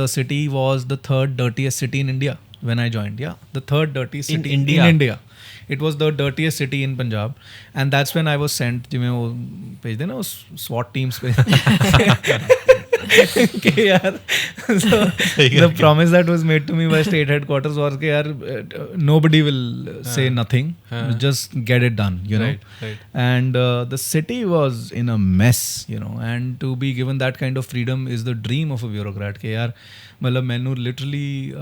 the city was the third dirtiest city in India when I joined. Yeah, the third dirtiest city In India? In India. It was the dirtiest city in Punjab, and that's when I was sent. जिमें वो भेजते ना SWAT teams पे. कि यार, so the promise that was made to me by state headquarters was कि यार nobody will say nothing, just get it done, you know. Right. And the city was in a mess, you know, and to be given that kind of freedom is the dream of a bureaucrat. कि यार मतलब मैंने literally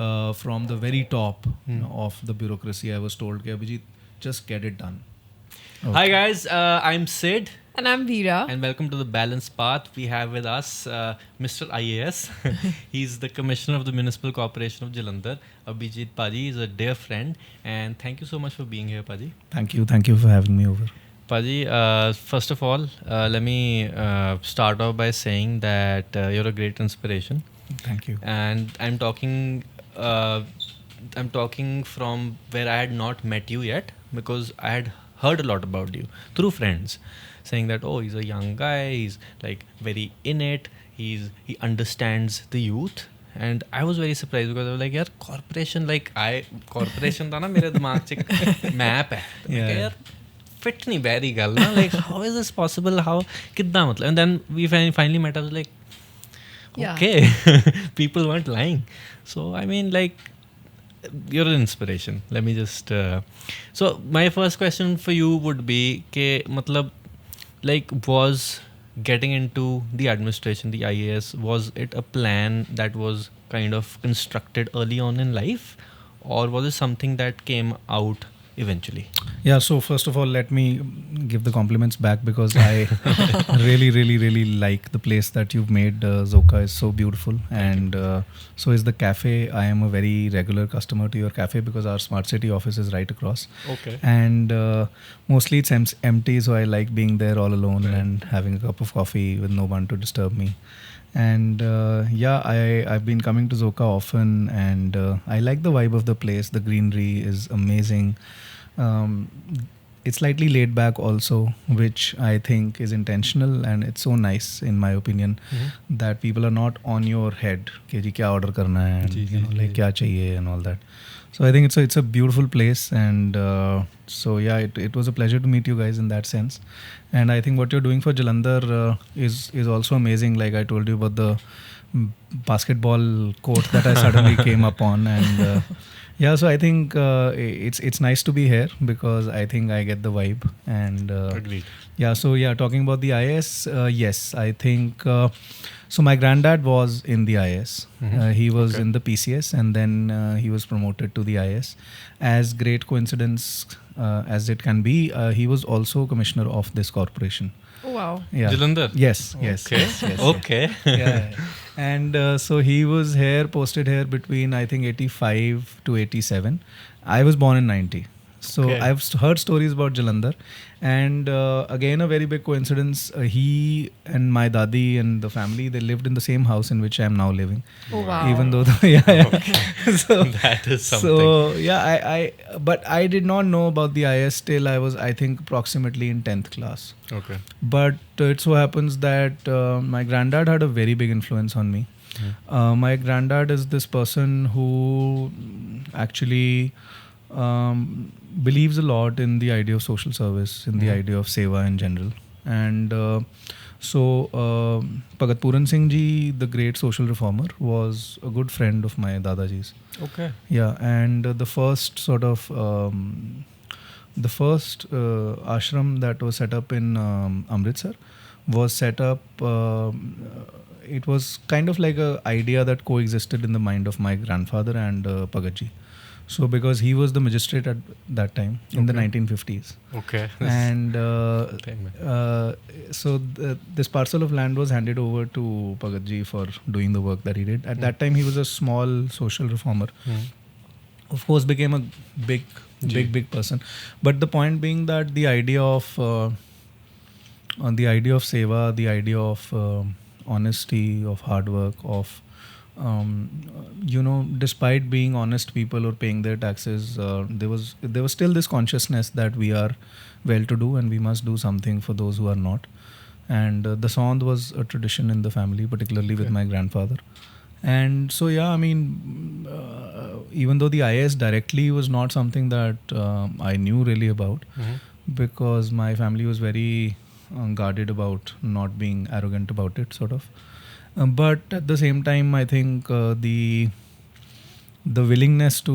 from the very top of the bureaucracy I was told कि Abhijit just get it done. Hi guys, I'm Sid. And I'm Veera. And welcome to the Balanced Path. We have with us Mr. IAS. He's the Commissioner of the Municipal Corporation of Jalandhar. Abhijit Paji is a dear friend. And thank you so much for being here, Paji. Thank you for having me over. Paji, first of all, let me start off by saying that you're a great inspiration. Thank you. And I'm talking from where I had not met you yet, because I had heard a lot about you through friends, saying that, oh, he's a young guy, he's like very in it, he understands the youth. And I was very surprised because I was like, yaar, corporation tha na mere dimag ch map hai. Yaar, fit nahi bari gal na, like how is this possible, how kidna matlab. And then we finally met. I was like, okay, people weren't lying. So I mean, like, you're an inspiration. Let me just so my first question for you would be ke matlab, like, was getting into the administration, the IAS, was it a plan that was kind of constructed early on in life, or was it something that came out eventually? Yeah, so first of all, let me give the compliments back, because I really like the place that you've made. Zoka is so beautiful, and so is the cafe. I am a very regular customer to your cafe because our Smart City office is right across. Okay. And mostly it's empty, so I like being there all alone and having a cup of coffee with no one to disturb me. And I've been coming to Zoka often, and I like the vibe of the place. The greenery is amazing. It's slightly laid back also, which I think is intentional, and it's so nice, in my opinion, that people are not on your head कि जी क्या order करना है, and you know, like क्या चाहिए and all that. So I think it's a beautiful place, and so yeah, it was a pleasure to meet you guys in that sense. And I think what you're doing for Jalandhar is also amazing. Like I told you about the basketball court that I suddenly came upon, and yeah, so I think it's nice to be here because I think I get the vibe. And Agreed. Yeah, so yeah, talking about the IS, yes, I think so. My granddad was in the IS. He was in the PCS, and then he was promoted to the IS. As great coincidence as it can be, he was also commissioner of this corporation. Oh, wow. Yeah. Jalandhar? Yes. Okay. Yes. Okay. Yeah. And so he was posted here between, I think, 85 to 87. I was born in 90. So I've heard stories about Jalandhar. And again, a very big coincidence, he and my dadi and the family, they lived in the same house in which I am now living. Oh, wow. Even though, so, That is something. So, yeah, but I did not know about the IS till I was, I think, approximately in 10th class. Okay. But it so happens that my granddad had a very big influence on me. My granddad is this person who actually believes a lot in the idea of social service, in the idea of seva in general. And so Bhagat Puran Singh ji, the great social reformer, was a good friend of my Dadaji's. Okay. Yeah, and the first sort of ashram that was set up in Amritsar was set up, it was kind of like a idea that coexisted in the mind of my grandfather and Bhagat ji. So because he was the magistrate at that time in the 1950s. Okay. And so this parcel of land was handed over to Bhagat ji for doing the work that he did. At that time, he was a small social reformer. Of course, became a big person. But the point being that the idea of seva, the idea of honesty, of hard work, of despite being honest people or paying their taxes, there was still this consciousness that we are well-to-do and we must do something for those who are not. And the Saund was a tradition in the family, particularly with my grandfather. And so yeah, I mean, even though the IAS directly was not something that I knew really about, because my family was very guarded about not being arrogant about it, sort of. But at the same time, I think the willingness to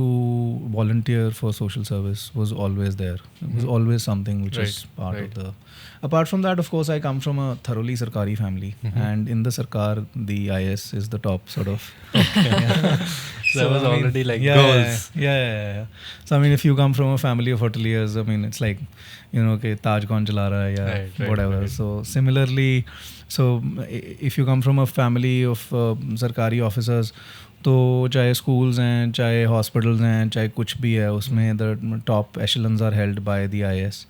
volunteer for social service was always there. It was always something which is part of the. Apart from that, of course, I come from a thoroughly Sarkari family, and in the Sarkar, the IS is the top sort of. So that was I mean, already like yeah, goals. Yeah. So I mean, if you come from a family of hoteliers, I mean, it's like, you know, okay, Taj kaun chala raha hai, yeah, whatever. Right. So similarly, so if you come from a family of Sarkari officers, तो चाहे schools हैं, चाहे hospitals हैं, चाहे कुछ भी है, उसमें the top echelons are held by the IAS.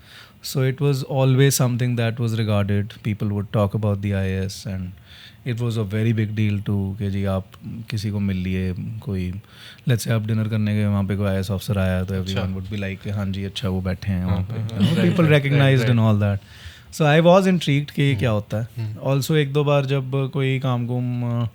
So it was always something that was regarded. People would talk about the IAS, and it was a very big deal to कि जी आप किसी को मिल लिए, कोई let's say आप dinner करने गए, वहाँ पे कोई IAS ऑफिसर आया, तो everyone would be like हाँ जी अच्छा वो बैठे हैं वहाँ पे, people recognized and all that. So I was intrigued कि क्या होता है. Also एक दो बार जब कोई काम कुम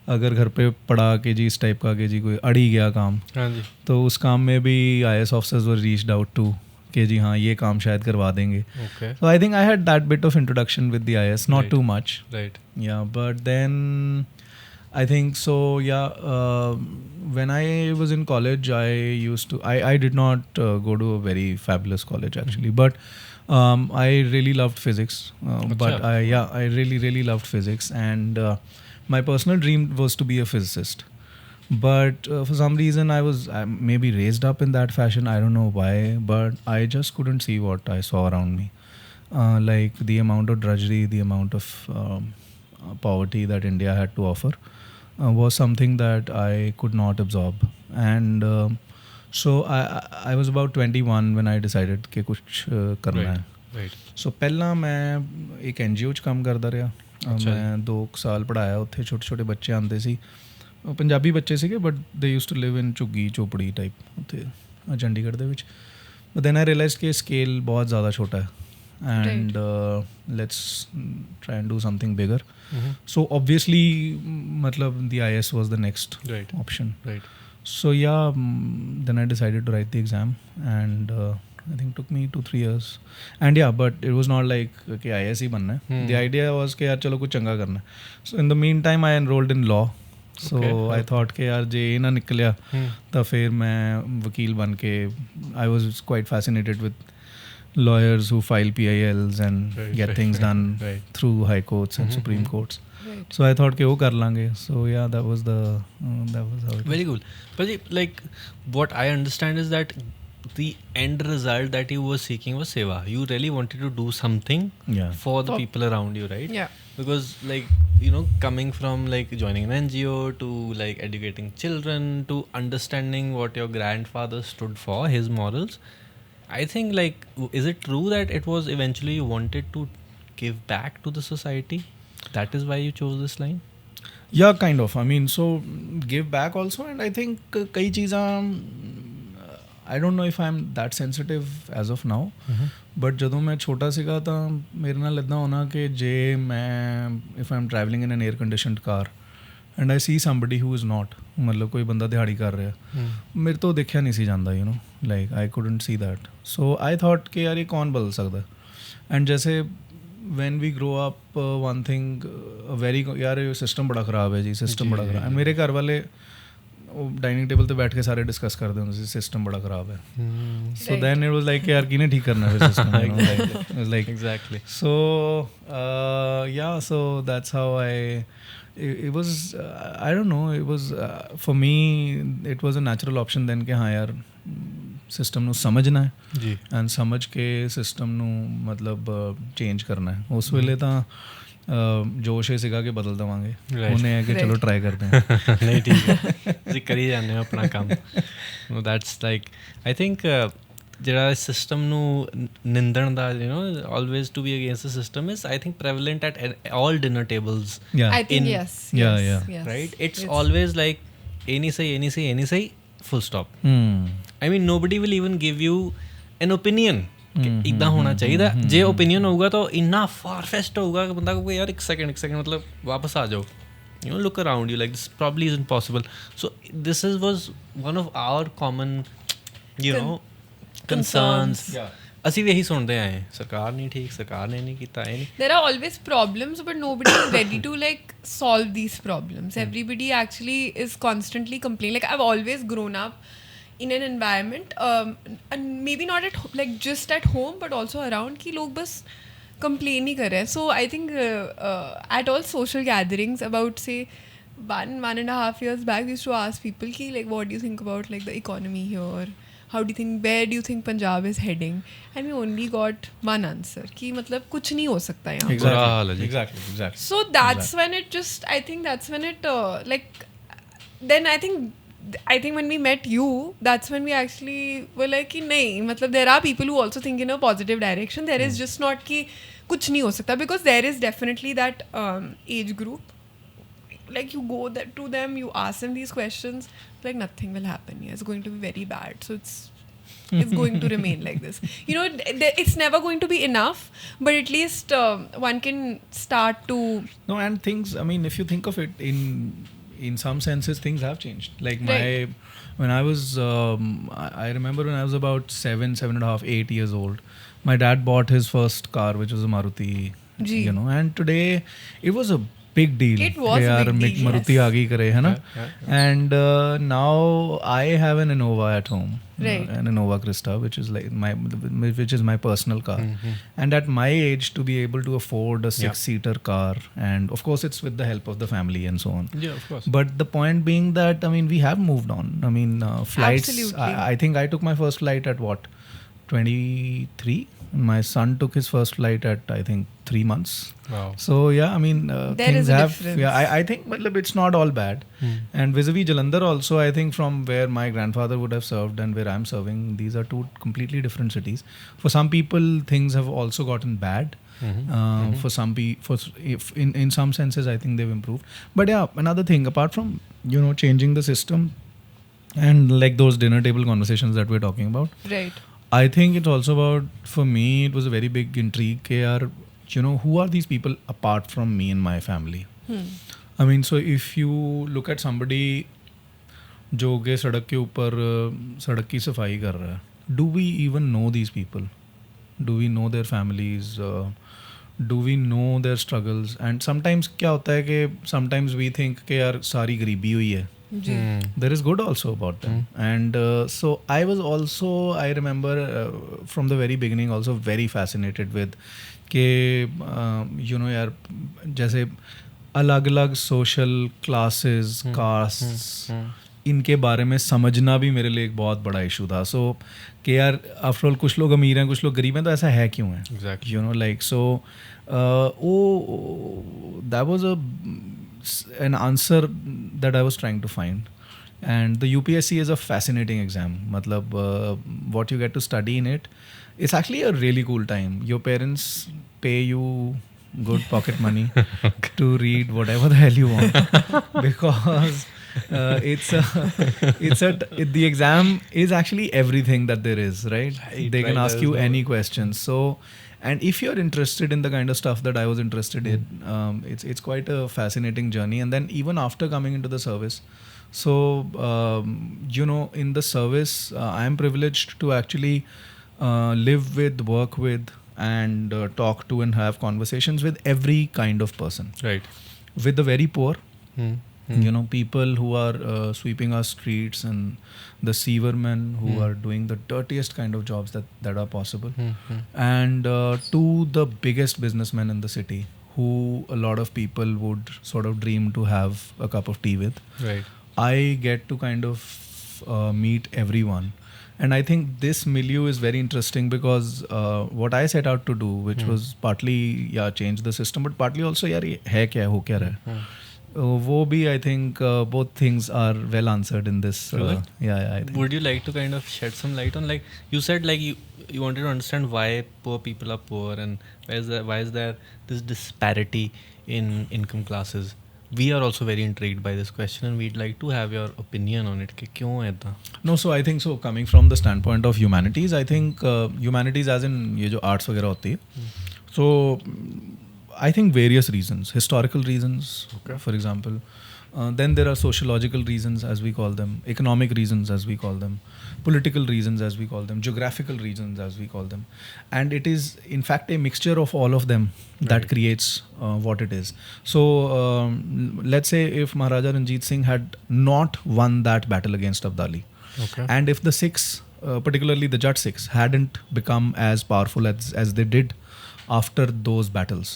अगर घर पे पड़ा कि जी इस टाइप का कि जी कोई अड़ी गया काम, हाँ जी, तो उस काम में भी IAS officers were reached out to कि जी हाँ ये काम शायद करवा देंगे. okay, So I think I had that bit of introduction with the IAS, not Right. too much. right, Yeah, but then I think so. Yeah, when I was in college, I did not go to a very fabulous college actually, but I really loved physics. But I really loved physics, and my personal dream was to be a physicist. But for some reason, I was maybe raised up in that fashion. I don't know why, but I just couldn't see what I saw around me. Like the amount of drudgery, the amount of poverty that India had to offer was something that I could not absorb. And so I was about 21 when I decided कि कुछ करना है. right, सो ਪਹਿਲਾਂ ਮੈਂ ਇੱਕ NGO 'ਚ ਕੰਮ ਕਰਦਾ ਰਿਹਾ. ਮੈਂ 2 ਸਾਲ ਪੜ੍ਹਾਇਆ ਉੱਥੇ. ਛੋਟੇ ਛੋਟੇ ਬੱਚੇ ਆਉਂਦੇ ਸੀ, ਪੰਜਾਬੀ ਬੱਚੇ ਸੀਗੇ, ਬਟ ਦੇ ਯੂਜ਼ ਟੂ ਲਿਵ ਇਨ ਝੁੱਗੀ ਝੋਪੜੀ ਟਾਈਪ ਉੱਥੇ ਚੰਡੀਗੜ੍ਹ ਦੇ ਵਿੱਚ. ਬਟ ਦੈਨ ਆਈ ਰਿਅਲਾਈਜ਼ਡ ਕਿ ਸਕੇਲ ਬਹੁਤ ਜ਼ਿਆਦਾ ਛੋਟਾ ਹੈ, and let's try and do something bigger. So obviously matlab the IAS was the next right, option. right, So yeah, then I decided to write the exam, and I think took me 2-3 years. And yeah, but it was not like okay IAS ही बनना है. The idea was कि यार चलो कुछ चंगा करना है. So in the meantime I enrolled in law. So I thought कि यार जे ये ना निकलिया तो फिर मैं वकील बन के, I was quite fascinated with lawyers who file PILs and get things done through high courts and Supreme Courts. Right. So I thought कि वो कर लांगे. So yeah, that was how it very cool. But like what I understand is that the end result that you were seeking was seva. You really wanted to do something for the people around you, right? Yeah. Because like, you know, coming from like joining an NGO to like educating children to understanding what your grandfather stood for, his morals, I think like, is it true that it was eventually you wanted to give back to the society? That is why you chose this line? Yeah, kind of. I mean, so give back also, and I think कई चीज़ां I don't know if I'm that sensitive as of now, but ਜਦੋਂ ਮੈਂ ਛੋਟਾ ਸੀਗਾ ਤਾਂ ਮੇਰੇ ਨਾਲ ਇੱਦਾਂ ਹੋਣਾ ਕਿ ਜੇ ਮੈਂ if I'm traveling in an air conditioned car and I see somebody who is not, ਮਤਲਬ ਕੋਈ ਬੰਦਾ ਦਿਹਾੜੀ ਕਰ ਰਿਹਾ, ਮੇਰੇ ਤੋਂ ਦੇਖਿਆ ਨਹੀਂ ਸੀ ਜਾਂਦਾ, you know, like I couldn't see that. So I thought कि यार ये कौन बदल सकता. And जैसे when we grow up, one thing very यार ये सिस्टम बड़ा ख़राब है जी, सिस्टम बड़ा ख़राब है. मेरे घर वाले वो डाइनिंग टेबल पे बैठ के सारे डिस्कस करते हैं सिस्टम बड़ा ख़राब है. So then it was like यार किने ठीक करना है system, like exactly. So yeah, so that's how it was. I don't know, it was for me it was a natural option then कि हाँ यार सिस्टम ਨੂੰ ਸਮਝਣਾ ਹੈ ਜੀ, ਐਂਡ ਸਮਝ ਕੇ ਸਿਸਟਮ ਨੂੰ ਮਤਲਬ ਚੇਂਜ ਕਰਨਾ ਹੈ. ਉਸ ਵੇਲੇ ਤਾਂ जोश ही सीगा कि बदल देवांगे, उन्हें है कि चलो ट्राई करते हैं. नहीं ठीक है, ਤੁਸੀਂ ਕਰੀ ਜਾਂਦੇ ਹੋ ਆਪਣਾ ਕੰਮ. no that's like I think ਜਿਹੜਾ ਸਿਸਟਮ ਨੂੰ ਨਿੰਦਣ ਦਾ, you know, always to be against the system is I think prevalent at all dinner tables. I think yes. Right, it's always like ਇਹ ਨਹੀਂ ਸਹੀ, ਇਹ ਨਹੀਂ ਸਹੀ, ਇਹ ਨਹੀਂ ਸਹੀ, full stop. I mean nobody will even give you an opinion ਕਿ ਇੱਦਾਂ ਹੋਣਾ ਚਾਹੀਦਾ. ਜੇ ਓਪੀਨੀਅਨ ਹੋਊਗਾ ਤਾਂ ਇੰਨਾ ਫਾਰ ਫੈਸਟ ਹੋਊਗਾ ਕਿ ਬੰਦਾ ਕਹੂਗਾ ਯਾਰ ਇੱਕ ਸੈਕਿੰਡ ਮਤਲਬ ਵਾਪਸ ਆ ਜਾਓ, you know, look around you, like this probably isn't possible. So this was one of our common, you know, concerns. Yeah. ਅਸੀਂ ਵੀ ਇਹੀ ਸੁਣਦੇ ਆਏ, ਸਰਕਾਰ ਨਹੀਂ ਠੀਕ, ਸਰਕਾਰ ਨੇ ਨਹੀਂ ਕੀਤਾ, ਇਹ ਨਹੀਂ. There are always problems, but nobody is ready to like solve these problems. Everybody actually is constantly complaining. Like I've always grown up in an environment, and maybe not like just at home, but also around कि लोग बस complain ही कर रहे हैं. So I think at all social gatherings about say 1.5 years back, we used to ask people कि like what do you think about like the economy here? where do you think Punjab is heading? And we only got one answer कि मतलब कुछ नहीं हो सकता यहाँ. Exactly. So that's when it just, I think that's when it like, then I think when we met you, that's when we actually were like कि नहीं, मतलब there are people who also think in a positive direction. There is just not कि कुछ नहीं हो सकता, because there is definitely that age group. Like you go to them, you ask them these questions, like nothing will happen here. It's going to be very bad. So it's going to remain like this. You know, it's never going to be enough, but at least one can start to. No, and things, I mean, if you think of it, in some senses, things have changed. Like when I was, I remember when I was about 7.5, 8 years old, my dad bought his first car, which was a Maruti, you know, and today it was a big deal. It was a big deal. Maruti aa gayi kare, hai na? And now I have an Innova at home, an Innova Krista, which is like my personal car. And at my age, to be able to afford a 6-seater car, and of course it's with the help of the family and so on. Yeah, of course. But the point being that, I mean, we have moved on. I mean, flights. Absolutely. I think I took my first flight at what, 23. My son took his first flight at, I think, 3 months. Wow. So yeah, I mean, there things is a have. difference. Yeah, I think, matlab, it's not all bad. And vis-a-vis Jalandhar also, I think from where my grandfather would have served and where I'm serving, these are two completely different cities. For some people, things have also gotten bad. For some people, in some senses, I think they've improved. But yeah, another thing, apart from, you know, changing the system and like those dinner table conversations that we're talking about, Right. I think it's also about, for me, it was a very big intrigue ke yaar, you know, who are these people apart from me and my family? I mean, so if you look at somebody जो के सड़क के ऊपर सड़क की सफाई कर रहा है, do we even know these people? Do we know their families? Do we know their struggles? And sometimes क्या होता है कि sometimes we think कि यार सारी गरीबी हुई है. There is good also about them. And so I was also, I remember from the very beginning also very fascinated with कि you know यार जैसे अलग अलग social classes, castes, इनके बारे में समझना भी मेरे लिए एक बहुत बड़ा इशू था. सो कि यार आफ्टर ऑल कुछ लोग अमीर हैं, कुछ लोग गरीब हैं, तो ऐसा है क्यों है? Exactly. You know, like, so that was an answer that I was trying to find. And the UPSC is a fascinating exam. Matlab, what you get to study in it, it's actually a really cool time. Your parents pay you good pocket money to read whatever the hell you want because the exam is actually everything that there is, right? They can ask you any questions. So, and if you're interested in the kind of stuff that I was interested in, it's quite a fascinating journey. And then even after coming into the service, so you know, in the service, I am privileged to actually live with, work with, and talk to and have conversations with every kind of person. Right. With the very poor, you know, people who are sweeping our streets, and the sewermen who are doing the dirtiest kind of jobs that are possible, and to the biggest businessmen in the city who a lot of people would sort of dream to have a cup of tea with. Right. I get to kind of meet everyone. And I think this milieu is very interesting because what I set out to do, which was partly, change the system, but partly also, yaar, ye hai kya, ho kya raha hai? वो भी, I think both things are well answered in this. Really? I think. Would you like to kind of shed some light on, like you said, like you wanted to understand why poor people are poor, and why is there this disparity in income classes? We are also very intrigued by this question, and we'd like to have your opinion on it. कि क्यों है ऐसा? No, so I think so. Coming from the standpoint of humanities, I think humanities as in ये जो arts वगैरह होती है. So I think various reasons, historical reasons, for example. Then there are sociological reasons, as we call them, economic reasons, as we call them, political reasons, as we call them, geographical reasons, as we call them. And it is, in fact, a mixture of all of them that creates what it is. So let's say if Maharaja Ranjit Singh had not won that battle against Abdali, and if the Sikhs, particularly the Jat Sikhs, hadn't become as powerful as they did after those battles,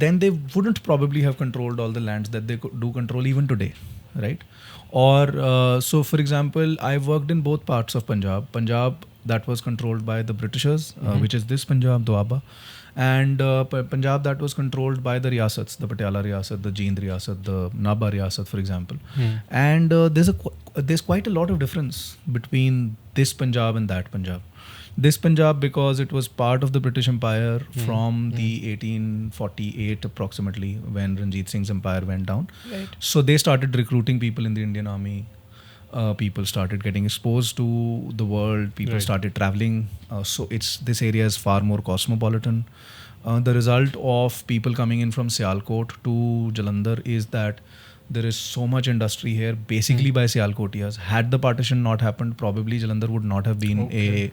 then they wouldn't probably have controlled all the lands that they do control even today, right? Or so, for example, I worked in both parts of Punjab that was controlled by the Britishers, which is this Punjab, Doaba, and Punjab that was controlled by the Riyasats, the Patiala Riyasat, the Jind Riyasat, the Nabha Riyasat, for example. And there's quite a lot of difference between this Punjab and that Punjab. This Punjab, because it was part of the British Empire from the 1848 approximately, when Ranjit Singh's empire went down. Right. So they started recruiting people in the Indian Army. People started getting exposed to the world. People started traveling. So this area is far more cosmopolitan. The result of people coming in from Sialkot to Jalandhar is that there is so much industry here, basically by Sialkotiyas. Had the partition not happened, probably Jalandhar would not have been a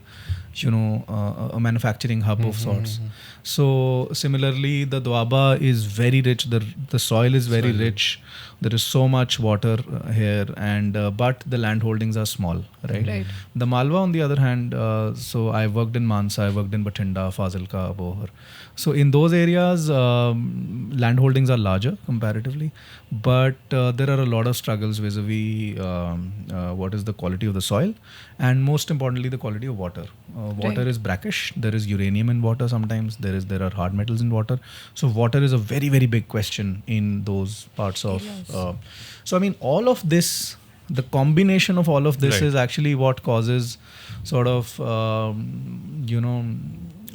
manufacturing hub of sorts. So similarly, the Doaba is very rich. The soil is very rich. There is so much water here, and but the land holdings are small, right? The Malwa, on the other hand, so I worked in Mansa, I worked in Bathinda, Fazilka, Abohar. So in those areas, land holdings are larger comparatively, but there are a lot of struggles vis-a-vis what is the quality of the soil, and most importantly, the quality of water. Water is brackish. There is uranium in water sometimes. There are hard metals in water. So water is a very, very big question in those parts of. So I mean, all of this, the combination of all of this is actually what causes sort of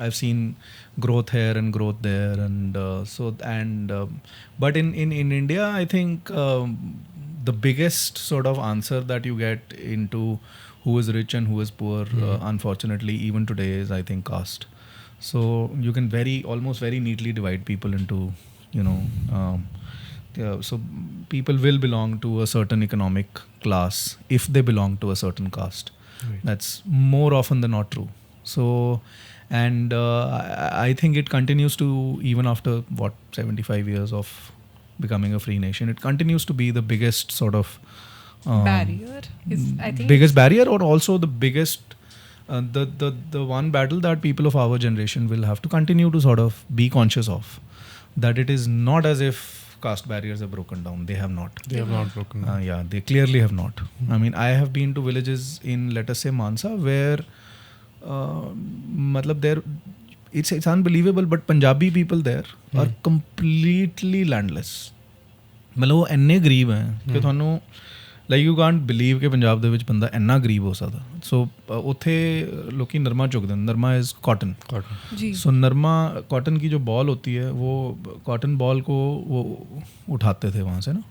I've seen growth here and growth there, and but in India, I think the biggest sort of answer that you get into who is rich and who is poor, unfortunately, even today, is I think caste. So you can almost very neatly divide people into, so people will belong to a certain economic class if they belong to a certain caste. That's more often than not true. So, and I think it continues to, even after 75 years of becoming a free nation, it continues to be the biggest sort of barrier. I think biggest barrier, or also the biggest the one battle that people of our generation will have to continue to sort of be conscious of, that it is not as if caste barriers have broken down. They have not. They have not broken down. Yeah, they clearly have not. I mean, I have been to villages in, let us say, Mansa, where it's unbelievable, but Punjabi people there are completely landless. मतलब वो ਇੰਨੇ ਗਰੀਬ ਹੈ ਕਿ ਤੁਹਾਨੂੰ like you Kant believe ਕਿ ਪੰਜਾਬ ਦੇ ਵਿੱਚ ਬੰਦਾ ਇੰਨਾ ਗਰੀਬ ਹੋ ਸਕਦਾ. ਸੋ ਉੱਥੇ ਲੋਕੀ ਨਰਮਾ ਚੁਗਦੇ ਨੇ. ਨਰਮਾ इज़ कॉटन. सो नरमा कॉटन की जो बॉल होती है, वो कॉटन बॉल को वो उठाते थे वहाँ से ना,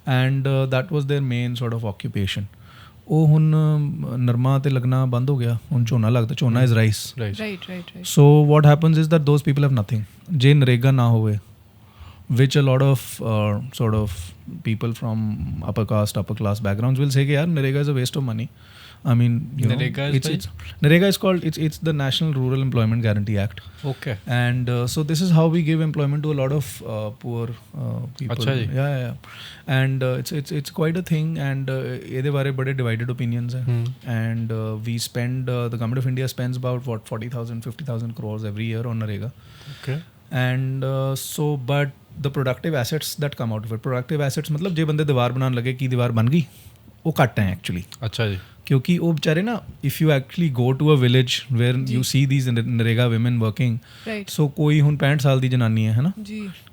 and that was their main sort of occupation. ਉਹ ਹੁਣ ਨਰਮਾ ਤੇ ਲੱਗਣਾ ਬੰਦ ਹੋ ਗਿਆ. ਹੁਣ ਝੋਨਾ ਲੱਗਦਾ. ਝੋਨਾ is rice. right. So what happens is that those people have nothing. ਜੇ ਨਰੇਗਾ ਨਾ ਹੋਵੇ, which a lot of sort of people from upper class backgrounds will say कि यार NREGA is a waste of money. I mean, Narega is called, it's the National Rural Employment Guarantee Act. Okay. And so this is how we give employment to a lot of poor people. Achha ji. Yeah. And it's quite a thing, and ਇਹਦੇ ਬਾਰੇ ਬੜੇ divided opinions ਹੈ. And we spend, the government of India spends about 40,000 50,000 crores every year on Narega. Okay. And so but the productive assets that come out of it, productive assets मतलब ਜੇ ਬੰਦੇ ਦੀਵਾਰ ਬਣਾਉਣ ਲੱਗੇ ਕਿ ਦੀਵਾਰ ਬਣ ਗਈ, ਉਹ ਘੱਟ ਹੈ ਐਕਚੁਅਲੀ. ਅੱਛਾ ਜੀ. ਕਿਉਂਕਿ ਉਹ ਵਿਚਾਰੇ ਨਾ, if you actually go to a village where you see these NREGA women working, so ਕੋਈ ਹੁਣ 65 ਸਾਲ ਦੀ ਜਨਾਨੀ ਹੈ ਨਾ,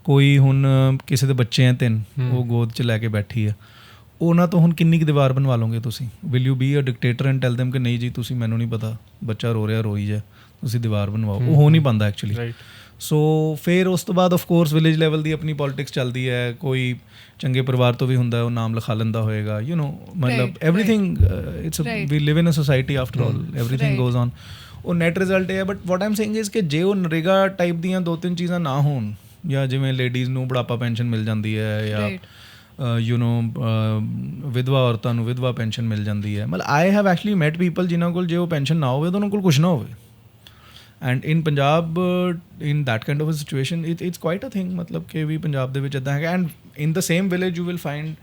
ਕੋਈ ਹੁਣ ਕਿਸੇ ਦੇ ਬੱਚੇ ਹੈ 3, ਉਹ ਗੋਦ 'ਚ ਲੈ ਕੇ ਬੈਠੀ ਹੈ, ਉਹਨਾਂ ਤੋਂ ਹੁਣ ਕਿੰਨੀ ਕੁ ਦੀਵਾਰ ਬਣਵਾ ਲਓਗੇ ਤੁਸੀਂ? Will you be a dictator and tell them ਕਿ ਨਹੀਂ ਜੀ ਤੁਸੀਂ, ਮੈਨੂੰ ਨਹੀਂ ਪਤਾ, ਬੱਚਾ ਰੋ ਰਿਹਾ ਰੋਈ ਜਾ, ਤੁਸੀਂ ਦੀਵਾਰ ਬਣਵਾਓ? ਉਹ ਹੋ ਨਹੀਂ ਪਾਉਂਦਾ ਐਕਚੁਅਲੀ. ਸੋ ਫਿਰ ਉਸ ਤੋਂ ਬਾਅਦ ਆਫ ਕੋਰਸ ਵਿਲੇਜ ਲੈਵਲ ਦੀ ਆਪਣੀ ਪੋਲੀਟਿਕਸ ਚੱਲਦੀ ਹੈ. ਕੋਈ ਚੰਗੇ ਪਰਿਵਾਰ ਤੋਂ ਵੀ ਹੁੰਦਾ, ਉਹ ਨਾਮ ਲਿਖਾ ਲੈਂਦਾ ਹੋਏਗਾ, ਮਤਲਬ everything, it's we live in a society after all, everything goes on. ਉਹ ਨੈਟ ਰਿਜ਼ਲਟ ਇਹ ਹੈ. But what I am saying is ਕਿ ਜੇ ਉਹ ਨਰੇਗਾ ਟਾਈਪ ਦੀਆਂ 2-3 ਚੀਜ਼ਾਂ ਨਾ ਹੋਣ, ਜਾਂ ਜਿਵੇਂ ਲੇਡੀਜ਼ ਨੂੰ ਬੁਢਾਪਾ ਪੈਨਸ਼ਨ ਮਿਲ ਜਾਂਦੀ ਹੈ ਜਾਂ ਵਿਧਵਾ ਔਰਤਾਂ ਨੂੰ ਵਿਧਵਾ ਪੈਨਸ਼ਨ ਮਿਲ ਜਾਂਦੀ ਹੈ ਮਤਲਬ I have actually met people ਜਿਨ੍ਹਾਂ ਕੋਲ ਜੇ ਉਹ ਪੈਨਸ਼ਨ ਨਾ ਹੋਵੇ ਤਾਂ ਉਹਨਾਂ ਕੋਲ ਕੁਛ ਨਾ ਹੋਵੇ and in Punjab in that kind of a situation it's quite a thing ਮਤਲਬ ਕਿ ਵੀ ਪੰਜਾਬ ਦੇ ਵਿੱਚ ਇੱਦਾਂ ਹੈਗਾ and in the same village you will find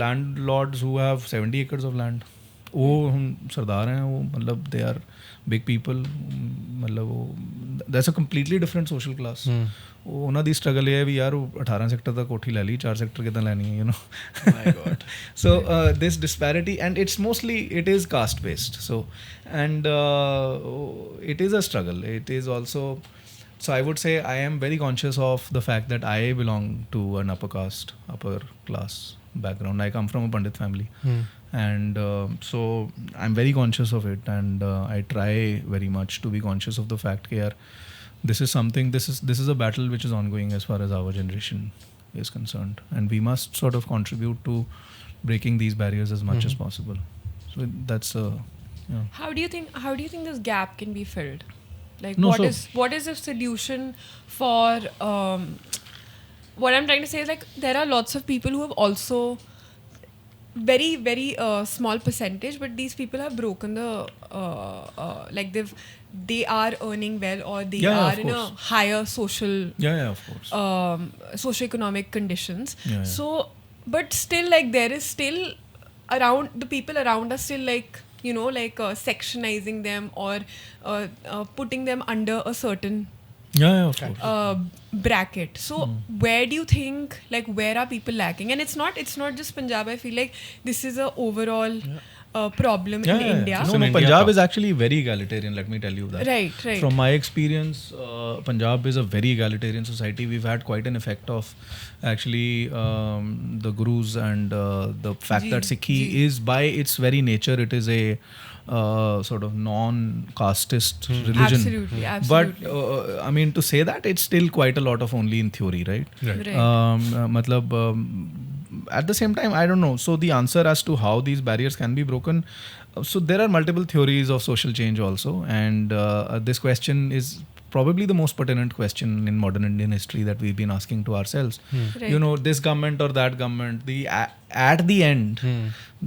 landlords who have 70 acres of land ਉਹ ਹੁਣ ਸਰਦਾਰ ਹੈ ਉਹ ਮਤਲਬ ਦੇ ਆਰ ਬਿਗ ਪੀਪਲ ਮਤਲਬ ਉਹ that's a completely different social class ਉਹ ਉਹਨਾਂ ਦੀ ਸਟਰਗਲ ਇਹ ਹੈ ਵੀ ਯਾਰ ਉਹ 18 ਸੈਕਟਰ ਦਾ ਕੋਠੀ ਲੈ ਲਈ 4 ਸੈਕਟਰ ਕਿੱਦਾਂ ਲੈਣੀ ਹੈ you know so this disparity and it's mostly it is caste based so and it is a struggle. It is also, so I would say I am very conscious of the fact that I belong to an upper class background. I come from a Pandit family. And so I'm very conscious of it, and I try very much to be conscious of the fact that this is something, this is a battle which is ongoing as far as our generation is concerned, and we must sort of contribute to breaking these barriers as much as possible. So that's yeah. How do you think this gap can be filled? Like No, what is the solution for what I'm trying to say is like there are lots of people who have also very very small percentage, but these people have broken the like they are earning well, or they are in a higher social of course socioeconomic conditions. So but still like there is still around the people around us still like like sectionizing them or putting them under a certain of course bracket. So where do you think, like, where are people lacking? And it's not just Punjab. I feel like this is a overall problem in India. No, Punjab is actually very egalitarian, let me tell you that. Right. From my experience, Punjab is a very egalitarian society. We've had quite an effect of actually the gurus and the fact that Sikhi is by its very nature, it is a sort of non-casteist religion. Absolutely. But I mean, to say that, it's still quite a lot of only in theory, right? Matlab, at the same time, I don't know. So the answer as to how these barriers can be broken, so there are multiple theories of social change also, and this question is probably the most pertinent question in modern Indian history that we've been asking to ourselves. Right. This government or that government, at the end,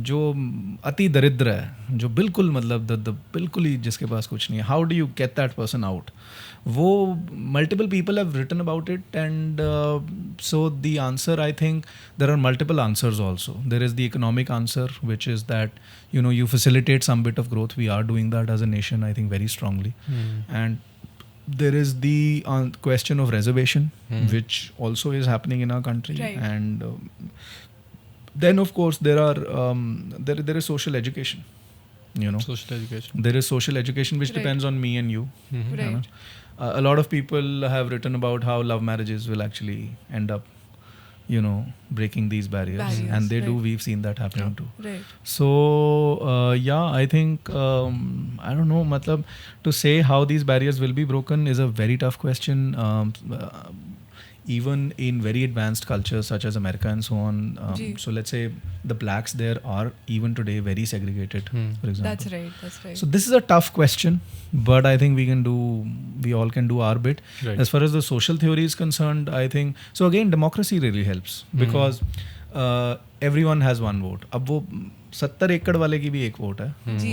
जो अति दरिद्र है, जो बिल्कुल मतलब बिल्कुल ही जिसके पास कुछ नहीं है, how do you get that person out? वो multiple people have written about it, and so the answer, I think there are multiple answers also. There is the economic answer, which is that you facilitate some bit of growth. We are doing that as a nation, I think, very strongly. And there is the question of reservation, which also is happening in our country. Right. And then of course there are there is social education. Social education. There is social education which Right. depends on me and you. Right. A lot of people have written about how love marriages will actually end up breaking these barriers, and they do. Right. We've seen that happening too. Right. So I think I don't know, matlab, to say how these barriers will be broken is a very tough question. Even in very advanced cultures such as America and so on, so let's say the blacks there are even today very segregated, for example. That's right. So this is a tough question, but I think we all can do our bit. Right. As far as the social theory is concerned, I think, so again, democracy really helps, because everyone has one vote. अब वो 70 एकड़ वाले की भी एक vote है,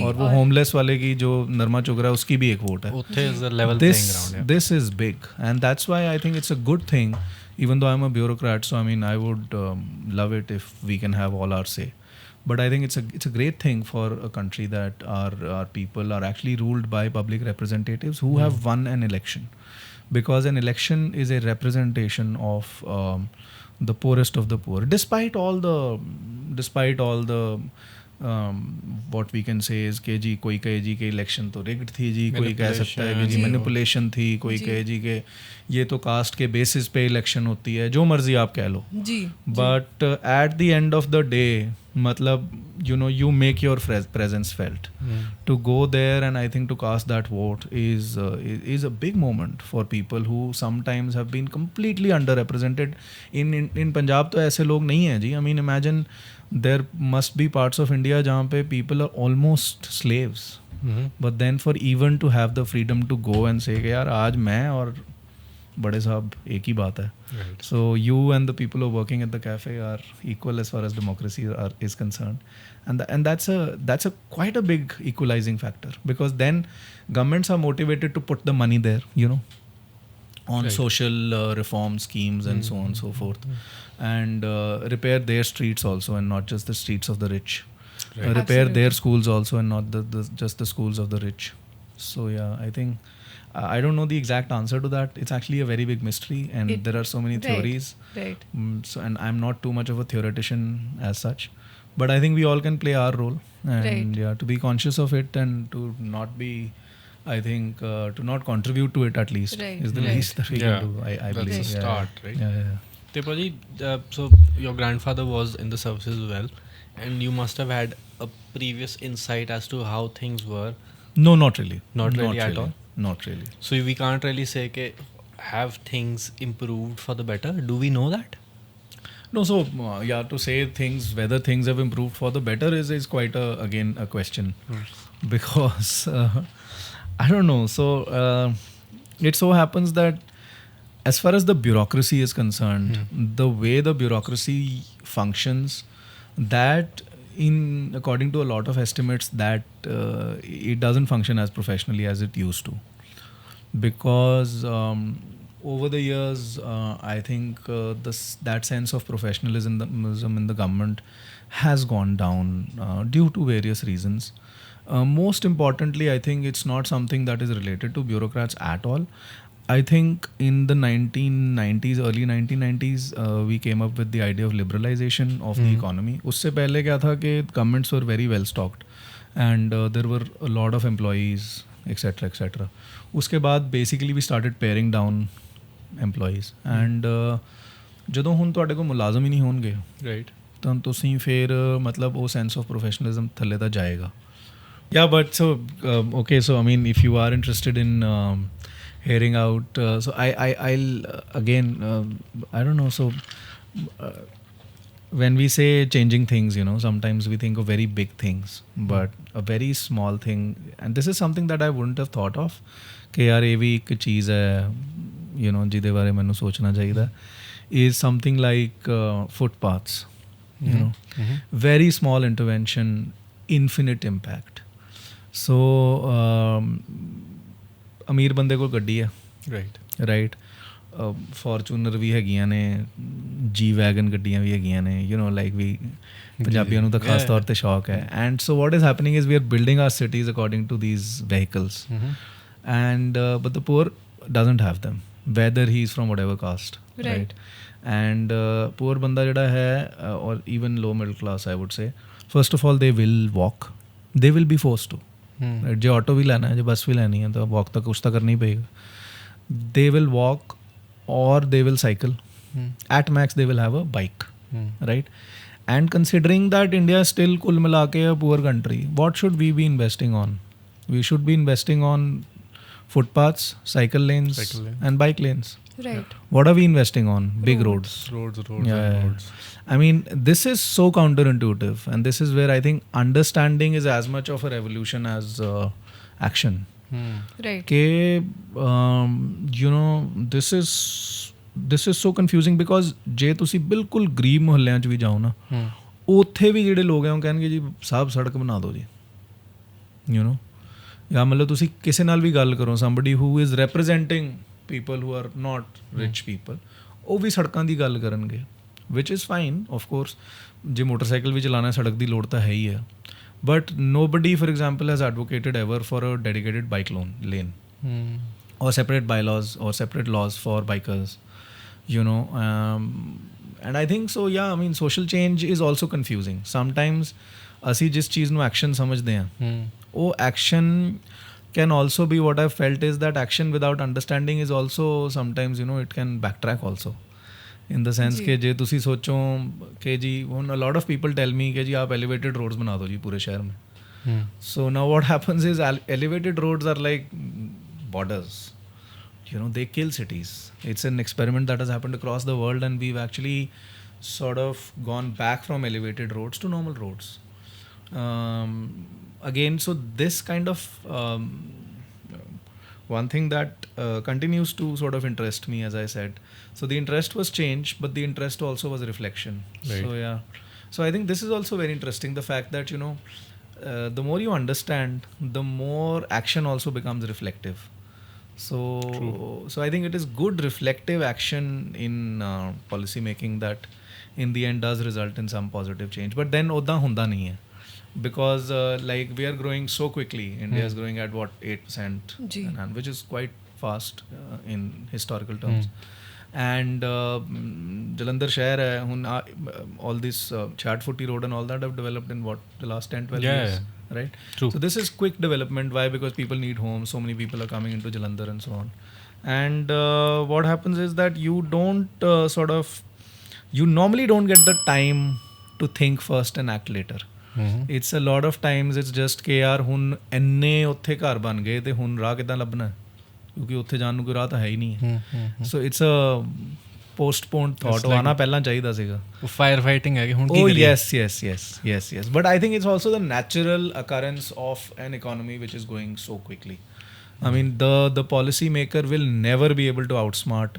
और वो होमलेस वाले की जो नरमा चुग रहा है उसकी भी एक वोट है. Uthe is a level playing ground. Yeah. This is big, and that's why I think it's a good thing, even though I'm a bureaucrat. So I mean, I would love it if we can have all our say. But I think it's a great thing for a country that our people are actually ruled by public representatives who have won an election, because an election is a representation of the poorest of the poor. Despite all the what we can say is कि जी कोई कहे जी कि election तो rigged थी जी, कोई कह सकता है कि जी मैनिपुलेशन थी, कोई कहे जी कि ये तो कास्ट के बेसिस पे इलेक्शन होती है, जो मर्जी आप कह लो. But at the end of the day, मतलब you make your presence felt. To go there and I think to cast that vote is a big moment for people who sometimes have been completely underrepresented. In Punjab तो ऐसे लोग नहीं हैं जी. I mean, imagine there must be parts of India जहाँ पे people are almost slaves. But then for even to have the freedom to go and say कि यार आज मैं और बड़े साहब एक ही बात है. Right. So you and the people who are working at the cafe are equal as far as democracy is concerned, and that's a quite a big equalizing factor, because then governments are motivated to put the money there, you know, on Right. social reform schemes and so on and so forth, and repair their streets also, and not just the streets of the rich. Right. Repair their Absolutely. schools also, and not the just the schools of the rich. So yeah, I think I don't know the exact answer to that. It's actually a very big mystery, and there are so many Right. theories. Right. So, and I'm not too much of a theoretician as such, but I think we all can play our role, and Right. yeah, to be conscious of it and to not be, I think, to not contribute to it at least Right. is the Right. least that we Yeah, can do. I that's believe. a Yeah, start, right? Yeah, yeah. Tepaji, so your grandfather was in the services as well, and you must have had a previous insight as to how things were. No, not really. Not really at all? Not really. So we can't really say have things improved for the better. Do we know that? No, so yeah, to say things, whether things have improved for the better is quite again a question, because I don't know. So it so happens that as far as the bureaucracy is concerned, the way the bureaucracy functions, that according to a lot of estimates, that it doesn't function as professionally as it used to, because over the years, I think that sense of professionalism in the government has gone down due to various reasons. Most importantly, I think it's not something that is related to bureaucrats at all. I think in the 1990s, early 1990s, we came up with the idea of liberalization of the economy. उससे पहले क्या था कि governments were very well stocked, and there were a lot of employees, etc., etc. उसके बाद basically we started paring down employees, and ਜਦੋਂ ਹੁਣ ਤੁਹਾਡੇ ਕੋਲ ਮੁਲਾਜ਼ਮ ਹੀ ਨਹੀਂ ਹੋਣਗੇ, Right. ਤਾਂ ਤੁਸੀਂ ਫਿਰ ਮਤਲਬ ਉਹ sense of professionalism ਥੱਲੇ ਤਾਂ ਜਾਏਗਾ. Yeah, but so okay, so I mean, if you are interested in hearing out, so I'll again, I don't know. So when we say changing things, you know, sometimes we think of very big things, but a very small thing, and this is something that I wouldn't have thought of. कि यार ये भी एक चीज़ है, you know, जिहदे बारे मैंने सोचना चाहिए, is something like footpaths. You know, very small intervention, infinite impact. So ਅਮੀਰ ਬੰਦੇ ਕੋਲ ਗੱਡੀ ਹੈ, ਰਾਈਟ, ਫੋਰਚੂਨਰ ਵੀ ਹੈਗੀਆਂ ਨੇ, ਜੀ ਵੈਗਨ ਗੱਡੀਆਂ ਵੀ ਹੈਗੀਆਂ ਨੇ, ਯੂ ਨੋ, ਲਾਈਕ ਵੀ ਪੰਜਾਬੀਆਂ ਨੂੰ ਤਾਂ ਖਾਸ ਤੌਰ 'ਤੇ ਸ਼ੌਕ ਹੈ. And so what is happening is we are building our cities according to these vehicles, and but the poor doesn't have them, whether he is from whatever caste, right. And poor ਬੰਦਾ ਜਿਹੜਾ ਹੈ, or even low middle class, I would say, first of all they will walk, they will be forced to. जो auto भी लेना है, जो बस भी लेनी है, तो वॉक तक कुछ तो करना ही पड़ेगा. They will walk or they will cycle. At max they will have a bike, right? And considering that India is still कुल मिला के a poor country, what should we be investing on? We should be investing on footpaths, cycle lanes, and bike lanes. Right. What are we investing on? Big roads. Roads. I mean, this is so counterintuitive, and this is where I think understanding is as much of a revolution as action. Right. कि you know, this is so confusing, because ਜੇ ਤੁਸੀਂ ਬਿਲਕੁਲ ਗਰੀਬ ਮੁਹੱਲਿਆਂ 'ਚ ਵੀ ਜਾਓ ਨਾ, ਉੱਥੇ ਵੀ ਜਿਹੜੇ ਲੋਕ ਹੈ ਉਹ ਕਹਿਣਗੇ ਜੀ ਸਾਹਿਬ ਸੜਕ ਬਣਾ ਦਿਓ ਜੀ, ਯੂ ਨੋ, ਜਾਂ ਮਤਲਬ ਤੁਸੀਂ ਕਿਸੇ ਨਾਲ ਵੀ ਗੱਲ ਕਰੋ, somebody who is representing people who are not rich people, ਉਹ ਵੀ ਸੜਕਾਂ ਦੀ ਗੱਲ ਕਰਨਗੇ, which is fine, of course. ਜੇ ਮੋਟਰਸਾਈਕਲ ਵੀ ਚਲਾਉਣਾ, ਸੜਕ ਦੀ ਲੋੜ ਤਾਂ ਹੈ ਹੀ ਹੈ, but nobody, for example, has advocated ever for a dedicated bike lane, or separate bylaws or separate laws for bikers, you know. And I think so, yeah, I mean, social change is also confusing. Sometimes ਅਸੀਂ ਜਿਸ ਚੀਜ਼ ਨੂੰ action ਸਮਝਦੇ ਹਾਂ, ਉਹ action can also be, what I've felt is that action without understanding is also sometimes, you know, it can backtrack also, in the sense कि जे तुसी सोचो कि जी, when a lot of people tell me कि जी आप elevated roads बना दो जी पूरे शहर में, so now what happens is elevated roads are like borders, you know, they kill cities. It's an experiment that has happened across the world, and we've actually sort of gone back from elevated roads to normal roads. Again, so this kind of one thing that continues to sort of interest me, as I said. So the interest was change, but the interest also was reflection. Right. So yeah. So I think this is also very interesting. The fact that, you know, the more you understand, the more action also becomes reflective. So I think it is good reflective action in policy making that in the end does result in some positive change. But then odda hunda nahi hai. Because like we are growing so quickly. India is growing at what, 8%, and which is quite fast in historical terms. And Jalandhar शहर है hun, all this Chat Footy road and all that have developed in what, the last 10-12 years, right? True. So this is quick development. Why? Because people need homes. So many people are coming into Jalandhar and so on. And what happens is that you don't you normally don't get the time to think first and act later. It's a lot of times it's just ਕਿ ਯਾਰ ਹੁਣ ਇੰਨੇ ਉੱਥੇ ਘਰ ਬਣ ਗਏ ਤੇ ਹੁਣ ਰਾਹ ਕਿੱਦਾਂ ਲੱਭਣਾ, ਕਿਉਂਕਿ ਉੱਥੇ ਜਾਣ ਨੂੰ ਕੋਈ ਰਾਹ ਤਾਂ ਹੈ ਹੀ ਨਹੀਂ ਹੈ. So it's a postponed thought. ਉਹ ਆਉਣਾ ਪਹਿਲਾਂ ਚਾਹੀਦਾ ਸੀਗਾ. ਫਾਇਰ ਫਾਈਟਿੰਗ ਹੈ ਕਿ ਹੁਣ ਕੀ Oh ਕਰੀਏ. yes. But I think it's also the natural occurrence of an economy which is going so quickly. I mean, the policy maker will never be able to outsmart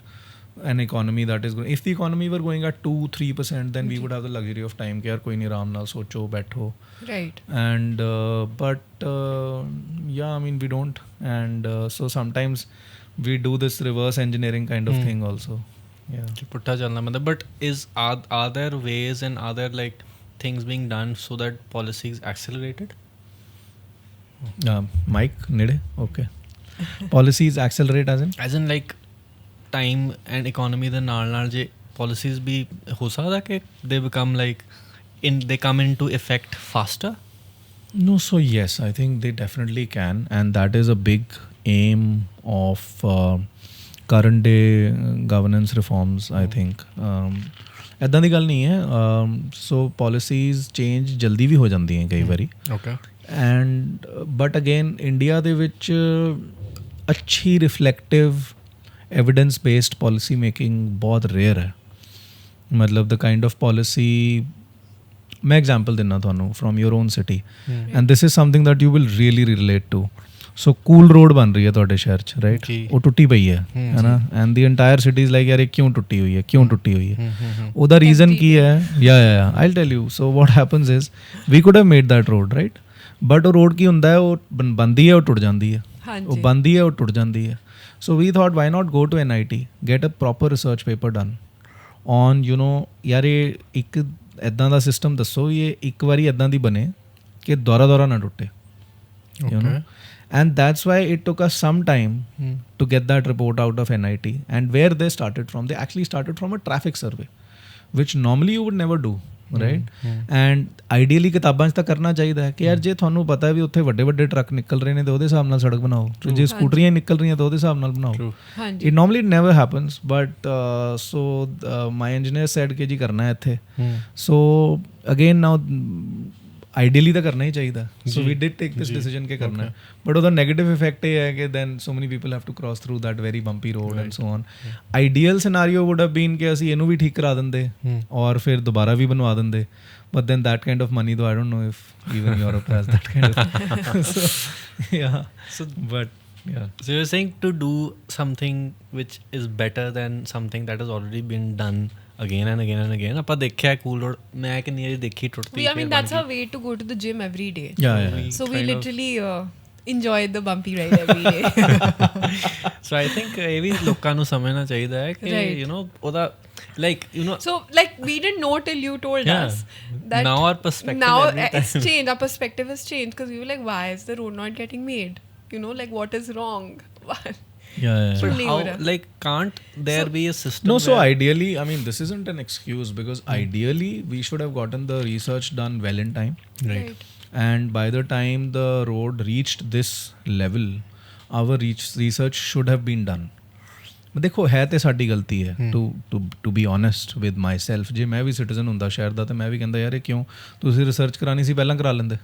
an economy that is going. If the economy were going at 2-3%, then we would have the luxury of time कि यार कोई नहीं, आराम नाल सोचो बैठो. Right. And but yeah, I mean we don't. And so sometimes we do this reverse engineering kind of thing also. Yeah. ਪੁੱਠਾ ਚੱਲਣਾ ਮਤਲਬ. But are there ways and are there like things being done so that policy is accelerated? Mike nede okay. Policies accelerate as in like time and economy ਦੇ ਨਾਲ ਜੇ policies ਵੀ ਹੋ ਸਕਦਾ ਕਿ they become like they come into effect faster? No, so yes, I think they definitely can, and that is a big aim of current day governance reforms, I think. ਇੱਦਾਂ ਦੀ ਗੱਲ ਨਹੀਂ ਹੈ. So policies change ਜਲਦੀ ਵੀ ਹੋ ਜਾਂਦੀਆਂ ਕਈ ਵਾਰੀ. Okay. And but again India ਦੇ ਵਿੱਚ ਅੱਛੀ reflective evidence based policy making ਬਹੁਤ rare ਹੈ. ਮਤਲਬ the kind of policy, ਮੈਂ example ਦਿੰਨਾ ਤੁਹਾਨੂੰ from your own city, and this is something that you will really relate to. So cool road ਬਣ ਰਹੀ ਹੈ ਤੁਹਾਡੇ ਸ਼ਹਿਰ 'ਚ, right? ਉਹ ਟੁੱਟੀ ਪਈ ਹੈ ਨਾ, and the entire city is like ਯਾਰ ਇਹ ਕਿਉਂ ਟੁੱਟੀ ਹੋਈ ਹੈ. ਉਹਦਾ reason ਕੀ ਹੈ? Yeah, I'll tell you. So what happens is we could have made that road, right? But ਉਹ road ਕੀ ਹੁੰਦਾ ਹੈ, ਉਹ ਬਣਦੀ ਹੈ, ਉਹ ਟੁੱਟ ਜਾਂਦੀ ਹੈ. ਉਹ ਬਣਦੀ ਹੈ, ਉਹ ਟੁੱਟ ਜਾਂਦੀ ਹੈ. So we thought, why not go to NIT, get a proper research paper done on, you know, ਯਾਰ ਇਹ ਇੱਕ ਇੱਦਾਂ ਦਾ ਸਿਸਟਮ ਦੱਸੋ ਇਹ ਇੱਕ ਵਾਰੀ ਇੱਦਾਂ ਦੀ ਬਣੇ ਕਿ ਦੁਆਰਾ ਨਾ ਟੁੱਟੇ. You know? And that's why it took us some time to get that report out of NIT. And where they started from, they actually started from a traffic survey, which normally you would never do, right? And ideally ਕਿਤਾਬਾਂ 'ਚ ਤਾਂ ਕਰਨਾ ਚਾਹੀਦਾ ਹੈ ਕਿ ਯਾਰ ਜੇ ਤੁਹਾਨੂੰ ਪਤਾ ਵੀ ਉੱਥੇ ਵੱਡੇ ਟਰੱਕ ਨਿਕਲ ਰਹੇ ਨੇ ਤਾਂ ਉਹਦੇ ਹਿਸਾਬ ਨਾਲ ਸੜਕ ਬਣਾਓ, ਤੇ ਜੇ ਸਕੂਟਰੀਆਂ ਨਿਕਲ ਰਹੀਆਂ ਤਾਂ ਉਹਦੇ ਹਿਸਾਬ ਨਾਲ ਬਣਾਓ. It normally never happens, but so my engineer said ਕਿ ਜੀ ਕਰਨਾ ਹੈ ਇੱਥੇ. So again now ideally ਤਾਂ ਕਰਨਾ ਹੀ ਚਾਹੀਦਾ. So we did take this decision ਕਿ ਕਰਨਾ ਹੈ, but ਉਹਦਾ negative effect ਇਹ ਹੈ ਕਿ then so many people have to cross through that very bumpy road and so on. Ideal scenario would have been ਕਿ ਅਸੀਂ ਇਹਨੂੰ ਵੀ ਠੀਕ ਕਰਾ ਦਿੰਦੇ ਔਰ ਫਿਰ ਦੁਬਾਰਾ ਵੀ ਬਣਵਾ ਦਿੰਦੇ, but then that kind of money though I don't know if even Europe has that kind of So you're saying to do something which is better than something that has already been done again and again. ਆਪਾਂ ਦੇਖਿਆ cool road, ਮੈਂ ਕਿੰਨੀ ਵਾਰੀ ਦੇਖੀ ਟੁੱਟਦੀ. I mean that's our way to go to the gym every day. Yeah. So we literally enjoy the bumpy ride every day. So I think ਇਹ ਵੀ ਲੋਕਾਂ ਨੂੰ ਸਮਝਣਾ ਚਾਹੀਦਾ ਹੈ ਕਿ you know ਉਹਦਾ like you know. So like we didn't know till you told us that now our perspective it's changed. Our perspective has changed because we were like, why is the road not getting made? You know, like what is wrong? Yeah. But how, like, can't there be a system? No, so ideally, I mean, this isn't an excuse because ideally we should have gotten the research done well in time. Right. And by the time the road reached this level, our research should have been done. ਦੇਖੋ ਹੈ ਤੇ ਸਾਡੀ ਗਲਤੀ ਹੈ to be honest with myself. ਜੇ ਮੈਂ ਵੀ citizen ਹੁੰਦਾ ਸ਼ਹਿਰ ਦਾ ਤਾਂ ਮੈਂ ਵੀ ਕਹਿੰਦਾ ਯਾਰ ਇਹ ਕਿਉਂ ਤੁਸੀਂ ਰਿਸਰਚ ਕਰਾਣੀ ਸੀ ਪਹਿਲਾਂ ਕਰਾ ਲੈਂਦੇ.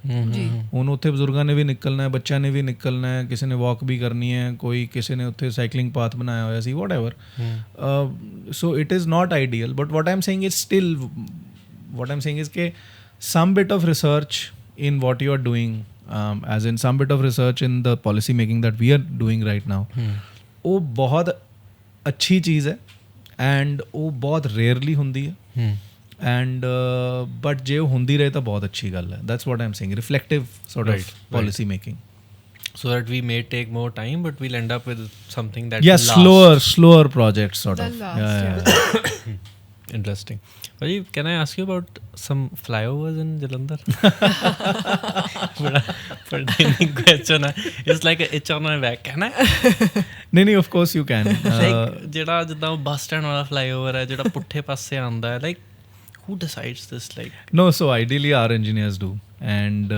ਹੁਣ ਉੱਥੇ ਬਜ਼ੁਰਗਾਂ ਨੇ ਵੀ ਨਿਕਲਣਾ ਹੈ, ਬੱਚਿਆਂ ਨੇ ਵੀ ਨਿਕਲਣਾ ਹੈ, ਕਿਸੇ ਨੇ ਵਾਕ ਵੀ ਕਰਨੀ ਹੈ, ਕੋਈ ਕਿਸੇ ਨੇ ਉੱਥੇ ਸਾਈਕਲਿੰਗ ਪਾਥ ਬਣਾਇਆ ਹੋਇਆ ਸੀ, whatever. So it is not ideal, but what I am saying is still what I'm saying is ਕਿ some bit of research in what you are doing as in some bit of research in the policy making that we are doing right now, वो बहुत अच्छी चीज़ है and वो बहुत rarely ਹੁੰਦੀ ਹੈ and but ਜੇ ਉਹ ਹੁੰਦੀ ਰਹੇ ਤਾਂ ਬਹੁਤ ਅੱਛੀ ਗੱਲ ਹੈ. That's what I'm saying, reflective sort of policy making. So that we may take more time, but we'll end up with something that lasts. slower projects sort That of. lasts, Interesting. Rajiv, can I ask you about some flyovers in Jalandhar? But the question is like a itch on my back. Can I? नहीं, of course you can. Like ਜਿਹੜਾ ਜਿੱਦਾਂ bus stand ਵਾਲਾ flyover ਹੈ ਜਿਹੜਾ ਪੁੱਠੇ ਪਾਸੇ ਆਉਂਦਾ ਹੈ, like who decides this? Like No, so ideally our engineers do, and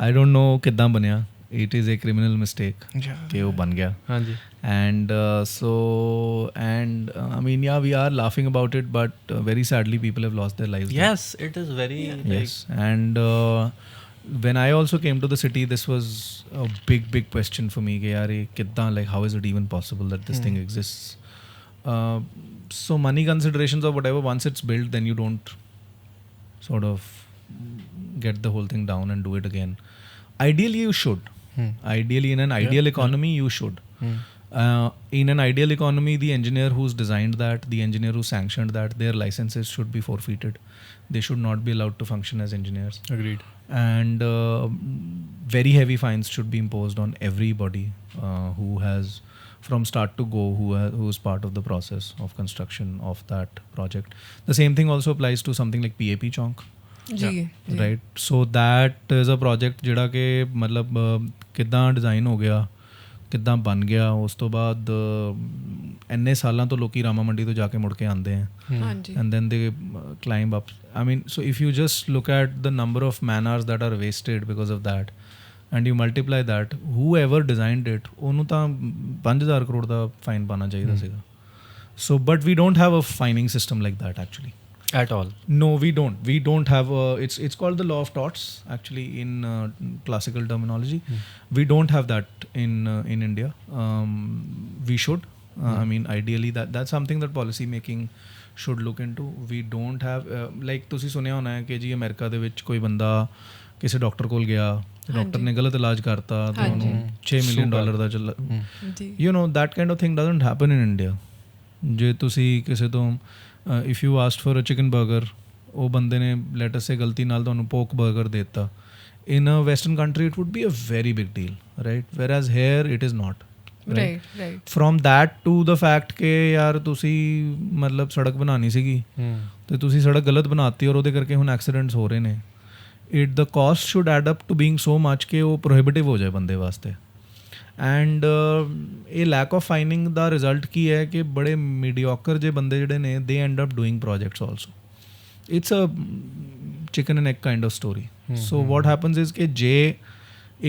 I don't know ਕਿੱਦਾਂ ਬਣਿਆ. It is a criminal mistake कि वो बन गया. ਹਾਂਜੀ. And I mean, yeah, we are laughing about it, but very sadly people have lost their lives. Yes, it is very Yes, and when I also came to the city, this was a big question for me. कि यार ये कितना, like how is it even possible that this thing exists? So money considerations or whatever, once it's built, then you don't sort of get the whole thing down and do it again. Ideally you should. Ideally in an ideal economy you should. In an ideal economy, the engineer who's designed that, the engineer who sanctioned that, their licenses should be forfeited. They should not be allowed to function as engineers. Agreed. And very heavy fines should be imposed on everybody who has, from start to go, who is part of the process of construction of that project. The same thing also applies to something like PAP Chowk. Right. So that is a project ਜਿਹੜਾ ਕਿ ਮਤਲਬ ਕਿੱਦਾਂ design ਹੋ ਗਿਆ, ਕਿੱਦਾਂ ਬਣ ਗਿਆ, ਉਸ ਤੋਂ ਬਾਅਦ ਇੰਨੇ ਸਾਲਾਂ ਤੋਂ ਲੋਕੀ ਰਾਮਾ ਮੰਡੀ ਤੋਂ ਜਾ ਕੇ ਮੁੜ ਕੇ ਆਉਂਦੇ ਹੈ and then they climb up. I mean, so if you just look at the number of man hours that are wasted because of that and you multiply that, whoever designed it, ਉਹਨੂੰ ਤਾਂ 5000 ਕਰੋੜ ਦਾ fine ਪਾਣਾ ਚਾਹੀਦਾ ਸੀਗਾ. So but we don't have a fining system like that actually. At all? No, we don't. We don't have it's called the law of torts actually in classical terminology. We don't have that in India. We should. I mean, ideally that's something that policy making should look into. We don't have like ਤੁਸੀਂ ਸੁਣਿਆ ਹੋਣਾ ਹੈ ਕਿ ਜੀ America ਦੇ ਵਿੱਚ ਕੋਈ ਬੰਦਾ ਕਿਸੇ ਡਾਕਟਰ ਕੋਲ ਗਿਆ, ਡਾਕਟਰ ਨੇ ਗਲਤ ਇਲਾਜ ਕਰਤਾ ਤੇ ਉਹਨੂੰ $6 million ਦਾ ਚੱਲ, you know, that kind of thing doesn't happen in India. ਜੇ ਤੁਸੀਂ ਕਿਸੇ ਤੋਂ if you asked for a chicken burger, ਉਹ ਬੰਦੇ ਨੇ let us say ਗਲਤੀ ਨਾਲ ਤੁਹਾਨੂੰ pork burger ਦੇ ਦਿੱਤਾ, in a western country it would be a very big deal, right? Whereas here it is not. Right. From that to the fact ਕਿ ਯਾਰ ਤੁਸੀਂ ਮਤਲਬ ਸੜਕ ਬਣਾਉਣੀ ਸੀਗੀ ਤੇ ਤੁਸੀਂ ਸੜਕ ਗਲਤ ਬਣਾਤੀ ਔਰ ਉਹਦੇ ਕਰਕੇ ਹੁਣ ਐਕਸੀਡੈਂਟਸ ਹੋ ਰਹੇ ਨੇ, the cost should add up to being so much ਕਿ ਉਹ prohibitive ਹੋ ਜਾਏ ਬੰਦੇ ਵਾਸਤੇ. ਐਂਡ ਇਹ ਲੈਕ ਆਫ ਫਾਈਨਿੰਗ ਦਾ ਰਿਜ਼ਲਟ ਕੀ ਹੈ ਕਿ ਬੜੇ ਮੀਡੀਓਕਰ ਜੇ ਬੰਦੇ ਜਿਹੜੇ ਨੇ ਦੇ end up doing projects also. It's a chicken and egg kind of story. So what happens is ਕਿ ਜੇ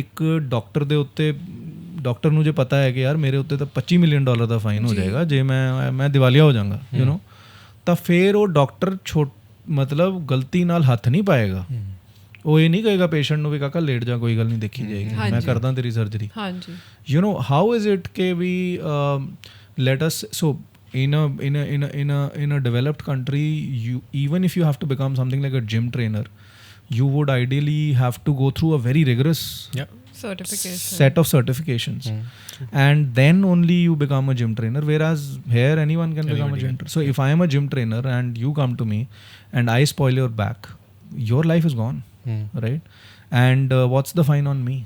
ਇੱਕ ਡਾਕਟਰ ਦੇ ਉੱਤੇ, ਡਾਕਟਰ ਨੂੰ ਜੇ ਪਤਾ ਹੈ ਕਿ ਯਾਰ ਮੇਰੇ ਉੱਤੇ ਤਾਂ $25 million ਦਾ ਫਾਈਨ ਹੋ ਜਾਏਗਾ ਜੇ ਮੈਂ ਦਿਵਾਲੀਆ ਹੋ ਜਾਵਾਂਗਾ, ਯੂ ਨੋ, ਤਾਂ ਫਿਰ ਉਹ ਡਾਕਟਰ ਮਤਲਬ ਗਲਤੀ ਨਾਲ ਹੱਥ ਨਹੀਂ ਪਾਏਗਾ. ਉਹ ਇਹ ਨਹੀਂ ਕਹੇਗਾ ਪੇਸ਼ੈਂਟ ਨੂੰ ਵੀ ਕਾਕਾ ਲੇਟ ਜਾ, ਕੋਈ ਗੱਲ ਨਹੀਂ, ਦੇਖੀ ਜਾਏਗੀ, ਮੈਂ ਕਰਦਾ ਤੇਰੀ surgery. You know how is it ਕਿ we let us, so in a developed country, you, even if you have to become something like a gym trainer, you would ideally have to go through a very rigorous set of certifications, and then only you become a gym trainer, whereas here anyone can become a gym trainer. So if I am a gym trainer and you come to me and I spoil your back, your life is gone, right? And what's the fine on me?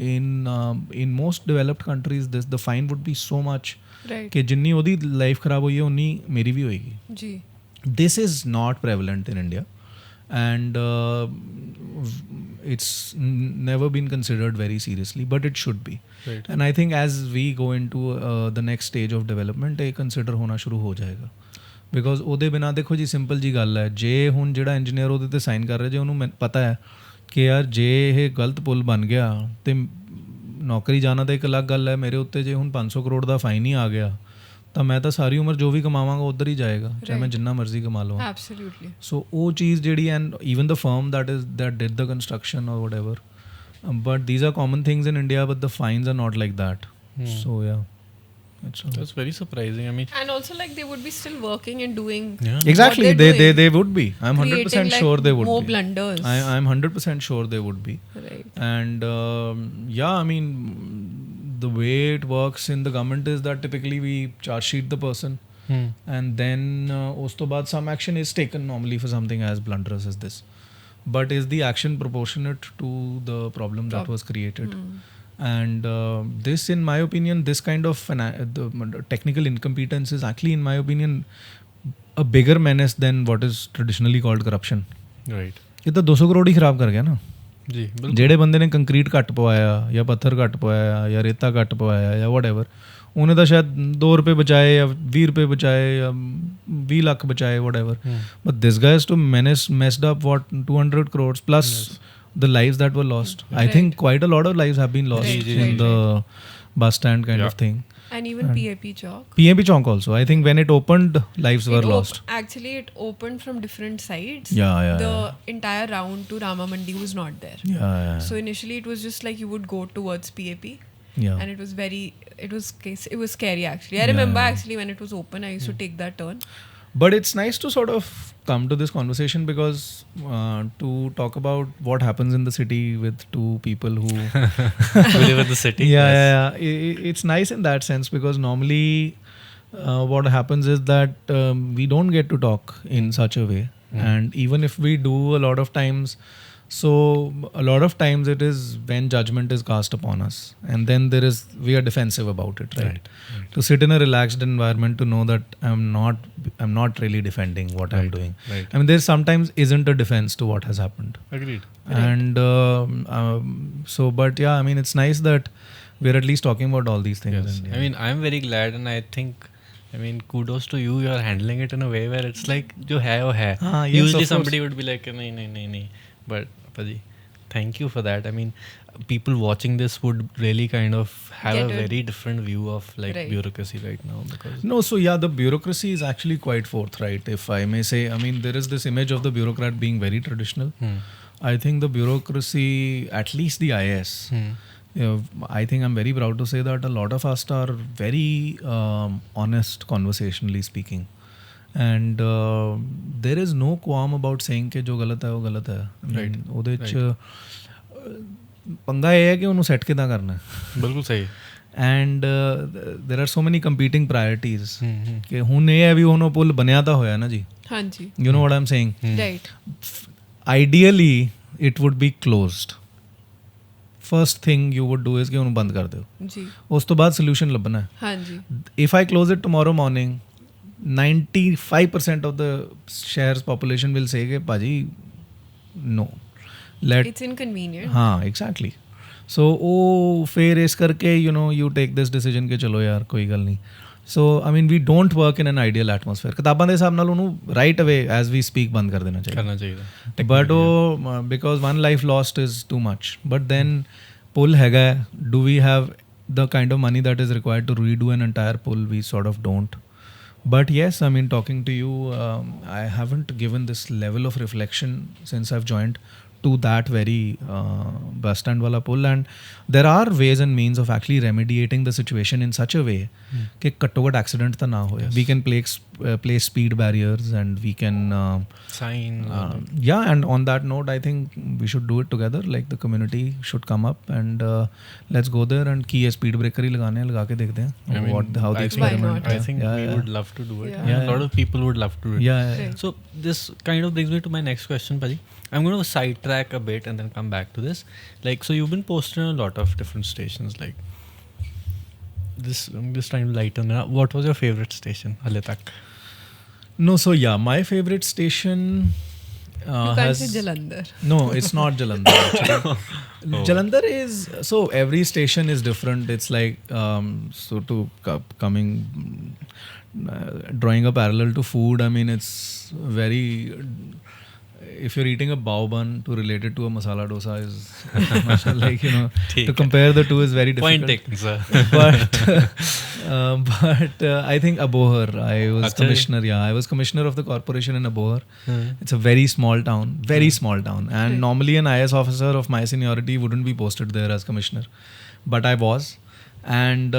In most developed countries the fine would be so much कि जिन्नी ओदी life खराब हुई है उन्नी मेरी भी होएगी जी. This is not prevalent in India, and it's never been considered very seriously, but it should be. Right. And I think as we go into the next stage of development ਇਹ consider ਹੋਣਾ ਸ਼ੁਰੂ ਹੋ ਜਾਏਗਾ, because ਉਹਦੇ ਬਿਨਾਂ ਦੇਖੋ ਜੀ simple ਜੀ ਗੱਲ ਹੈ, ਜੇ ਹੁਣ ਜਿਹੜਾ ਇੰਜੀਨੀਅਰ ਉਹਦੇ ਤੇ ਸਾਈਨ ਕਰ ਰਿਹਾ, ਜੇ ਉਹਨੂੰ ਪਤਾ ਹੈ ਕਿ ਯਾਰ ਜੇ ਇਹ ਗਲਤ ਪੁੱਲ ਬਣ ਗਿਆ ਤੇ ਨੌਕਰੀ ਜਾਣਾ ਤਾਂ ਇੱਕ ਅਲੱਗ ਗੱਲ ਹੈ, ਮੇਰੇ ਉੱਤੇ ਜੇ ਹੁਣ 500 ਕਰੋੜ ਦਾ ਫਾਈਨ ਹੀ ਆ ਗਿਆ ਤਾਂ ਮੈਂ ਤਾਂ ਸਾਰੀ ਉਮਰ ਜੋ ਵੀ ਕਮਾਵਾਂਗਾ ਉੱਧਰ ਹੀ ਜਾਏਗਾ, ਚਾਹੇ ਮੈਂ ਜਿੰਨਾ ਮਰਜ਼ੀ ਕਮਾ ਲਵਾਂ. ਐਬਸੋਲੂਟਲੀ. ਸੋ ਉਹ ਚੀਜ਼ ਜਿਹੜੀ and even the firm that did the construction or whatever, but these are common things in India, but the fines are not like that. So yeah. It's all. That's very surprising. I mean, And also, like, they would be still working and doing. yeah. Exactly, what they're they doing. would be. I'm 100% Creating, like, sure they would more be. blunders. I'm 100% sure they would be. Right. And yeah, I mean, the way it works in the government is that typically we charge sheet the person, and then us to baad some action is taken normally for something as blunderous as this. But is the action proportionate to the problem that was created? And this, in my opinion, this kind of the technical incompetence is actually, in my opinion, a bigger menace than what is traditionally called corruption. Right. ये तो 200 करोड़ ही खराब कर गया ना. जी बिल्कुल. ਜਿਹੜੇ ਬੰਦੇ ਨੇ ਕੰਕਰੀਟ ਘੱਟ ਪਵਾਇਆ ਜਾਂ ਪੱਥਰ ਘੱਟ ਪਵਾਇਆ ਜਾਂ ਰੇਤਾ ਘੱਟ ਪਵਾਇਆ ਜਾਂ ਵਟਐਵਰ, ਉਹਨੇ ਤਾਂ ਸ਼ਾਇਦ 2 ਰੁਪਏ ਬਚਾਏ ਜਾਂ 20 ਰੁਪਏ ਬਚਾਏ ਜਾਂ 20 ਲੱਖ ਬਚਾਏ whatever, but this guys too messed up what 200 crores plus the lives that were lost. I think quite a lot of lives have been lost in the bus stand kind of thing. And even PAP Chowk. PAP Chowk also, I think when it opened, lives were lost. Actually, it opened from different sides. Yeah. The entire round to Rama Mandi was not there. Yeah. So initially, it was just like you would go towards PAP. Yeah. And it was scary actually. I remember actually when it was open, I used to take that turn. But it's nice to sort of come to this conversation because to talk about what happens in the city with two people who We live in the city. yeah. It's nice in that sense because normally what happens is that we don't get to talk in such a way, and even if we do a lot of times, so a lot of times it is when judgment is cast upon us, and then we are defensive about it, right? To sit in a relaxed environment, to know that I'm not really defending what I'm doing. Right. I mean, there sometimes isn't a defense to what has happened. Agreed. And so, but yeah, I mean, it's nice that we're at least talking about all these things. Yes. And, I mean, I'm very glad, and I think, I mean, kudos to you. You're handling it in a way where it's like, jo hai wo hai. Ah, yes, Usually of somebody would be like, nahi. But Paji, thank you for that. I mean, people watching this would really kind of have Get a it. very different view of like Right. bureaucracy right now because No, so yeah, the bureaucracy is actually quite forthright, if I may say. I mean, there is this image of the bureaucrat being very traditional. I think the bureaucracy, at least the IS, I think I'm very proud to say that a lot of us are very honest, conversationally speaking. And there is no qualm about saying कि जो गलत है वो गलत है. Right. ਉਹਦੇ 'ਚ ਪੰਗਾ ਇਹ ਹੈ ਕਿ ਉਹਨੂੰ ਸੈੱਟ ਕਿੱਦਾਂ ਕਰਨਾ ਹੈ. बिल्कुल सही. And there are so many competing priorities ਕਿ ਹੁਣ ਇਹ ਹੈ ਵੀ ਹੁਣ ਉਹ ਪੁੱਲ ਬਣਿਆ ਤਾਂ ਹੋਇਆ ਨਾ ਜੀ. Hanji. You know what I'm saying? Right. Ideally it would be closed. First thing you would do is ਕਿ ਉਹਨੂੰ ਬੰਦ ਕਰ ਦਿਓ. जी. ਉਸ ਤੋਂ ਬਾਅਦ solution ਲੱਭਣਾ ਹੈ. Hanji. If I close it tomorrow morning, 95% of the shares population will say कि भाजी no. It's inconvenient. हाँ exactly. So ਉਹ ਫਿਰ ਇਸ ਕਰਕੇ you take this decision ਕਿ ਚਲੋ ਯਾਰ ਕੋਈ ਗੱਲ ਨਹੀਂ. So I mean we don't work in an ideal atmosphere. ਕਿਤਾਬਾਂ ਦੇ ਹਿਸਾਬ ਨਾਲ ਉਹਨੂੰ right away as we speak ਬੰਦ ਕਰ ਦੇਣਾ ਚਾਹੀਦਾ. करना चाहिए. But ਉਹ because one life lost is too much. But then pull ਹੈਗਾ, do we have the kind of money that is required to redo an entire pull? We sort of don't. But yes, I mean, talking to you, I haven't given this level of reflection since I've joined to that very bus stand wala pull, and there are ways and means of actually remediating the situation in such a way कि घट्टो घट्ट accident ਤਾਂ ਨਾ ਹੋਏ. We can place speed barriers, and we can Sign. yeah, and on that note, I think we should do it together. Like the community should come up and let's go there and की speed breaker ही लगाने हैं, लगा के देखते हैं I mean, how the I think- experiment. I think yeah, we yeah. would love to do it. Yeah. And Yeah, a lot of people would love to do it. Yeah. Right. So this kind of brings me to my next question, Paji. I'm going to sidetrack a bit and then come back to this. Like, so you've been posted in a lot of different stations. Like, this, I'm just trying to lighten it up. What was your favorite station, Hale tak? No, so yeah, my favorite station You can't has say Jalandhar. no, it's not Jalandhar. Actually. Jalandhar is so every station is different. It's like so to coming drawing a parallel to food. I mean, it's very. If you're eating a bao bun, to relate it to a masala dosa is like to compare the two is very difficult. Point taken, sir. But I think Abohar. I was Achha. commissioner. Yeah, I was commissioner of the corporation in Abohar. It's a very small town, and normally an IS officer of my seniority wouldn't be posted there as commissioner, but I was, and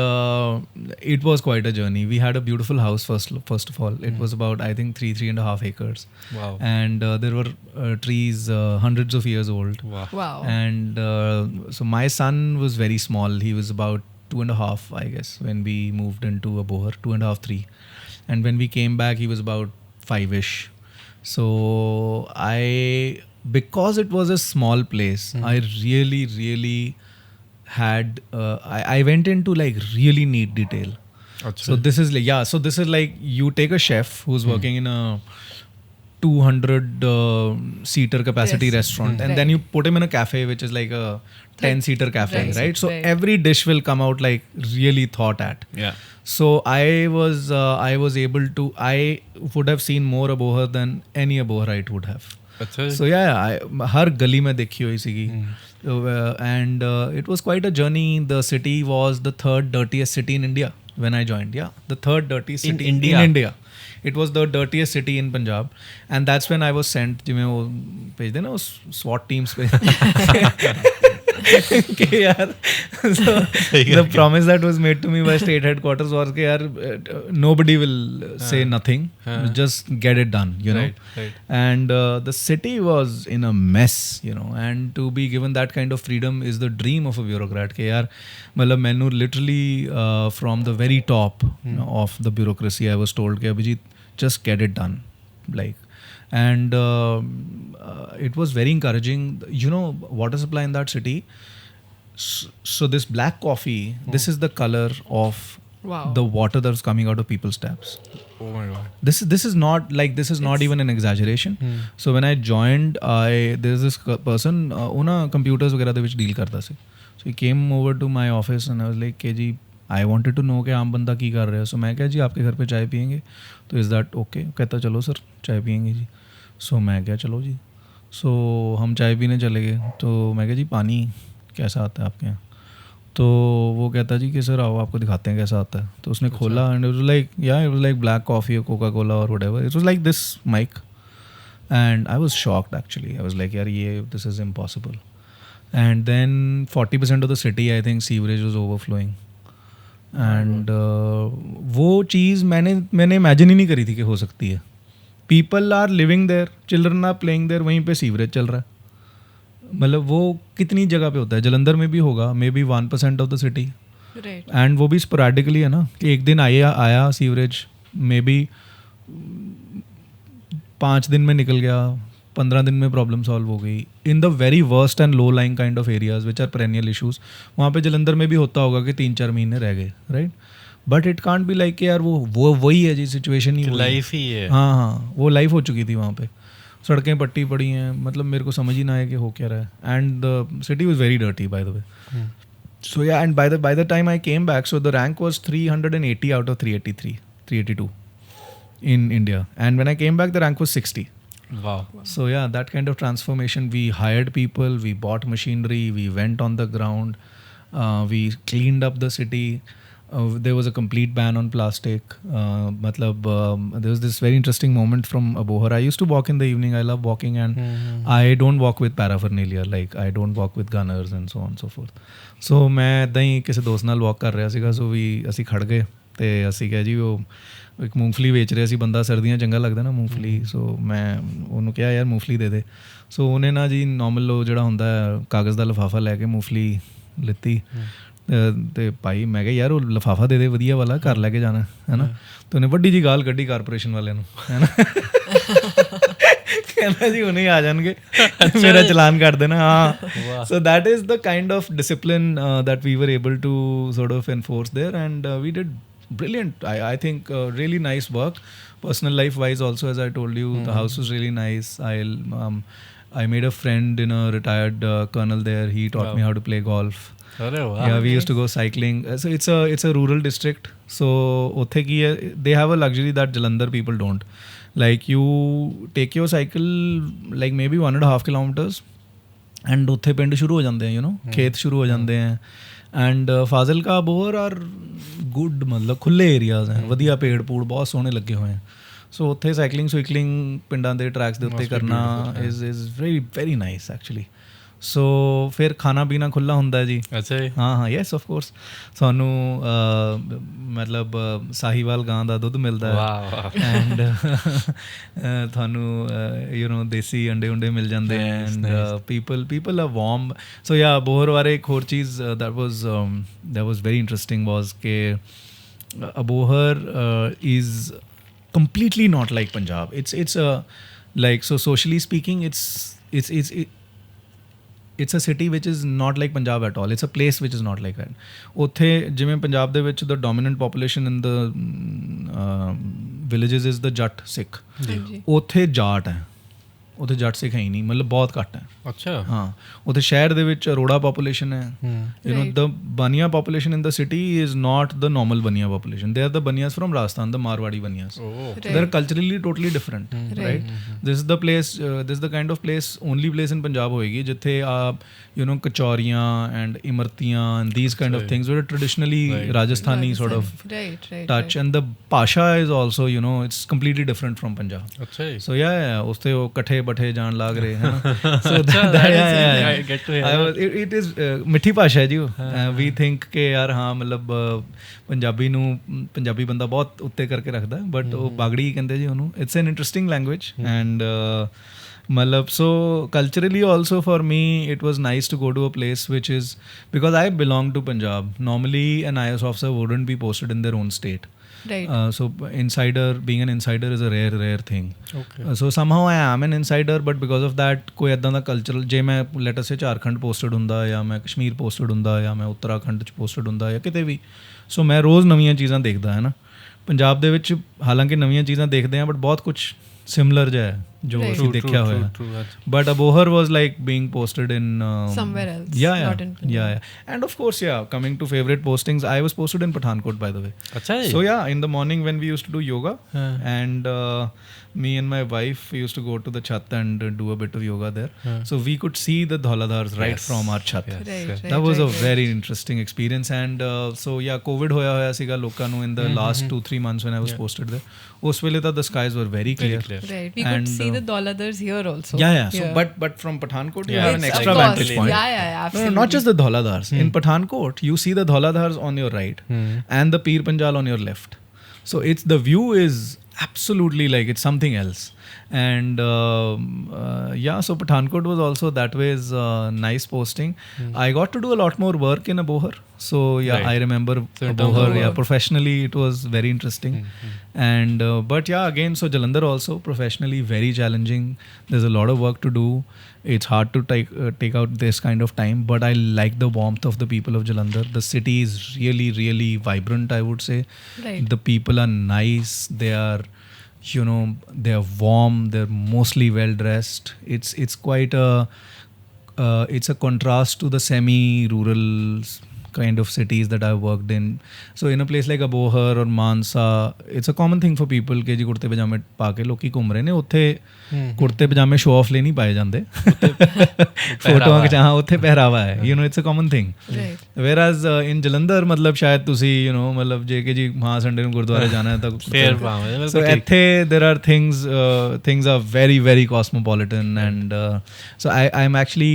it was quite a journey. We had a beautiful house first of all. It was about, I think, 3.5 acres. Wow. And there were trees hundreds of years old. Wow. Wow. And so my son was very small. He was about 2.5, I guess, when we moved into Abohar, 2.5, 3. And when we came back, he was about 5-ish. So because it was a small place, I really had, I went into like really neat detail. So this is like, so this is like you take a chef who's working in a 200 seater capacity restaurant, and then you put him in a cafe which is like a 10-seater cafe, right? So every dish will come out like really thought at. Yeah. So I was able to, I would have seen more Abohar than any Aboharite would have. So yeah, हर गली में देखी हुई सीगी. And it was quite a journey. The city was the 3rd dirtiest city in India when I joined. Yeah, the 3rd dirtiest city in India. It was the dirtiest city in Punjab, and that's when I was sent. जिमें वो भेज देना उस SWAT teams पे. कि यार, so the promise that was made to me by state headquarters was कि यार nobody will say nothing, just get it done, you know. Right. And the city was in a mess, you know, and to be given that kind of freedom is the dream of a bureaucrat. कि यार मतलब मैंने literally from the very top of the bureaucracy I was told कि Abhijit just get it done, like. And it was very encouraging. You know, water supply in that city. So this black coffee, this is the color of the water that's coming out of people's taps. Oh my God. This is not like, this is not even an exaggeration. So when I joined, there's this person, una computers वगैरह ਦੇ ਵਿੱਚ deal करता ਸੀ. So he came over to my office and I was like, "के जी, I wanted to know कि आम बंदा की कर रहे हो." So मैं कहा जी आपके घर पे चाय पियेंगे, तो is that okay? कहता चलो सर चाय पियेंगे जी. So मैं क्या चलो जी. So हम चाय पीने चले गए. तो मैं कहा जी पानी कैसा आता है आपके यहाँ. तो वो कहता जी कि सर आओ आपको दिखाते हैं कैसा आता है. तो उसने खोला and it was like black coffee or Coca-Cola or whatever. It was like this mic, and I was shocked actually. I was like यार ये this is impossible. And then 40% of the city, I think, sewerage was overflowing. And वो चीज़ मैंने imagine ही नहीं करी थी कि हो सकती है. People are living there, children are playing there, वहीं पे सीवरेज चल रहा है. मतलब वो कितनी जगह पे होता है. जलंधर में भी होगा, may be 1% of the city. And वो भी स्पोरेडिकली है ना कि एक दिन आया सीवरेज, मे बी 5 दिन में निकल गया, 15 दिन में प्रॉब्लम सॉल्व हो गई. In the very worst and low lying kind of areas which are perennial issues, वहाँ पे जलंधर में भी होता होगा कि 3-4 महीने रह गए, right. But it can't be like यार वो वही है जी, सिचुएशन ही लाइफ ही है. हाँ वो लाइफ हो चुकी थी वहाँ पे. सड़कें पट्टी पड़ी हैं, मतलब मेरे को समझ ही ना आया कि हो क्या रहा है. And the city was very dirty by the way. So yeah, and by the time I came back, so the rank was 380 out of 382 in India. And when I came back, the rank was 60. Wow. So yeah, that kind of transformation. We hired people, we bought machinery, we went on the ground, we cleaned up the city. There was a complete ban on plastic. There was this very interesting moment from Abohar. I used to walk in the evening. I love walking, and I don't walk with paraphernalia. Like I don't walk with gunners and so on and so forth. So मैं ਇੱਦਾਂ ਹੀ ਕਿਸੇ ਦੋਸਤ ਨਾਲ walk ਕਰ ਰਿਹਾ ਸੀਗਾ. So ਅਸੀਂ ਖੜ ਗਏ ਤੇ ਅਸੀਂ ਕਿਹਾ ਜੀ ਉਹ ਇੱਕ ਮੂੰਗਫਲੀ ਵੇਚ ਰਿਹਾ ਸੀ ਬੰਦਾ, ਸਰਦੀਆਂ ਚੰਗਾ ਲੱਗਦਾ ਨਾ ਮੂੰਗਫਲੀ. ਸੋ ਮੈਂ ਉਹਨੂੰ ਕਿਹਾ ਯਾਰ ਮੂੰਗਫਲੀ ਦੇ ਦੇ. ਸੋ ਉਹਨੇ ਨਾ ਜੀ ਨੋਰਮਲ ਉਹ ਜਿਹੜਾ ਹੁੰਦਾ ਕਾਗਜ਼ ਦਾ ਲਿਫਾਫਾ ਲੈ ਕੇ ਮੂੰਗਫਲੀ ਲਿੱਤੀ ਤੇ ਭਾਈ ਮੈਂ ਕਿਹਾ ਯਾਰ ਉਹ ਲਿਫਾਫਾ ਦੇ ਦੇ ਵਧੀਆ ਵਾਲਾ, ਘਰ ਲੈ ਕੇ ਜਾਣਾ ਹੈ ਨਾ. ਤੇ ਉਹਨੇ ਵੱਡੀ ਜੀ ਗਾਲ ਕੱਢੀ ਕਾਰਪੋਰੇਸ਼ਨ ਵਾਲਿਆਂ ਨੂੰ, ਹੈ ਨਾ. ਕਹਿੰਦਾ ਜੀ ਹੁਣੇ ਆ ਜਾਣਗੇ, ਮੇਰਾ ਚਲਾਨ ਕੱਟ ਦੇਣਾ. ਹਾਂ. ਸੋ that is the kind of discipline that we were able to sort of enforce there, and we did brilliant, I think really nice work. Personal life wise also, as I told you, the house was really nice. I made a friend in a retired colonel there. He taught me how to play golf. Yeah, we used to go cycling. So it's a rural district. So uthe ki hai, they have a luxury that Jalandhar people don't. Like you take your cycle like maybe 1.5 kilometers and uthe pind shuru ho jande hain, you know, खेत शुरू हो जाते हैं. And Fazilka Abohar are good, मतलब खुले areas हैं, ਵਧੀਆ ਪੇੜ ਪੂੜ ਬਹੁਤ ਸੋਹਣੇ ਲੱਗੇ ਹੋਏ हैं. ਸੋ ਉੱਥੇ ਸਾਈਕਲਿੰਗ ਪਿੰਡਾਂ ਦੇ ਟਰੈਕਸ ਦੇ ਉੱਤੇ ਕਰਨਾ is very very nice actually. ਸੋ ਫਿਰ ਖਾਣਾ ਪੀਣਾ ਖੁੱਲ੍ਹਾ ਹੁੰਦਾ ਜੀ। ਅੱਛਾ ਜੀ। ਹਾਂ ਯੈਸ ਆਫ ਕੋਰਸ। ਸਾਨੂੰ ਮਤਲਬ ਸਾਹੀਵਾਲ ਗਾਂ ਦਾ ਦੁੱਧ ਮਿਲਦਾ ਹੈ ਐਂਡ ਤੁਹਾਨੂੰ ਦੇਸੀ ਅੰਡੇ ਉਂਡੇ ਮਿਲ ਜਾਂਦੇ ਹੈ ਐਂਡ ਪੀਪਲ ਆਰ ਵਾਰਮ। ਸੋ ਯਾ ਅਬੋਹਰ ਬਾਰੇ ਇੱਕ ਹੋਰ ਚੀਜ਼ that was very interesting was ਕਿ Abohar is completely not like Punjab. It's like, so socially speaking it's a city which is not like Punjab at all. It's a place which is not like that. ਉੱਥੇ ਜਿਵੇਂ ਪੰਜਾਬ ਦੇ ਵਿੱਚ the dominant population in the villages is the Jat Sikh. ਉੱਥੇ ਜਾਟ ਹੈ, ਉੱਥੇ ਜੱਟ ਸਿੱਖ ਹੈ ਹੀ ਨਹੀਂ, ਮਤਲਬ ਬਹੁਤ ਘੱਟ ਹੈ। ਅੱਛਾ। ਹਾਂ ਉੱਥੇ ਸ਼ਹਿਰ ਦੇ ਵਿੱਚ ਅਰੋੜਾ ਪਾਪੂਲੇਸ਼ਨ ਹੈ। the Baniya population in the city is not the normal Baniya population. They are the Baniyas from Rajasthan, the Marwadi Baniyas. So they are culturally totally different, right? This is the place, this is the kind of place, only place in Punjab ਹੋਏਗੀ ਜਿੱਥੇ ਆਪ ਕਚੌਰੀਆਂ and ਇਮਰਤੀਆਂ and these kind of things were traditionally Rajasthani sort of touch, and the pasha is also it's completely different from Punjab. ਅੱਛਾ ਜੀ। So yeah ਉਸ ਤੇ ਉਹ ਇਕੱਠੇ ਬੱਠੇ ਜਾਣ ਲੱਗ ਰਹੇ ਹੈ ਨਾ। So I get to hear it is ਮਿੱਠੀ ਭਾਸ਼ਾ ਹੈ ਜੀ ਉਹ। we think ਕਿ ਯਾਰ ਹਾਂ ਮਤਲਬ ਪੰਜਾਬੀ ਬੰਦਾ ਬਹੁਤ ਉੱਤੇ ਕਰਕੇ ਰੱਖਦਾ, ਬਟ ਉਹ ਬਾਗੜੀ ਕਹਿੰਦੇ ਜੀ ਉਹਨੂੰ। It's N interesting language and ਮਤਲਬ so culturally also for me it was nice to go to a place which is, because I belong to Punjab. Normally an IAS officer wouldn't be posted in their own state. Right. So being an insider is a rare thing. Okay. So somehow I am an insider, but because of that ਕੋਈ ਇੱਦਾਂ ਦਾ cultural, ਜੇ ਮੈਂ let us say Jharkhand posted ਹੁੰਦਾ ਜਾਂ ਮੈਂ Kashmir posted ਹੁੰਦਾ ਜਾਂ ਮੈਂ ਉੱਤਰਾਖੰਡ 'ਚ ਪੋਸਟਡ ਹੁੰਦਾ ਜਾਂ ਕਿਤੇ ਵੀ, ਸੋ ਮੈਂ ਰੋਜ਼ ਨਵੀਆਂ ਚੀਜ਼ਾਂ ਦੇਖਦਾ ਹੈ ਨਾ। ਪੰਜਾਬ ਦੇ ਵਿੱਚ ਹਾਲਾਂਕਿ ਨਵੀਆਂ ਚੀਜ਼ਾਂ ਦੇਖਦੇ ਹਾਂ, ਬਟ ਬਹੁਤ ਕੁਛ ਸਿਮਿਲਰ ਜਿਹਾ ਹੈ ਜੋ ਅਸੀਂ ਦੇਖਿਆ ਹੋਇਆ। But Abohar was like being posted in somewhere else. Yeah. And of course, coming to favorite postings, I was posted in Pathankot, by the way. Achha. So in the morning when we used to do yoga, and me and my wife used to go to the chat and do a bit of yoga there. So we could see the Dhauladhars right from our chat. That was a very interesting experience. And so COVID hoya siga loਕਾਂ ਨੂੰ in the last 2-3 months when I was posted there. ਉਸ ਵੇਲੇ ਤਾਂ the skies were very clear. Right. We could see the Dhauladhars here also. Yeah. So but from Pathankot you have an extra vantage point. Yeah, absolutely. No, not just the Dhauladhars. In Pathankot you see the Dhauladhars on your right and the Peer Panjal on your left. So the view is absolutely like it's something else. And so Pathankot was also that way is nice posting. I got to do a lot more work in Abohar. So I remember Abohar, professionally it was very interesting. And but again, so Jalandhar also professionally very challenging. There's a lot of work to do. It's hard to take out this kind of time, but I like the warmth of the people of Jalandhar. The city is really, really vibrant, I would say. Right. The people are nice. They are, they are warm. They're mostly well dressed. It's quite it's a contrast to the semi-rural kind of cities that I've worked in. So in a place like Abohar or Mansa, it's a common thing for people ਕਿ ਜੀ ਕੁੜਤੇ ਪਜਾਮੇ ਪਾ ਕੇ ਲੋਕੀ ਘੁੰਮ ਰਹੇ ਨੇ। ਉੱਥੇ ਕੁੜਤੇ ਪਜਾਮੇ ਸ਼ੋ ਆਫ ਲਈ ਨਹੀਂ ਪਾਏ ਜਾਂਦੇ, ਫੋਟੋਆਂ ਖਿਚਾ, ਉੱਥੇ ਪਹਿਰਾਵਾ ਹੈ। it's a common thing. Whereas in Jalandhar ਮਤਲਬ ਸ਼ਾਇਦ ਤੁਸੀਂ ਮਤਲਬ ਜੇ ਕਿ ਜੀ ਹਾਂ ਸੰਡੇ ਨੂੰ ਗੁਰਦੁਆਰੇ ਜਾਣਾ ਹੈ ਤਾਂ so ਇੱਥੇ there are things are very very cosmopolitan. And so I'm actually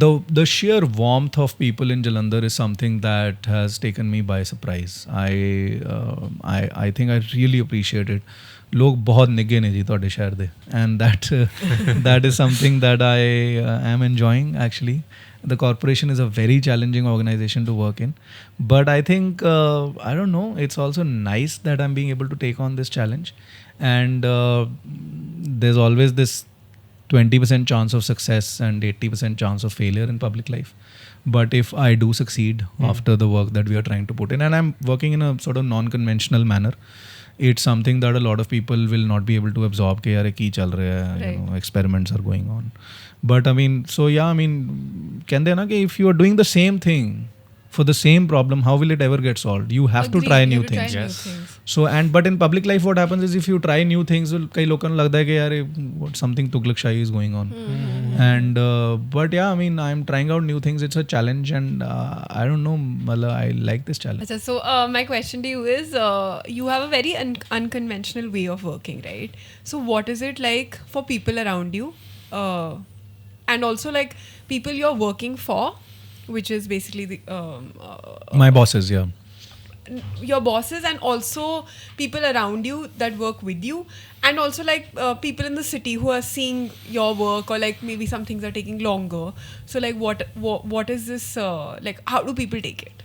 the sheer warmth of people in Jalandhar is something that has taken me by surprise. I think I really appreciate it. ਲੋਕ ਬਹੁਤ ਨਿੱਘੇ ਨੇ ਜੀ ਤੁਹਾਡੇ ਸ਼ਹਿਰ ਦੇ, and that is something that I am enjoying actually. The corporation is a very challenging organization to work in, but I think I don't know, it's also nice that I'm being able to take on this challenge. And there's always this 20% chance of success and 80% chance of failure in public life. But if I do succeed after the work that we are trying to put in, and I'm working in a sort of non-conventional manner, it's something that a lot of people will not be able to absorb ke yaar ki chal raha hai, experiments are going on. But I mean, so kende na ki if you are doing the same thing for the same problem, how will it ever get solved? You have to try new things. So but in public life what happens is if you try new things, kai lokan nu lagda hai ki yaar something tughlak shahi is going on. And but I mean, I'm trying out new things. It's a challenge, and I don't know, I like this challenge. So my question to you is, you have a very unconventional way of working, right? So what is it like for people around you? And also like people you're working for, which is basically the My bosses, yeah. your bosses, and also people around you that work with you, and also like people in the city who are seeing your work, or like maybe some things are taking longer. So like what is this like, how do people take it?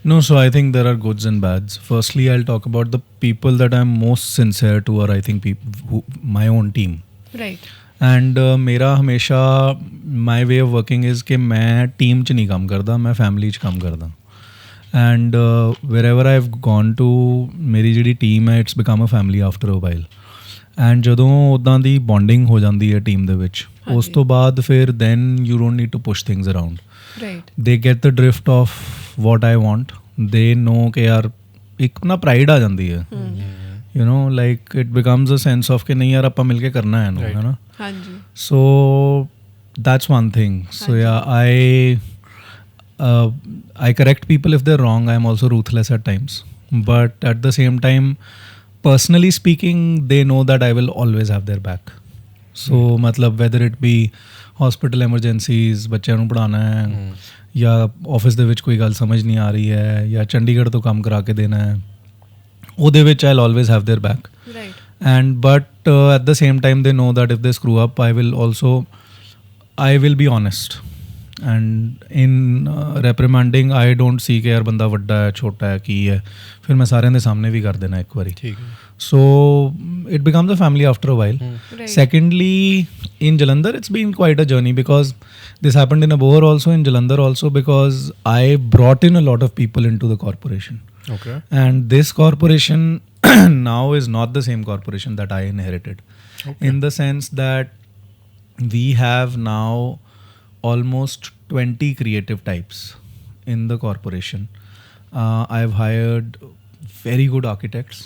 No, so I think there are goods and bads. Firstly, I'll talk about the people that I'm most sincere to are, I think, my own team. Right. And मेरा हमेशा माई way of working is कि मैं team च नहीं काम करदा, मैं family च काम करदा. And wherever I have gone to, मेरी ਜਿਹੜੀ ਟੀਮ ਹੈ it's become a family after a while. And ਜਦੋਂ ਉੱਦਾਂ ਦੀ ਬੌਂਡਿੰਗ ਹੋ ਜਾਂਦੀ ਹੈ ਟੀਮ ਦੇ ਵਿੱਚ, ਉਸ ਤੋਂ ਬਾਅਦ ਫਿਰ then you don't need to push things around. Right. They get the drift of what I want. They know ਕਿ ਯਾਰ ਇੱਕ ਨਾ ਪ੍ਰਾਈਡ ਆ ਜਾਂਦੀ ਹੈ, you know, like it becomes a sense of ਕਿ ਨਹੀਂ ਯਾਰ ਆਪਾਂ ਮਿਲ ਕੇ ਕਰਨਾ ਹੈ ਇਹਨੂੰ, ਹੈ ਨਾ. Hanji. So that's one thing. So yeah, I correct people if they're wrong. I'm also ruthless at times, but at the same time, personally speaking, they know that I will always have their back. So matlab whether it be hospital emergencies, ਬੱਚਿਆਂ ਨੂੰ ਪੜ੍ਹਾਉਣਾ ਹੈ, ਜਾਂ office ਦੇ ਵਿੱਚ ਕੋਈ ਗੱਲ ਸਮਝ ਨਹੀਂ ਆ ਰਹੀ ਹੈ, ਜਾਂ ਚੰਡੀਗੜ੍ਹ ਤੋਂ ਕੰਮ ਕਰਾ ਕੇ ਦੇਣਾ ਹੈ, ਉਹਦੇ ਵਿੱਚ I'll always have their back. Right. And but at the same time they know that if they screw up, I will be honest. And in reprimanding, I don't see कि यार बंदा ਵੱਡਾ ਹੈ ਛੋਟਾ ਹੈ ਕੀ ਹੈ, ਫਿਰ ਮੈਂ ਸਾਰਿਆਂ ਦੇ ਸਾਹਮਣੇ ਵੀ ਕਰ ਦੇਣਾ ਇੱਕ ਵਾਰੀ. So it becomes a family after a while. Right. Secondly, in Jalandhar it's been quite a journey, because this happened in Abohar also, in Jalandhar also, because I brought in a lot of people into the corporation. Okay. And this corporation now is not the same corporation that I inherited. Okay. In the sense that we have now almost 20 creative types in the corporation. I've hired very good architects.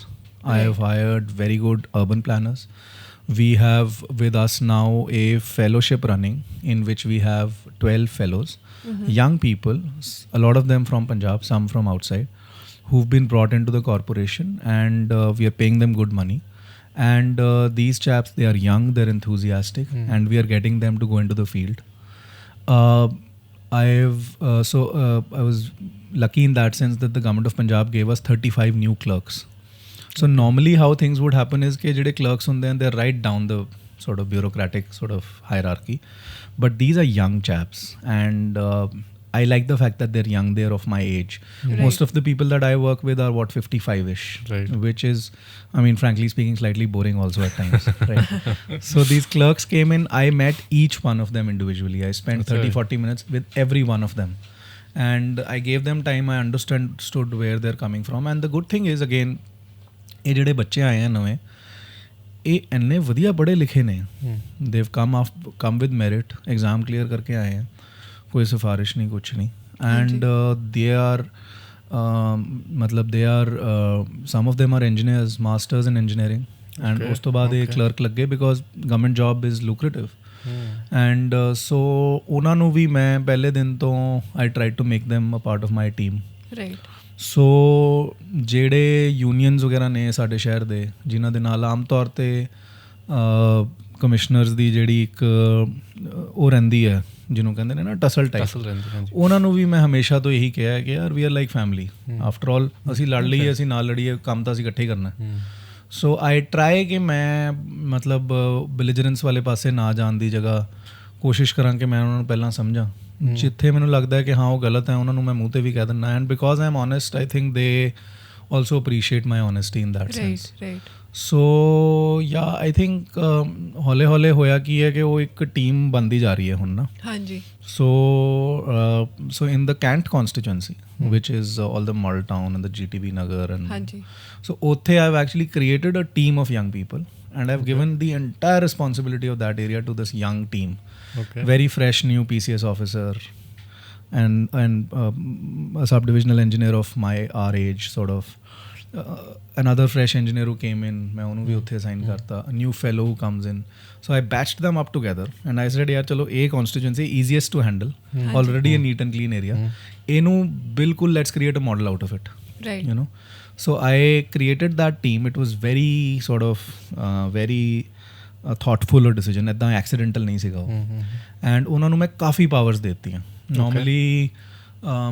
I have hired very good urban planners. We have with us now a fellowship running in which we have 12 fellows, young people, a lot of them from Punjab, some from outside, who've been brought into the corporation, and we are paying them good money. And these chaps, they are young, they're enthusiastic, and we are getting them to go into the field. I was lucky in that sense that the government of Punjab gave us 35 new clerks. So normally how things would happen is कि ਜਿਹੜੇ clerks ਹੁੰਦੇ हैं, they're right down the sort of bureaucratic sort of hierarchy, but these are young chaps, and I like the fact that they're young, they're of my age. Right. Most of the people that I work with are 55-ish, Right. which is, I mean, frankly speaking, slightly boring also at times. Right? So these clerks came in, I met each one of them individually. I spent 30-40 minutes with every one of them, and I gave them time. I understood where they're coming from. And the good thing is, again, ਇਹ ਜਿਹੜੇ ਬੱਚੇ ਆਏ ਆ ਨਵੇਂ, ਇਹ ਇੰਨੇ ਵਧੀਆ ਪੜ੍ਹੇ ਲਿਖੇ ਨੇ, they've come with merit, exam clear ਕਰਕੇ ਆਏ ਆ, ਕੋਈ ਸਿਫਾਰਿਸ਼ ਨਹੀਂ, ਕੁਛ ਨਹੀਂ. ਐਂਡ ਦੇ ਆਰ ਮਤਲਬ they are some of them are engineers, masters in engineering, and ਉਸ ਤੋਂ ਬਾਅਦ ਇਹ ਕਲਰਕ ਲੱਗੇ, because government job is lucrative. And so ਉਹਨਾਂ ਨੂੰ ਵੀ ਮੈਂ ਪਹਿਲੇ ਦਿਨ ਤੋਂ I try to make them a part of my team. Right. So ਜਿਹੜੇ ਯੂਨੀਅਨਸ ਵਗੈਰਾ ਨੇ ਸਾਡੇ ਸ਼ਹਿਰ ਦੇ, ਜਿਨ੍ਹਾਂ ਦੇ ਨਾਲ ਆਮ ਤੌਰ 'ਤੇ ਕਮਿਸ਼ਨਰਸ ਦੀ ਜਿਹੜੀ ਇੱਕ ਉਹ ਰਹਿੰਦੀ ਹੈ, ਜਿਹਨੂੰ ਕਹਿੰਦੇ ਨੇ ਨਾ ਟਸਲ ਟਾਈਪ, ਉਹਨਾਂ ਨੂੰ ਵੀ ਮੈਂ ਹਮੇਸ਼ਾ ਤੋਂ ਇਹੀ ਕਿਹਾ ਕਿ ਯਾਰ we are like family after all. ਅਸੀਂ ਲੜ ਲਈਏ, ਅਸੀਂ ਨਾਲ ਲੜੀਏ, ਕੰਮ ਤਾਂ ਅਸੀਂ ਇਕੱਠੇ ਹੀ ਕਰਨਾ. ਸੋ ਆਈ ਟਰਾਈ ਕਿ ਮੈਂ ਮਤਲਬ ਬਿਲੀਜਰੈਂਸ ਵਾਲੇ ਪਾਸੇ ਨਾ ਜਾਣ ਦੀ ਜਗ੍ਹਾ ਕੋਸ਼ਿਸ਼ ਕਰਾਂ ਕਿ ਮੈਂ ਉਹਨਾਂ ਨੂੰ ਪਹਿਲਾਂ ਸਮਝਾਂ. ਜਿੱਥੇ ਮੈਨੂੰ ਲੱਗਦਾ ਹੈ ਕਿ ਹਾਂ ਉਹ ਗਲਤ ਹੈ, ਉਹਨਾਂ ਨੂੰ ਮੈਂ ਮੂੰਹ 'ਤੇ ਵੀ ਕਹਿ ਦਿੰਦਾ. And because I am honest, I think they also appreciate my honesty in that sense. So yeah I think ਹੌਲੇ ਹੌਲੇ ਹੋਇਆ ਕੀ ਹੈ ਕਿ ਉਹ ਇੱਕ ਟੀਮ ਬਣਦੀ ਜਾ ਰਹੀ ਹੈ ਹੁਣ ਨਾ. ਹਾਂਜੀ. So in the Kant constituency, which is all the Model Town and the GTB Nagar, and so Othe I've actually created a team of young people, and I've given the entire responsibility of that area to this young team. Okay. Very fresh new PCS officer, and a subdivisional engineer of our age, sort of. Another fresh engineer who came in, मैं उन्होंने भी उत्थे assign करता. A new fellow who comes in. So I batched them up together, and I said, यार चलो A constituency easiest to handle, already a neat and clean area. इनु बिल्कुल let's create a model out of it. Right. You know. So I created that team. It was very sort of very thoughtful decision, ਇੱਦਾਂ accidental ਨਹੀਂ ਸੀਗਾ ਉਹ। And ਉਹਨਾਂ ਨੂੰ ਮੈਂ ਕਾਫੀ powers ਦੇ ਦਿੱਤੀਆਂ। ਨੋਰਮਲੀ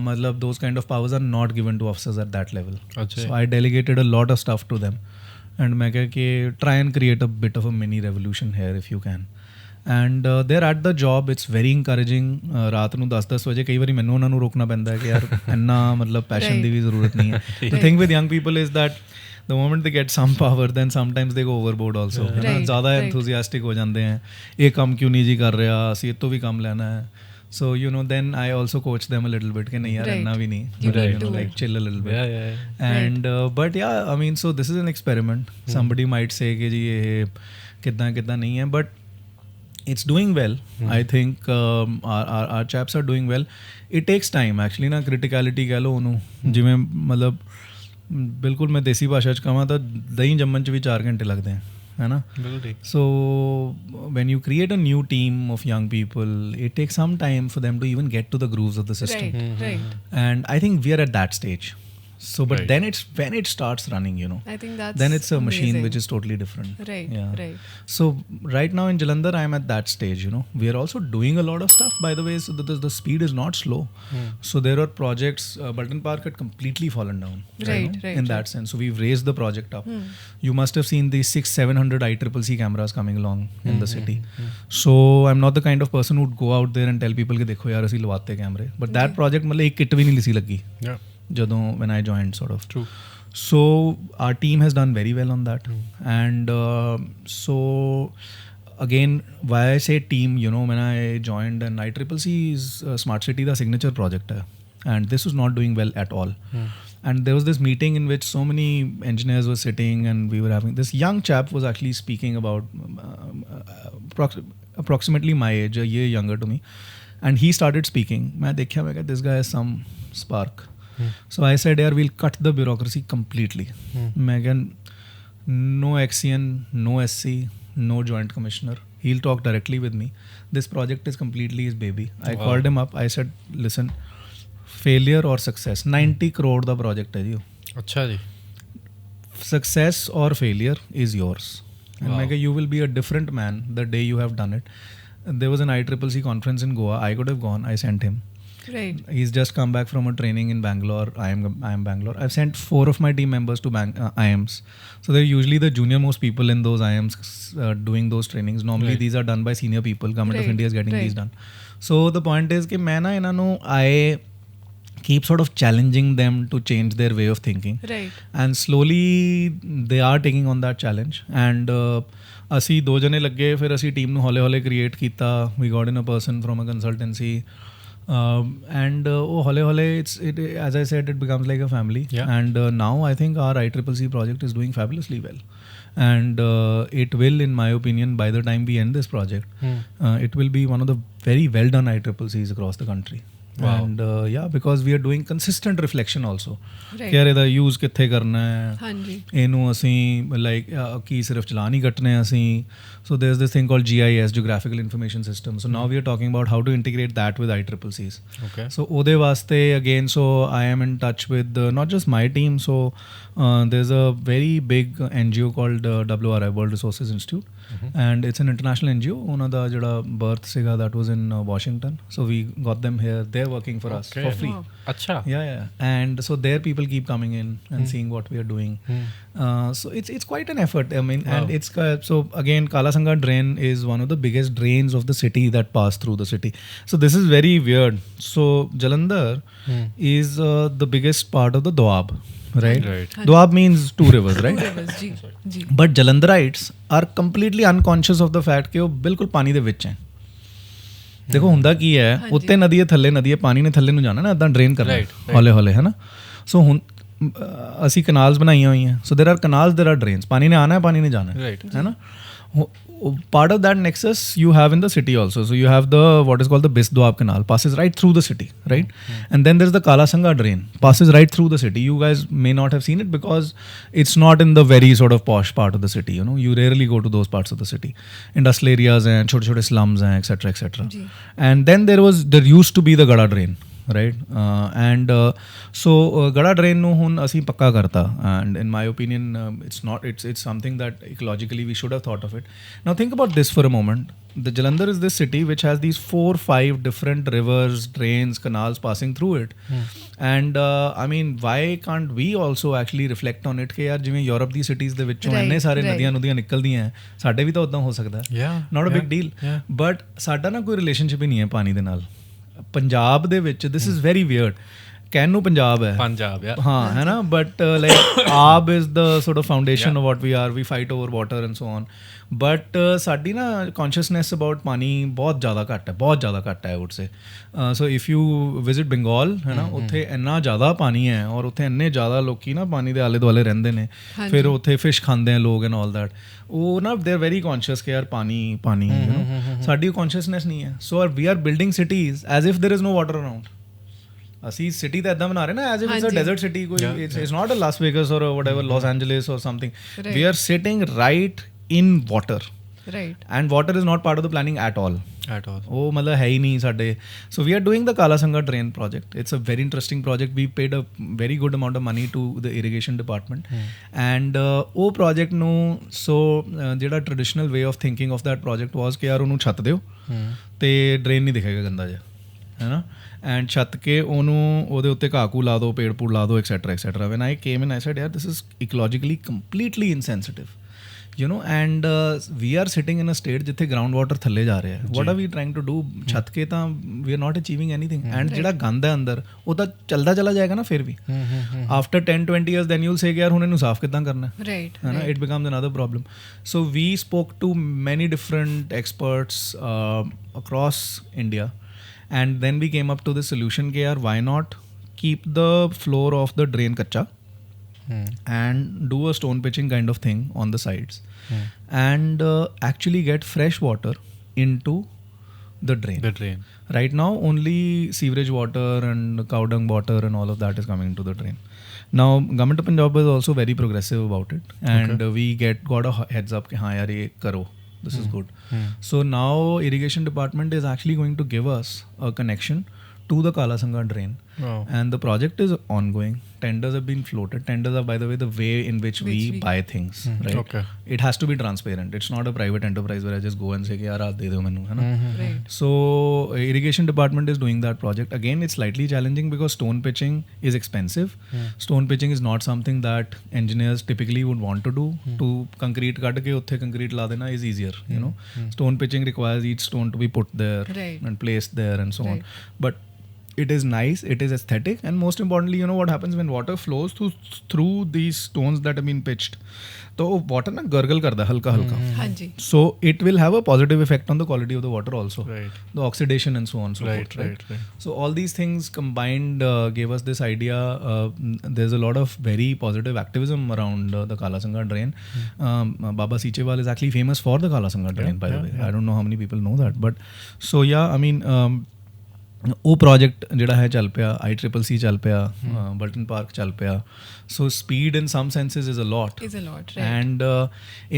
ਮਤਲਬ those kind of powers are not given to officers at that level. So I delegated a lot of stuff to them and ਮੈਂ ਕਿਹਾ ਕਿ try and create a bit of a mini revolution here if you can. And there at the job it's very encouraging. ਰਾਤ ਨੂੰ 10-10 ਵਜੇ ਕਈ ਵਾਰੀ ਮੈਨੂੰ ਉਹਨਾਂ ਨੂੰ ਰੋਕਣਾ ਪੈਂਦਾ ਹੈ ਕਿ ਯਾਰ ਇੰਨਾ ਮਤਲਬ ਪੈਸ਼ਨ ਦੀ ਵੀ ਜ਼ਰੂਰਤ ਨਹੀਂ ਹੈ। The thing with young people is that the moment they get some power then sometimes they go overboard also, ज़्यादा enthusiastic हो जाते हैं, ये काम क्यों नहीं जी कर रहा, ये तो भी काम लेना है। So you know then I also coach them a little bit कि नहीं यार इतना भी नहीं, you know, like chill a little bit and but yeah I mean so this is an experiment. Somebody might say कि जी ये कितना नहीं है but it's doing well. I think our chaps are doing well. It takes time actually ना, criticality कह लो ਉਹਨੂੰ ਜਿਵੇਂ ਮਤਲਬ ਬਿਲਕੁਲ ਮੈਂ ਦੇਸੀ ਭਾਸ਼ਾ 'ਚ ਕਹਾਂ ਤਾਂ ਦਹੀਂ ਜੰਮਣ 'ਚ ਵੀ 4 ਘੰਟੇ ਲੱਗਦੇ ਹੈ, ਹੈ ਨਾ। So when you create a new team of young people it take some time for them to even get to the grooves of the system. And I think we are at that stage. So but then it's when it starts running, you know, I think that's then it's a machine amazing. which is totally different. Right. So right now in Jalandhar I am at that stage, you know. We are also doing a lot of stuff by the way, so the speed is not slow. So there are projects, Button Park had completely fallen down, right, in that sense. So we've raised the project up. You must have seen these 600-700 ICCC cameras coming along in the city. So I'm not the kind of person who would go out there and tell people कि देखो यार ਅਸੀਂ ਲਵਾਤੇ ਕੈਮਰੇ, but that project मतलब एक kit भी नहीं ਸੀ ਲੱਗੀ ਜਦੋਂ when I joined sort of. True. So our team has done very well on that. And so again why I say team, you know, when I joined and ICCC is Smart City the signature project hai, and this was not doing well at all. And there was this meeting in which so many engineers were sitting and we were having this young chap was actually speaking about approximately my age, a year younger to me, and he started speaking. मैं देखा मैं this guy has some spark. So I said yaar we'll cut the bureaucracy completely. Megan, no XCN, no SC, no joint commissioner, he'll talk directly with me. This project is completely his baby. I called him up, I said listen, failure or success, 90 crore the project hai ji, अच्छा जी, success or failure is yours. And Mega, you will be a different man the day you have done it. There was an ICCC conference in Goa, I could have gone, I sent him. Right. He's just come back from a training in Bangalore. I am Bangalore. I've sent 4 of my team members to IIMs. So they're usually the junior most people in those IIMs doing those trainings. Normally these are done by senior people. Government of India is getting these done. So the point is कि मैं ना इन्हां नूं I keep sort of challenging them to change their way of thinking. Right. And slowly they are taking on that challenge. And ਅਸੀਂ 2 ਜਣੇ ਲੱਗੇ, ਫਿਰ ਅਸੀਂ ਟੀਮ ਨੂੰ ਹੌਲੇ-ਹੌਲੇ ਕ੍ਰੀਏਟ ਕੀਤਾ. We got in a person from a consultancy. And hole as I said, it becomes like a family. And now I think our ICCC project is doing fabulously well, and it will, in my opinion, by the time we end this project, it will be one of the very well done ICCCs across the country. And because we are doing consistent reflection also ਕਿ ਯਾਰ ਇਹਦਾ use ਕਿੱਥੇ ਕਰਨਾ ਹੈ, ਇਹਨੂੰ ਅਸੀਂ like ਕੀ ਸਿਰਫ ਚਲਾਨ ਹੀ ਕੱਟਣੇ ਅਸੀਂ। So there's this thing called GIS, Geographical Information System. So now we are talking about how to integrate that with ICCCs. Okay. So ਉਹਦੇ ਵਾਸਤੇ again, so I am in touch with not just my team. So there's a very big NGO called WRI, World Resources Institute. And it's an international NGO. ਉਹਨਾਂ ਦਾ ਜਿਹੜਾ birth ਸੀਗਾ that was in Washington. So we got them here. They're working for us for free. अच्छा. Yeah. And so there people keep coming in and seeing what we are doing. So it's quite an effort. I mean, and it's so again, Kalasanga drain is one of the biggest drains of the city that pass through the city. So this is very weird. So Jalandhar is the biggest part of the Doab. Right. Doab means 2 rivers, right? 2 rivers, ji. But Jalandharites are completely unconscious of the fact ਕਿ ਉਹ ਬਿਲਕੁਲ ਪਾਣੀ ਦੇ ਵਿੱਚ ਹੈ। ਦੇਖੋ ਹੁੰਦਾ ਕੀ ਹੈ, ਉੱਤੇ ਨਦੀ ਹੈ, ਥੱਲੇ ਨਦੀ ਹੈ, ਪਾਣੀ ਨੇ ਥੱਲੇ ਨੂੰ ਜਾਣਾ ਨਾ, ਇੱਦਾਂ ਡਰੇਨ ਕਰਨਾ ਹੌਲੇ-ਹੌਲੇ, ਹੈ ਨਾ। ਸੋ ਹੁਣ ਅਸੀਂ ਕਨਾਲਸ ਬਣਾਈਆਂ ਹੋਈਆਂ। ਸੋ ਦੇਰ ਆਰ ਕਨਾਲਸ, ਦੇਰ ਆਰ ਡਰੇਨਸ, ਪਾਣੀ ਨੇ ਆਣਾ ਹੈ, ਪਾਣੀ ਨੇ ਜਾਣਾ ਹੈ ਨਾ। Part of that nexus you have in the city also. So you have the what is called the Bis Doab Canal, passes right through the city, right? And then there's the Kalasanga drain, passes right through the city. You guys may not have seen it because it's not in the very sort of posh part of the city, you know. You rarely go to those parts of the city. Industrial areas and chote slums and etc. And then there used to be the Gada drain, right? And so Gada drain ਨੂੰ ਹੁਣ ਅਸੀਂ ਪੱਕਾ ਕਰਤਾ, and in my opinion it's something that ecologically we should have thought of it. Now think about this for a moment. The Jalandhar is this city which has these 4-5 different rivers, drains, canals passing through it. And I mean, why can't we also actually reflect on it ਕਿ ਯਾਰ ਜਿਵੇਂ Europe ਦੀ cities ਦੇ ਵਿੱਚੋਂ ਇੰਨੇ ਸਾਰੇ ਨਦੀਆਂ ਨੁਦੀਆਂ ਨਿਕਲਦੀਆਂ ਹੈ, ਸਾਡੇ ਵੀ ਤਾਂ ਉਦਾਂ ਹੋ ਸਕਦਾ ਹੈ, not a big deal. But ਸਾਡਾ ਨਾ ਕੋਈ ਰਿਲੇਸ਼ਨਸ਼ਿਪ ਹੀ ਨਹੀਂ ਹੈ ਪਾਣੀ ਦੇ ਨਾਲ. ਪੰਜਾਬ ਦੇ ਵਿੱਚ this is very weird. ਕਹਿਣ ਨੂੰ ਪੰਜਾਬ ਹੈ, ਹਾਂ ਹੈ ਨਾ, ਬਟ ਲਾਈਕ ਆਬ is the sort of foundation of what we are, we fight over water and so on. But ਸਾਡੀ ਨਾ ਕੌਨਸ਼ੀਅਸਨੈਸ ਅਬਾਊਟ ਪਾਣੀ ਬਹੁਤ ਜ਼ਿਆਦਾ ਘੱਟ ਹੈ, ਬਹੁਤ ਜ਼ਿਆਦਾ ਘੱਟ ਹੈ ਆਈ would say. So if you visit Bengal ਹੈ ਨਾ, ਉੱਥੇ ਇੰਨਾ ਜ਼ਿਆਦਾ ਪਾਣੀ ਹੈ ਔਰ ਉੱਥੇ ਇੰਨੇ ਜ਼ਿਆਦਾ ਲੋਕੀ ਨਾ ਪਾਣੀ ਦੇ ਆਲੇ ਦੁਆਲੇ ਰਹਿੰਦੇ ਨੇ, ਫਿਰ ਉੱਥੇ ਫਿਸ਼ ਖਾਂਦੇ ਆ ਲੋਕ ਐਂਡ ਆਲ ਦੈਟ. ਉਹ ਨਾ ਦੇ ਆਰ ਵੈਰੀ ਕੌਨਸ਼ੀਅਸ ਕਿ ਯਾਰ ਪਾਣੀ ਪਾਣੀ, ਯੂ ਨੋ, ਸਾਡੀ ਕੌਨਸ਼ੀਅਸਨੈਸ ਨਹੀਂ ਹੈ. So we are building cities as if there is no water around. ਅਸੀਂ ਸਿਟੀ ਤਾਂ ਇੱਦਾਂ ਬਣਾ ਰਹੇ ਨਾ as if it's a desert city, ਕੋਈ it's not a Las Vegas or whatever Los Angeles or something. We are sitting right in water, and water is not part of the planning at all. ਉਹ ਮਤਲਬ ਹੈ ਹੀ ਨਹੀਂ ਸਾਡੇ. ਸੋ we R doing the Kala Sanga drain project. It's a very interesting project. We paid a very good amount of money to the irrigation department, and ਉਹ project ਨੂੰ, so ਜਿਹੜਾ traditional way of thinking of that project was ਕਿ ਯਾਰ ਉਹਨੂੰ ਛੱਤ ਦਿਓ ਅਤੇ drain ਨਹੀਂ ਦਿਖੇਗਾ ਗੰਦਾ ਜਿਹਾ, ਹੈ ਨਾ, ਐਂਡ ਛੱਤ ਕੇ ਉਹਨੂੰ ਉਹਦੇ ਉੱਤੇ ਘਾਹ ਘੂ ਲਾ ਦਿਓ, ਪੇੜ ਪੂੜ ਲਾ ਦਿਓ, etcetera etcetera. When I came in I said ਯਾਰ this is ecologically completely insensitive, you know, and we are sitting in a state ਜਿੱਥੇ ground water ਥੱਲੇ ਜਾ ਰਿਹਾ ਹੈ. what are we trying to do? ਛੱਤ ਕੇ ਤਾਂ we are not achieving anything. and ਜਿਹੜਾ ਗੰਦ ਹੈ ਅੰਦਰ ਉਹ ਤਾਂ ਚੱਲਦਾ ਚਲਾ ਜਾਏਗਾ ਨਾ ਫਿਰ ਵੀ. after 10-20 years then you'll say ਕਿ ਯਾਰ ਹੁਣ ਇਹਨੂੰ ਸਾਫ਼ ਕਿੱਦਾਂ ਕਰਨਾ ਹੈ ਨਾ, it becomes another problem. so we spoke to many different experts across India, and then we came up to the solution कि यार why not keep the floor of the drain kacha and do a stone pitching kind of thing on the sides, and actually get fresh water into the drain. Right now only sewage water and cow dung water and all of that is coming into the drain. Now government of Punjab is also very progressive about it, and we got a heads up कि हाँ यार ये करो, this is good. So now irrigation department is actually going to give us a connection to the Kala Sanga drain. And the project is ongoing. Tenders have been floated. Tenders are, by the way, the way in which we buy things, right? Okay. It has to be transparent. It's not a private enterprise where I just go and say, yaar, aap de do mainu, hai na? Right. So irrigation department is doing that project. Again, it's slightly challenging because stone pitching is expensive. Stone pitching is not something that engineers typically would want to do. To concrete cut ke utthe concrete la dena is easier, you know. Stone pitching requires each stone to be put there and placed there and so on. But it is nice, it is aesthetic, and most importantly, you know what happens when water flows through these stones that have been pitched, तो water ना gargle करता है हल्का हल्का. So it will have a positive effect on the quality of the water also, the oxidation and so on, so forth, right? So all these things combined gave us this idea. There's a lot of very positive activism around the Kala Sanga drain. Baba Sichewal is actually famous for the Kala Sanga drain, by the way. I don't know how many people know that, but so yeah, I mean, ਉਹ project ਜਿਹੜਾ ਹੈ ਚੱਲ ਪਿਆ, ICCC ਚੱਲ ਪਿਆ, Burlton park ਚੱਲ ਪਿਆ. ਸੋ speed in some senses is a lot, right? And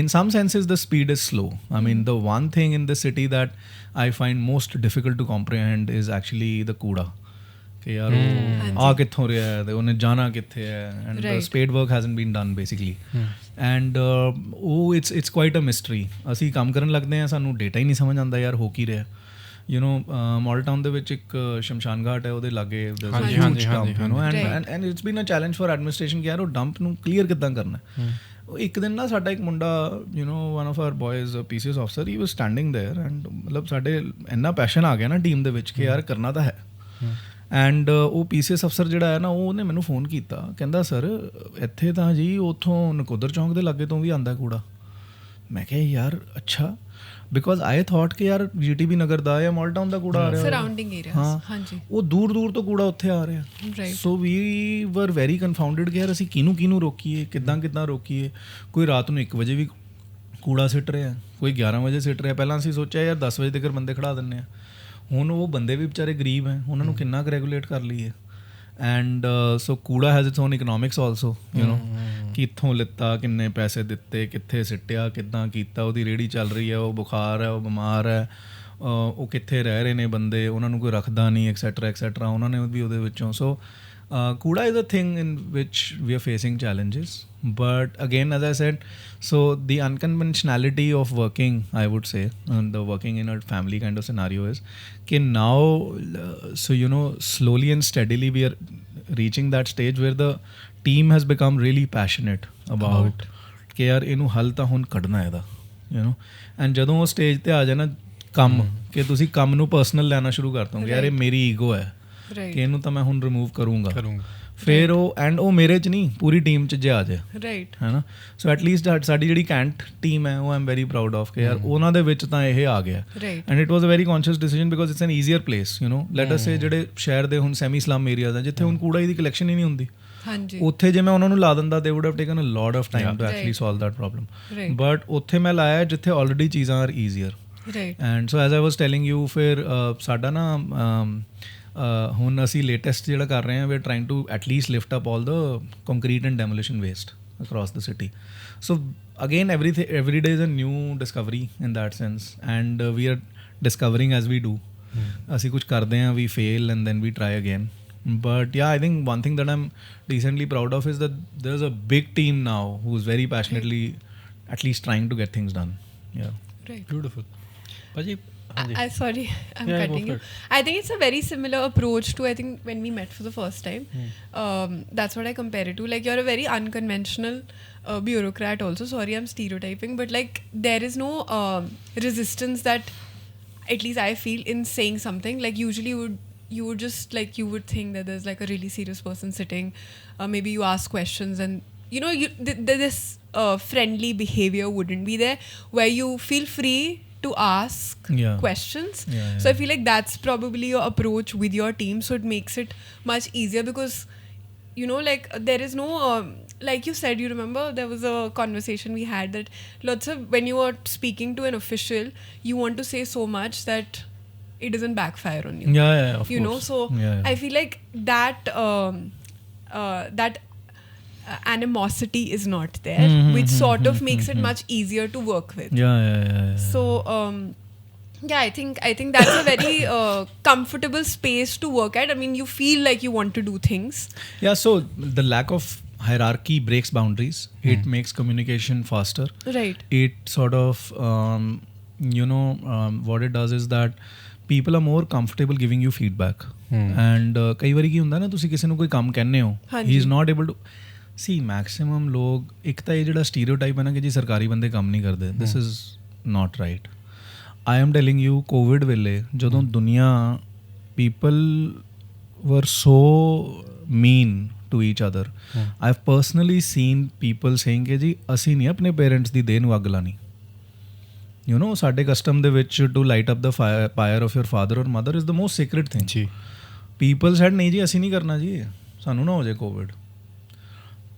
in some senses the speed is slow. I mean, the one thing in the city that I find most difficult to comprehend is actually the ਕੂੜਾ, ਕਿ ਯਾਰ ਉਹ ਆ ਕਿੱਥੋਂ ਰਿਹਾ ਹੈ ਤੇ ਉਹਨੇ ਜਾਣਾ ਕਿੱਥੇ ਹੈ, and the spade work hasn't been done basically. And ਉਹ it's quite a mystery. ਅਸੀਂ ਕੰਮ ਕਰਨ ਲੱਗਦੇ ਹਾਂ, ਸਾਨੂੰ ਡੇਟਾ ਹੀ ਨਹੀਂ ਸਮਝ ਆਉਂਦਾ ਯਾਰ ਹੋ ਕੀ ਰਿਹਾ. You know, ਮਾਡਲ ਟਾਊਨ ਦੇ ਵਿੱਚ ਇੱਕ ਸ਼ਮਸ਼ਾਨ ਘਾਟ ਹੈ, ਉਹਦੇ ਲਾਗੇ and it's been a challenge for administration ਕਿ ਯਾਰ ਉਹ ਡੰਪ ਨੂੰ ਕਲੀਅਰ ਕਿੱਦਾਂ ਕਰਨਾ. ਇੱਕ ਦਿਨ ਨਾ ਸਾਡਾ ਇੱਕ ਮੁੰਡਾ, you know, one of our boys, a PCS officer, he was standing there, and ਮਤਲਬ ਸਾਡੇ ਇੰਨਾ ਪੈਸ਼ਨ ਆ ਗਿਆ ਨਾ ਟੀਮ ਦੇ ਵਿੱਚ ਕਿ ਯਾਰ ਕਰਨਾ ਤਾਂ ਹੈ. ਐਂਡ ਉਹ PCS ਅਫਸਰ ਜਿਹੜਾ ਹੈ ਨਾ, ਉਹਨੇ ਮੈਨੂੰ ਫੋਨ ਕੀਤਾ, ਕਹਿੰਦਾ ਸਰ ਇੱਥੇ ਤਾਂ ਜੀ ਉੱਥੋਂ ਨਕੋਦਰ ਚੌਂਕ ਦੇ ਲਾਗੇ ਤੋਂ ਵੀ ਆਉਂਦਾ ਕੂੜਾ. ਮੈਂ ਕਿਹਾ ਯਾਰ ਅੱਛਾ, ਬਿਕੋਜ਼ ਆਈ ਥੋਟ ਕਿ ਯਾਰ GTB ਨਗਰ ਦਾ ਜਾਂ ਮਾਲ ਟਾਊਨ ਦਾ ਕੂੜਾ ਆ ਰਿਹਾ, ਸਰਾਊਂਡਿੰਗ ਏਰੀਆਜ਼, ਹਾਂਜੀ, ਉਹ ਦੂਰ ਦੂਰ ਤੋਂ ਕੂੜਾ ਉੱਥੇ ਆ ਰਿਹਾ. ਸੋ ਵੀ ਵਰ ਵੈਰੀ ਕਨਫਾਊਂਡਡ ਕਿ ਯਾਰ ਅਸੀਂ ਕਿਹਨੂੰ ਰੋਕੀਏ, ਕਿੱਦਾਂ ਰੋਕੀਏ. ਕੋਈ ਰਾਤ ਨੂੰ 1 ਵਜੇ ਵੀ ਕੂੜਾ ਸਿੱਟ ਰਿਹਾ, ਕੋਈ 11 ਵਜੇ ਸਿੱਟ ਰਿਹਾ. ਪਹਿਲਾਂ ਅਸੀਂ ਸੋਚਿਆ ਯਾਰ 10 ਵਜੇ ਤੱਕ ਬੰਦੇ ਖੜਾ ਦਿੰਦੇ ਹਾਂ. ਹੁਣ ਉਹ ਬੰਦੇ ਵੀ ਵਿਚਾਰੇ ਗਰੀਬ ਹੈ, ਉਹਨਾਂ ਨੂੰ ਕਿੰਨਾ ਕੁ ਰੈਗੂਲੇਟ ਕਰ ਲਈਏ. ਐਂਡ ਸੋ ਕੂੜਾ has it's on economics also, you know, ਕਿੱਥੋਂ ਲਿੱਤਾ, ਕਿੰਨੇ ਪੈਸੇ ਦਿੱਤੇ, ਕਿੱਥੇ ਸਿੱਟਿਆ, ਕਿੱਦਾਂ ਕੀਤਾ, ਉਹਦੀ ਰੇਹੜੀ ਚੱਲ ਰਹੀ ਹੈ, ਉਹ ਬੁਖਾਰ ਹੈ, ਉਹ ਬਿਮਾਰ ਹੈ, ਉਹ ਕਿੱਥੇ ਰਹਿ ਰਹੇ ਨੇ ਬੰਦੇ, ਉਹਨਾਂ ਨੂੰ ਕੋਈ ਰੱਖਦਾ ਨਹੀਂ ਐਕਸੈਟਰਾ ਉਹਨਾਂ ਨੇ ਵੀ ਉਹਦੇ ਵਿੱਚੋਂ. ਸੋ ਕੂੜਾ is a thing in which we are facing challenges, but again as I said, so the unconventionality of working, I would say, and the working in a family kind of scenario is कि now so you know slowly and steadily we are reaching that stage where the team has become really passionate about ਕਿ ਯਾਰ ਇਹਨੂੰ ਹੱਲ ਤਾਂ ਹੁਣ ਕੱਢਣਾ ਇਹਦਾ, you know. And ਜਦੋਂ ਉਹ ਸਟੇਜ ਤੇ ਆ ਜਾਏ ਨਾ ਕੰਮ, ਕਿ ਤੁਸੀਂ ਕੰਮ ਨੂੰ ਪਰਸਨਲ ਲੈਣਾ ਸ਼ੁਰੂ ਕਰ ਦੋਗੇ, ਯਾਰ ਇਹ ਮੇਰੀ ਈਗੋ ਹੈ ਕਿ ਇਹਨੂੰ ਤਾਂ ਮੈਂ ਹੁਣ ਰਿਮੂਵ ਕਰੂੰਗਾ, ਫਿਰ ਉਹ ਐਂਡ ਉਹ ਮੇਰੇ 'ਚ ਨਹੀਂ ਪੂਰੀ ਟੀਮ 'ਚ ਜੇ ਆ ਜਾਏ, ਰਾਈਟ, ਹੈ ਨਾ. ਸੋ ਐਟਲੀਸਟ ਸਾਡੀ ਜਿਹੜੀ ਕੈਂਟ ਟੀਮ ਹੈ ਉਹ I am very proud of ਕਿ ਯਾਰ ਉਹਨਾਂ ਦੇ ਵਿੱਚ ਤਾਂ ਇਹ ਆ ਗਿਆ. And it was a very conscious decision because it's an easier place, you know. Let us say ਜਿਹੜੇ ਸ਼ਹਿਰ ਦੇ ਹੁਣ ਸੈਮੀ ਸਲਮ ਏਰੀਆਜ਼ ਆ ਜਿੱਥੇ ਹੁਣ ਕੂੜਾ ਦੀ ਕਲੈਕਸ਼ਨ ਹੀ ਨਹੀਂ ਹੁੰਦੀ, ਉੱਥੇ ਜੇ ਮੈਂ ਉਹਨਾਂ ਨੂੰ ਲਾ ਦਿੰਦਾ they would have taken a lot of time to actually solve that problem, but ਉੱਥੇ ਮੈਂ ਲਾਇਆ ਜਿੱਥੇ ਆਲਰੇਡੀ ਚੀਜ਼ਾਂ are easier. And so as I was telling you, ਫਿਰ ਸਾਡਾ ਨਾ ਹੁਣ ਅਸੀਂ ਲੇਟੈਸਟ ਜਿਹੜਾ ਕਰ ਰਹੇ ਹਾਂ, we are trying to at least lift up all the concrete and demolition waste across the city. So again every day is a new discovery in that sense, and we are discovering as we do. ਅਸੀਂ ਕੁਝ ਕਰਦੇ ਹਾਂ, we fail and then we try again. But yeah, I think one thing that I'm decently proud of is that there's a big team now who's very passionately at least trying to get things done. Yeah. Right. Beautiful. Paji, sorry, I'm cutting you. I think it's a very similar approach to, I think, when we met for the first time. That's what I compare it to. Like, you're a very unconventional bureaucrat also. Sorry, I'm stereotyping. But, like, there is no resistance that, at least I feel, in saying something. Like, usually you would just, like, you would think that there's, like, a really serious person sitting. Maybe you ask questions and, you know, this friendly behavior wouldn't be there where you feel free to ask questions. So I feel like that's probably your approach with your team, so it makes it much easier because, you know, like, there is no like you said, you remember there was a conversation we had that lots of, when you are speaking to an official, you want to say so much that it doesn't backfire on you. Of you course. know, so I feel like that that animosity is not there, which sort of makes it much easier to work with. So I think that's a very comfortable space to work at. I mean, you feel like you want to do things. So the lack of hierarchy breaks boundaries. It makes communication faster. Right. It sort of what it does is that people are more comfortable giving you feedback. And ਕਈ ਵਾਰੀ ਕੀ ਹੁੰਦਾ ਨਾ, ਤੁਸੀਂ ਕਿਸੇ ਨੂੰ ਕੋਈ ਕੰਮ ਕਹਿੰਦੇ ਹੋ, he is not able to see. Maximum ਲੋਕ, ਇੱਕ ਤਾਂ ਇਹ ਜਿਹੜਾ ਸਟੀਰੀਓਟਾਈਪ ਹੈ ਨਾ ਕਿ ਜੀ ਸਰਕਾਰੀ ਬੰਦੇ ਕੰਮ ਨਹੀਂ ਕਰਦੇ, this is not right. I am telling you, Covid ਵੇਲੇ ਜਦੋਂ ਦੁਨੀਆ people were so mean to each other, I have personally seen people saying ਕਿ ਜੀ ਅਸੀਂ ਨਹੀਂ ਆਪਣੇ ਪੇਰੈਂਟਸ ਦੀ ਦੇਹ ਨੂੰ ਅੱਗ ਲਾਣੀ. You know, ਸਾਡੇ ਕਸਟਮ ਦੇ ਵਿੱਚ to light up the fire of your father or mother is the most sacred thing. ਜੀ people said ਨਹੀਂ ਜੀ ਅਸੀਂ ਨਹੀਂ ਕਰਨਾ ਜੀ, ਸਾਨੂੰ ਨਾ ਹੋ ਜਾਏ Covid.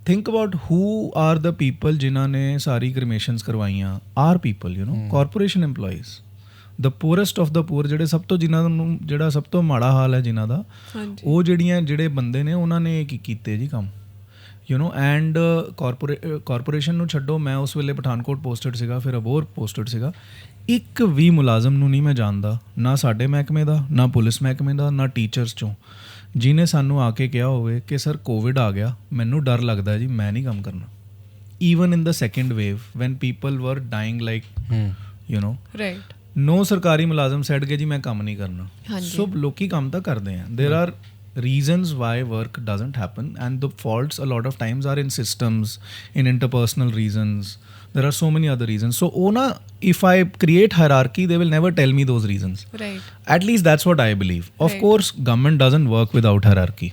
think about who are the people ਜਿਨ੍ਹਾਂ ਨੇ ਸਾਰੀ ਕ੍ਰਿਮੇਸ਼ਨਸ ਕਰਵਾਈਆਂ. are people, you know, corporation employees, the poorest of the poor, ਜਿਹੜੇ ਸਭ ਤੋਂ ਜਿਨ੍ਹਾਂ ਨੂੰ ਜਿਹੜਾ ਸਭ ਤੋਂ ਮਾੜਾ ਹਾਲ ਹੈ ਜਿਨ੍ਹਾਂ ਦਾ, ਉਹ ਜਿਹੜੇ ਬੰਦੇ ਨੇ ਉਹਨਾਂ ਨੇ ਕੀ ਕੀਤੇ ਜੀ ਕੰਮ, ਯੂ ਨੋ. ਐਂਡ ਕਾਰਪੋਰੇਸ਼ਨ ਨੂੰ ਛੱਡੋ, ਮੈਂ ਉਸ ਵੇਲੇ ਪਠਾਨਕੋਟ ਪੋਸਟਡ ਸੀਗਾ, ਫਿਰ ਅਬੋਹਰ ਪੋਸਟਡ ਸੀਗਾ. ਇੱਕ ਵੀ ਮੁਲਾਜ਼ਮ ਨੂੰ ਨਹੀਂ ਮੈਂ ਜਾਣਦਾ, ਨਾ ਸਾਡੇ ਮਹਿਕਮੇ ਦਾ, ਨਾ ਪੁਲਿਸ ਮਹਿਕਮੇ ਦਾ, ਨਾ ਟੀਚਰਸ 'ਚੋਂ, ਜਿਹਨੇ ਸਾਨੂੰ ਆ ਕੇ ਕਿਹਾ ਹੋਵੇ ਕਿ ਸਰ ਕੋਵਿਡ ਆ ਗਿਆ, ਮੈਨੂੰ ਡਰ ਲੱਗਦਾ ਜੀ, ਮੈਂ ਨਹੀਂ ਕੰਮ ਕਰਨਾ. Even in the second wave when people were dying like, you know, no ਸਰਕਾਰੀ ਮੁਲਾਜ਼ਮ ਸੈਡ ਕੇ ਜੀ ਮੈਂ ਕੰਮ ਨਹੀਂ ਕਰਨਾ. ਸੋ ਲੋਕੀ ਕੰਮ ਤਾਂ ਕਰਦੇ ਆ. ਦੇਰ R reasons why work doesn't happen, and the faults a lot of times are in systems, in interpersonal reasons. There are so many other reasons. So if I create hierarchy, they will never tell me those reasons. Right. At least that's what I believe. Of course, government doesn't work without hierarchy.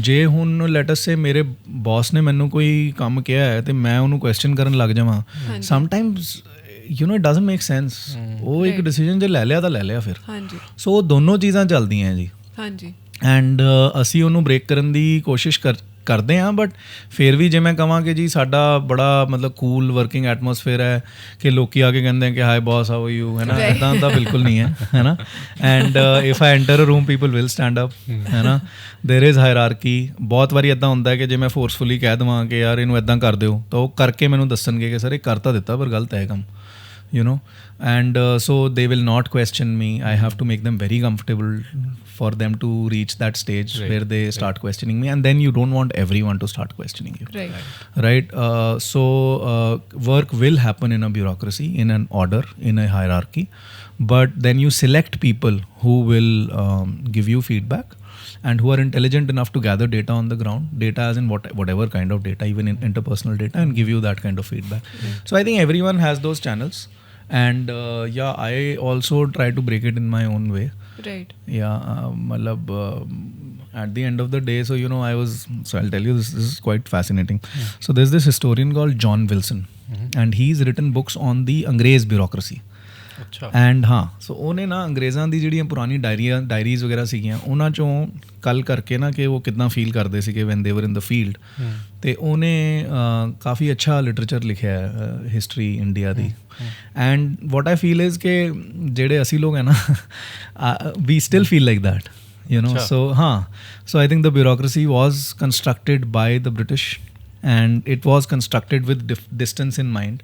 ਜੇ ਹੁਣ light us ਸੇ ਮੇਰੇ boss ਨੇ ਮੈਨੂੰ ਕੋਈ ਕੰਮ ਕਿਹਾ ਹੈ ਤੇ ਮੈਂ ਉਹਨੂੰ ਕੁਐਸਚਨ ਕਰਨ ਲੱਗ ਜਾਵਾਂ, sometimes you know it doesn't make sense. ਉਹ ਇੱਕ ਡਿਸੀਜਨ ਜੇ ਲੈ ਲਿਆ ਤਾਂ ਲੈ ਲਿਆ ਫਿਰ. ਸੋ ਦੋਨੋਂ ਚੀਜ਼ਾਂ ਚੱਲਦੀਆਂ ਜੀ. ਹਾਂਜੀ. ਐਂਡ ਅਸੀਂ ਉਹਨੂੰ ਬ੍ਰੇਕ ਕਰਨ ਦੀ ਕੋਸ਼ਿਸ਼ ਕਰਦੇ ਹਾਂ, ਬਟ ਫਿਰ ਵੀ ਜੇ ਮੈਂ ਕਹਾਂ ਕਿ ਜੀ ਸਾਡਾ ਬੜਾ ਮਤਲਬ ਕੂਲ ਵਰਕਿੰਗ ਐਟਮੋਸਫੇਅਰ ਹੈ ਕਿ ਲੋਕੀ ਆ ਕੇ ਕਹਿੰਦੇ ਕਿ ਹਾਈ ਬੌਸ ਹਾਊ ਯੂ, ਹੈ ਨਾ, ਇੱਦਾਂ ਤਾਂ ਬਿਲਕੁਲ ਨਹੀਂ ਹੈ, ਹੈ ਨਾ. And if I enter a room people will stand up, ਹੈ ਨਾ. There is hierarchy. ਬਹੁਤ ਵਾਰੀ ਇੱਦਾਂ ਹੁੰਦਾ ਕਿ ਜੇ ਮੈਂ ਫੋਰਸਫੁਲੀ ਕਹਿ ਦੇਵਾਂ ਕਿ ਯਾਰ ਇਹਨੂੰ ਇੱਦਾਂ ਕਰ ਦਿਓ, ਤਾਂ ਉਹ ਕਰਕੇ ਮੈਨੂੰ ਦੱਸਣਗੇ ਕਿ ਸਰ ਇਹ ਕਰ ਤਾਂ ਦਿੱਤਾ ਪਰ ਗਲਤ ਹੈ ਕੰਮ, you know, and so they will not question me. I have to make them very comfortable for them to reach that stage where they start questioning me, and then you don't want everyone to start questioning you, right? So work will happen in a bureaucracy, in an order, in a hierarchy, but then you select people who will give you feedback and who are intelligent enough to gather data on the ground, data as in whatever kind of data, even in interpersonal data, and give you that kind of feedback. So I think everyone has those channels, and I also try to break it in my own way. Right. At the end of the day, so I'll tell you, this is quite fascinating. So there's this historian called John Wilson, and he's written books on the Angrez bureaucracy. And so ਉਹਨੇ ਨਾ ਅੰਗਰੇਜ਼ਾਂ ਦੀ ਜਿਹੜੀਆਂ ਪੁਰਾਣੀ diaries ਵਗੈਰਾ ਸੀਗੀਆਂ ਉਹਨਾਂ ਚੋਂ ਕੱਲ ਕਰਕੇ ਨਾ ਕਿ ਉਹ ਕਿੱਦਾਂ ਫੀਲ ਕਰਦੇ ਸੀਗੇ ਵੈਨ ਦੇ ਵਰ ਇਨ ਦ ਫੀਲਡ, ਅਤੇ ਉਹਨੇ ਕਾਫੀ ਅੱਛਾ ਲਿਟਰੇਚਰ ਲਿਖਿਆ ਹੈ ਹਿਸਟਰੀ ਇੰਡੀਆ ਦੀ. And what I feel is ਕਿ ਜਿਹੜੇ ਅਸੀਂ ਲੋਕ ਹੈ ਨਾ, we still feel like that, so I think the bureaucracy was constructed by the British, and it was constructed with distance in mind.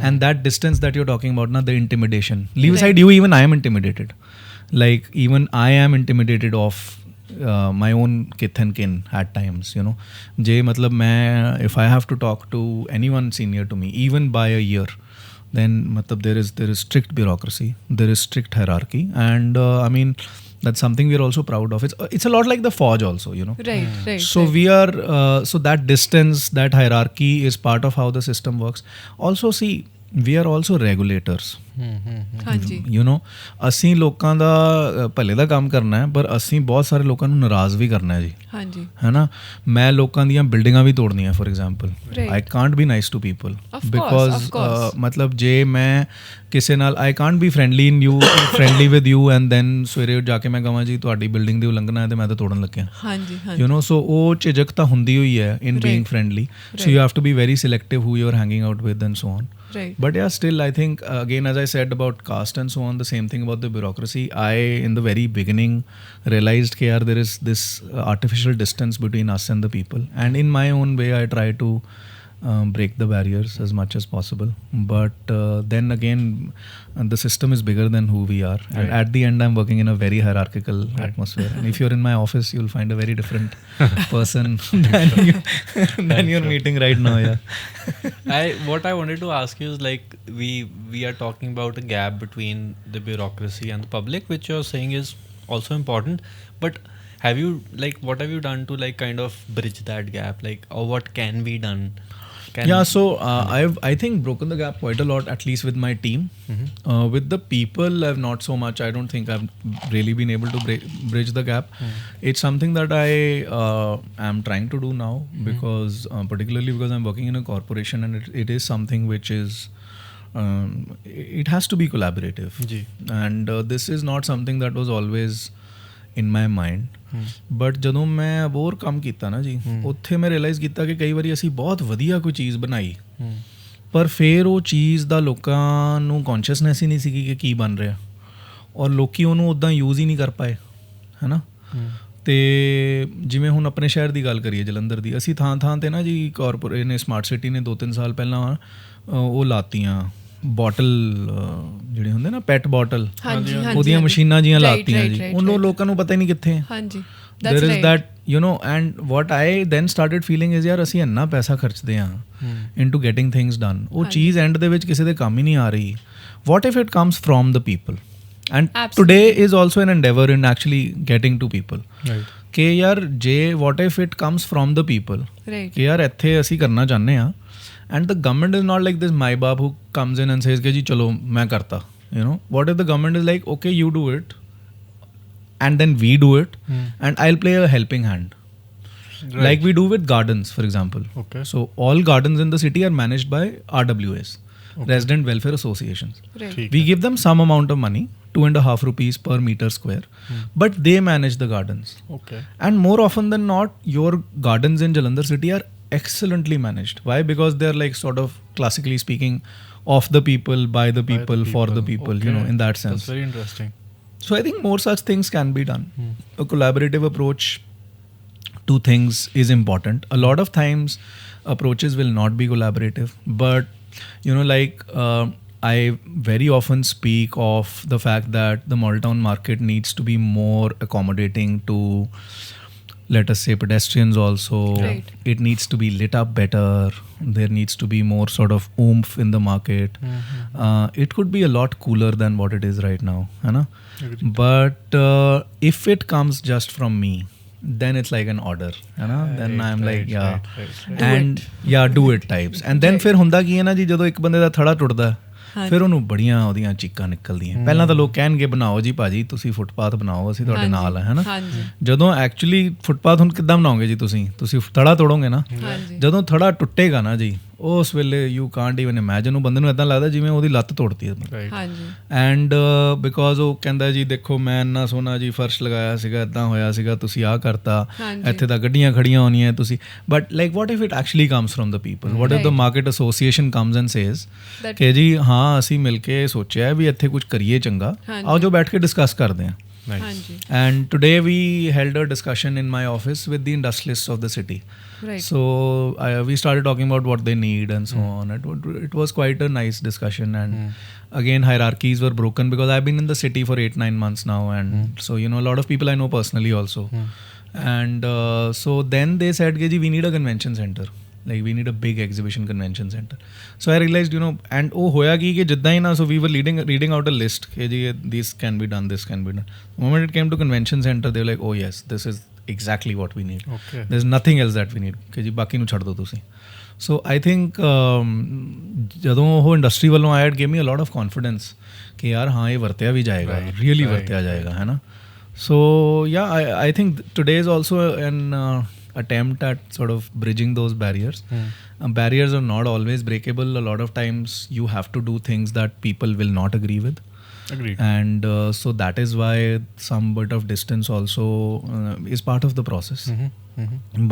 And that distance that you're talking about now, the intimidation, leave aside you, even I am intimidated, like even I am intimidated of my own kith and kin at times, matlab main, if I have to talk to anyone senior to me even by a year, then matlab there is strict bureaucracy, there is strict hierarchy, and I mean that's something we're also proud of. It's a lot like the Fauj also, Right. So we are so that distance, that hierarchy is part of how the system works. Also, see, we are also regulators. ਹਾਂਜੀ, ਅਸੀਂ ਲੋਕਾਂ ਦਾ ਭਲੇ ਦਾ ਕੰਮ ਕਰਨਾ ਹੈ, ਪਰ ਅਸੀਂ ਬਹੁਤ ਸਾਰੇ ਲੋਕਾਂ ਨੂੰ ਨਾਰਾਜ਼ ਵੀ ਕਰਨਾ ਹੈ ਜੀ. ਹਾਂਜੀ, ਹੈ ਨਾ. ਮੈਂ ਲੋਕਾਂ ਦੀਆਂ ਬਿਲਡਿੰਗਾਂ ਵੀ ਤੋੜਨੀਆਂ, for example. I can't be nice to people because ਮਤਲਬ ਜੇ ਮੈਂ ਕਿਸੇ ਨਾਲ I can't be friendly with you and then ਸਵੇਰੇ ਜਾ ਕੇ ਮੈਂ ਕਹਾਂ ਜੀ ਤੁਹਾਡੀ ਬਿਲਡਿੰਗ ਦੀ ਉਲੰਘਣਾ ਹੈ ਤੇ ਮੈਂ ਤਾਂ ਤੋੜਨ ਲੱਗਿਆ. ਹਾਂਜੀ, ਸੋ ਉਹ ਝਿਜਕ ਤਾਂ ਹੁੰਦੀ ਹੋਈ ਹੈ in being friendly. So you have to be very selective who you're hanging out with and so on. Right. But yeah, still I think again, as I said about caste and so on, the same thing about the bureaucracy. I in the very beginning realized that there is this artificial distance between us and the people, and in my own way I try to break the barriers as much as possible. But then again, the system is bigger than who we are, and at the end I'm working in a very hierarchical atmosphere, and if you're in my office you'll find a very different person than you're meeting right now. What I wanted to ask you is, like, we are talking about a gap between the bureaucracy and the public, which you're saying is also important, but what have you done to like kind of bridge that gap, like, or what can be done? So I've I think broken the gap quite a lot, at least with my team. With the people, I've not so much. I don't think I've really been able to bridge the gap. It's something that I am trying to do now, because particularly because I'm working in a corporation, and it is something which is it has to be collaborative. And this is not something that was always in my mind. But ਜਦੋਂ ਮੈਂ ਹੋਰ ਕੰਮ ਕੀਤਾ ਨਾ ਜੀ, ਉੱਥੇ ਮੈਂ realise ਕੀਤਾ ਕਿ ਕਈ ਵਾਰੀ ਅਸੀਂ ਬਹੁਤ ਵਧੀਆ ਕੋਈ ਚੀਜ਼ ਬਣਾਈ, ਪਰ ਫਿਰ ਉਹ ਚੀਜ਼ ਦਾ ਲੋਕਾਂ ਨੂੰ ਕੌਨਸ਼ੀਅਸਨੈਸ ਹੀ ਨਹੀਂ ਸੀਗੀ ਕਿ ਕੀ ਬਣ ਰਿਹਾ, ਔਰ ਲੋਕੀ ਉਹਨੂੰ ਉੱਦਾਂ ਯੂਜ਼ ਹੀ ਨਹੀਂ ਕਰ ਪਾਏ, ਹੈ ਨਾ. ਅਤੇ ਜਿਵੇਂ ਹੁਣ ਆਪਣੇ ਸ਼ਹਿਰ ਦੀ ਗੱਲ ਕਰੀਏ, ਜਲੰਧਰ ਦੀ, ਅਸੀਂ ਥਾਂ ਥਾਂ 'ਤੇ ਨਾ ਜੀ ਕਾਰਪੋਰੇਟ ਨੇ, ਸਮਾਰਟ ਸਿਟੀ ਨੇ 2-3 ਸਾਲ ਪਹਿਲਾਂ ਉਹ ਲਾਤੀਆਂ ਬੋਟਲ, ਜਿਹੜੇ ਹੁੰਦੇ ਨਾ ਪੈਟ ਬੋਟਲ, ਉਹਦੀਆਂ ਮਸ਼ੀਨਾਂ ਜੀਆਂ ਲਾਤੀਆਂ ਜੀ. ਉਹਨੂੰ ਲੋਕਾਂ ਨੂੰ ਪਤਾ ਹੀ ਨਹੀਂ ਕਿੱਥੇ. There is that, and what I then started feeling is, ਯਾਰ ਅਸੀਂ ਇੰਨਾ ਪੈਸਾ ਖਰਚਦੇ ਹਾਂ into getting things done, ਉਹ ਚੀਜ਼ ਐਂਡ ਦੇ ਵਿੱਚ ਕਿਸੇ ਦੇ ਕੰਮ ਹੀ ਨਹੀਂ ਆ ਰਹੀ. What if it comes from the people? And today is also an endeavor in actually getting to people. ਕਿ ਯਾਰ ਜੇ what if it comes from the people, ਕਿ ਯਾਰ ਇੱਥੇ ਅਸੀਂ ਕਰਨਾ ਚਾਹੁੰਦੇ ਹਾਂ, and the government is not like this my baab who comes in and says कि जी चलो मैं करता, what if the government is like, okay, you do it, and then we do it, and I'll play a helping hand, like we do with gardens, for example. So all gardens in the city are managed by RWAs, Resident Welfare Associations. We give them some amount of money, 2.5 rupees per meter square, but they manage the gardens. And more often than not, your gardens in Jalandhar city are excellently managed. Why? Because they're like sort of, classically speaking, of the people, by the people, for the people, in that sense. That's very interesting. So I think more such things can be done. A collaborative approach to things is important. A lot of times approaches will not be collaborative, but I very often speak of the fact that the Mall Town market needs to be more accommodating to, let us say, pedestrians also. Right. It needs to be lit up better. There needs to be more sort of oomph in the market. It could be a lot cooler than what it is right now, है ना? But if it comes just from me, then it's like an order, है ना? Then I'm like, yeah, and yeah, do it types. And then ਫਿਰ ਹੁੰਦਾ ਕੀ ਹੈ ਨਾ ਜੀ, ਜਦੋਂ ਇੱਕ ਬੰਦੇ ਦਾ ਥੜਾ ਟੁੱਟਦਾ ਫਿਰ ਉਹਨੂੰ ਬੜੀਆਂ ਉਹਦੀਆਂ ਚੀਕਾਂ ਨਿਕਲਦੀਆਂ. ਪਹਿਲਾਂ ਤਾਂ ਲੋਕ ਕਹਿਣਗੇ ਬਣਾਓ ਜੀ ਭਾਜੀ, ਤੁਸੀਂ ਫੁੱਟਪਾਥ ਬਣਾਓ, ਅਸੀਂ ਤੁਹਾਡੇ ਨਾਲ ਹੈ ਨਾ. ਜਦੋਂ ਐਕਚੁਅਲੀ ਫੁੱਟਪਾਥ ਹੁਣ ਕਿੱਦਾਂ ਬਣਾਓਗੇ ਜੀ, ਤੁਸੀਂ ਥੜਾ ਤੋੜੋਗੇ ਨਾ. ਜਦੋਂ ਥੜਾ ਟੁੱਟੇਗਾ ਨਾ ਜੀ, ਉਸ ਵੇਲੇ ਯੂ ਕਾਂਟ ਈਵਨ ਇਮੈਜਿਨ, ਉਹ ਬੰਦੇ ਨੂੰ ਇੱਦਾਂ ਲੱਗਦਾ ਜਿਵੇਂ ਉਹਦੀ ਲੱਤ ਤੋੜਤੀ ਹੈ. ਐਂਡ ਬਿਕੋਜ਼ ਉਹ ਕਹਿੰਦਾ ਜੀ ਦੇਖੋ ਮੈਂ ਇੰਨਾ ਸੋਹਣਾ ਜੀ ਫਰਸ਼ ਲਗਾਇਆ ਸੀਗਾ, ਇੱਦਾਂ ਹੋਇਆ ਸੀਗਾ, ਤੁਸੀਂ ਆਹ ਕਰਤਾ, ਇੱਥੇ ਤਾਂ ਗੱਡੀਆਂ ਖੜੀਆਂ ਹੋਣੀਆਂ ਤੁਸੀਂ. But like what if it actually comes from the people, what if the market association comes and says ਕਿ ਜੀ ਹਾਂ ਅਸੀਂ ਮਿਲ ਕੇ ਸੋਚਿਆ ਵੀ ਇੱਥੇ ਕੁਝ ਕਰੀਏ ਚੰਗਾ, ਆਓ ਜੋ ਬੈਠ ਕੇ ਡਿਸਕਸ ਕਰਦੇ ਹਾਂ. And today we held a discussion in my office with the industrialists of the city. So we started talking about what they need and so on. It was quite a nice discussion, and again hierarchies were broken because I've been in the city for 8-9 months now, and so you know a lot of people I know personally also. And so then they said we need a convention center. Like we need a big exhibition convention center. So I realized, you know, and oh hoya ki jidda hi na, so we were reading out a list ke ji this can be done, this can be done. The moment it came to convention center, they were like, oh yes, this is exactly what we need. There's nothing else that we need ke ji baki nu chhad do tusi. So I think ਜਦੋਂ ਉਹ industry ਵੱਲੋਂ ਆਇਆ, it gave me a lot of confidence ਕਿ ਯਾਰ ਹਾਂ ਇਹ ਵਰਤਿਆ ਵੀ ਜਾਏਗਾ, ਰੀਅਲੀ ਵਰਤਿਆ ਜਾਏਗਾ, ਹੈ ਨਾ. So yeah, I think today is also an attempt at sort of bridging those barriers. Barriers are not always breakable. A lot of times you have to do things that people will not agree with. Agreed. And so that is why some bit of distance also is part of the process.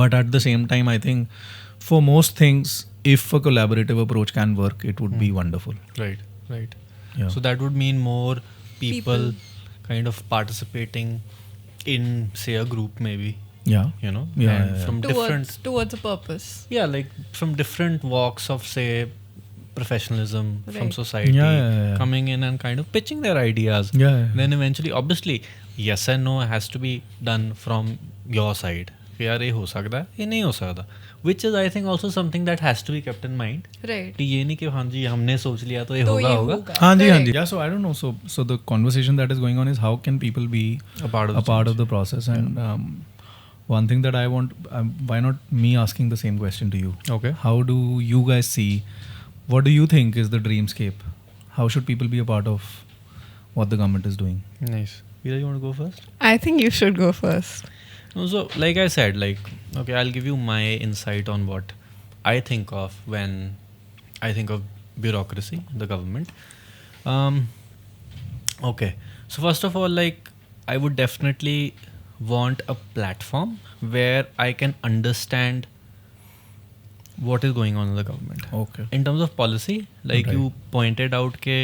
But at the same time, I think for most things, if a collaborative approach can work, it would be wonderful. Right. Yeah. So that would mean more people kind of participating in, say, a group maybe. Yeah. You know, Yeah, and yeah. from different, towards a purpose. yeah, like from different walks of, say, professionalism, from society, Yeah. coming in and kind of pitching their ideas. Yeah. Then eventually, obviously, yes and no has to be done from your side. यार ये हो सकता है, ये नहीं हो सकता, which is I think also something that has to be kept in mind. Right. कि ये नहीं कि हाँ जी हमने सोच लिया तो ये होगा. हाँ जी. Yeah, so I don't know. So the conversation that is going on is how can people be A part of the process. And one thing that I want, why not me asking the same question to you? Okay. How do you guys see, what do you think is the dreamscape? How should people be a part of what the government is doing? Nice. Veera, you want to go first? I think you should go first. No, so like I said, like, okay, I'll give you my insight on what I think of when I think of bureaucracy, the government. Okay, so first of all, like, I would definitely want a platform where I can understand what is going on in the government. Okay. In terms of policy, like you pointed out ke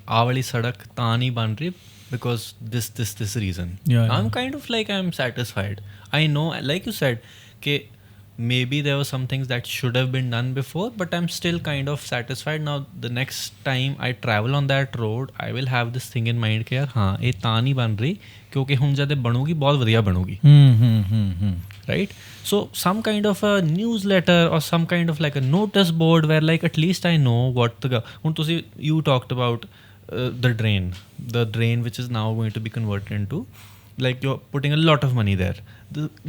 aa wali sadak taan nahi ban rahi because this reason. Yeah. I'm kind of like I'm satisfied. I know, like you said, ke maybe there were some things that should have been done before, but I'm still kind of satisfied. Now the next time I travel on that road, I will have this thing in mind कि यार हाँ ये ता नहीं बन रही क्योंकि हम जब बनूगी बहुत बढ़िया बनूगी. Right? So some kind of a newsletter or some kind of like a notice board where like at least I know what the you talked about the drain which is now going to be converted into, like you're putting a lot of money there.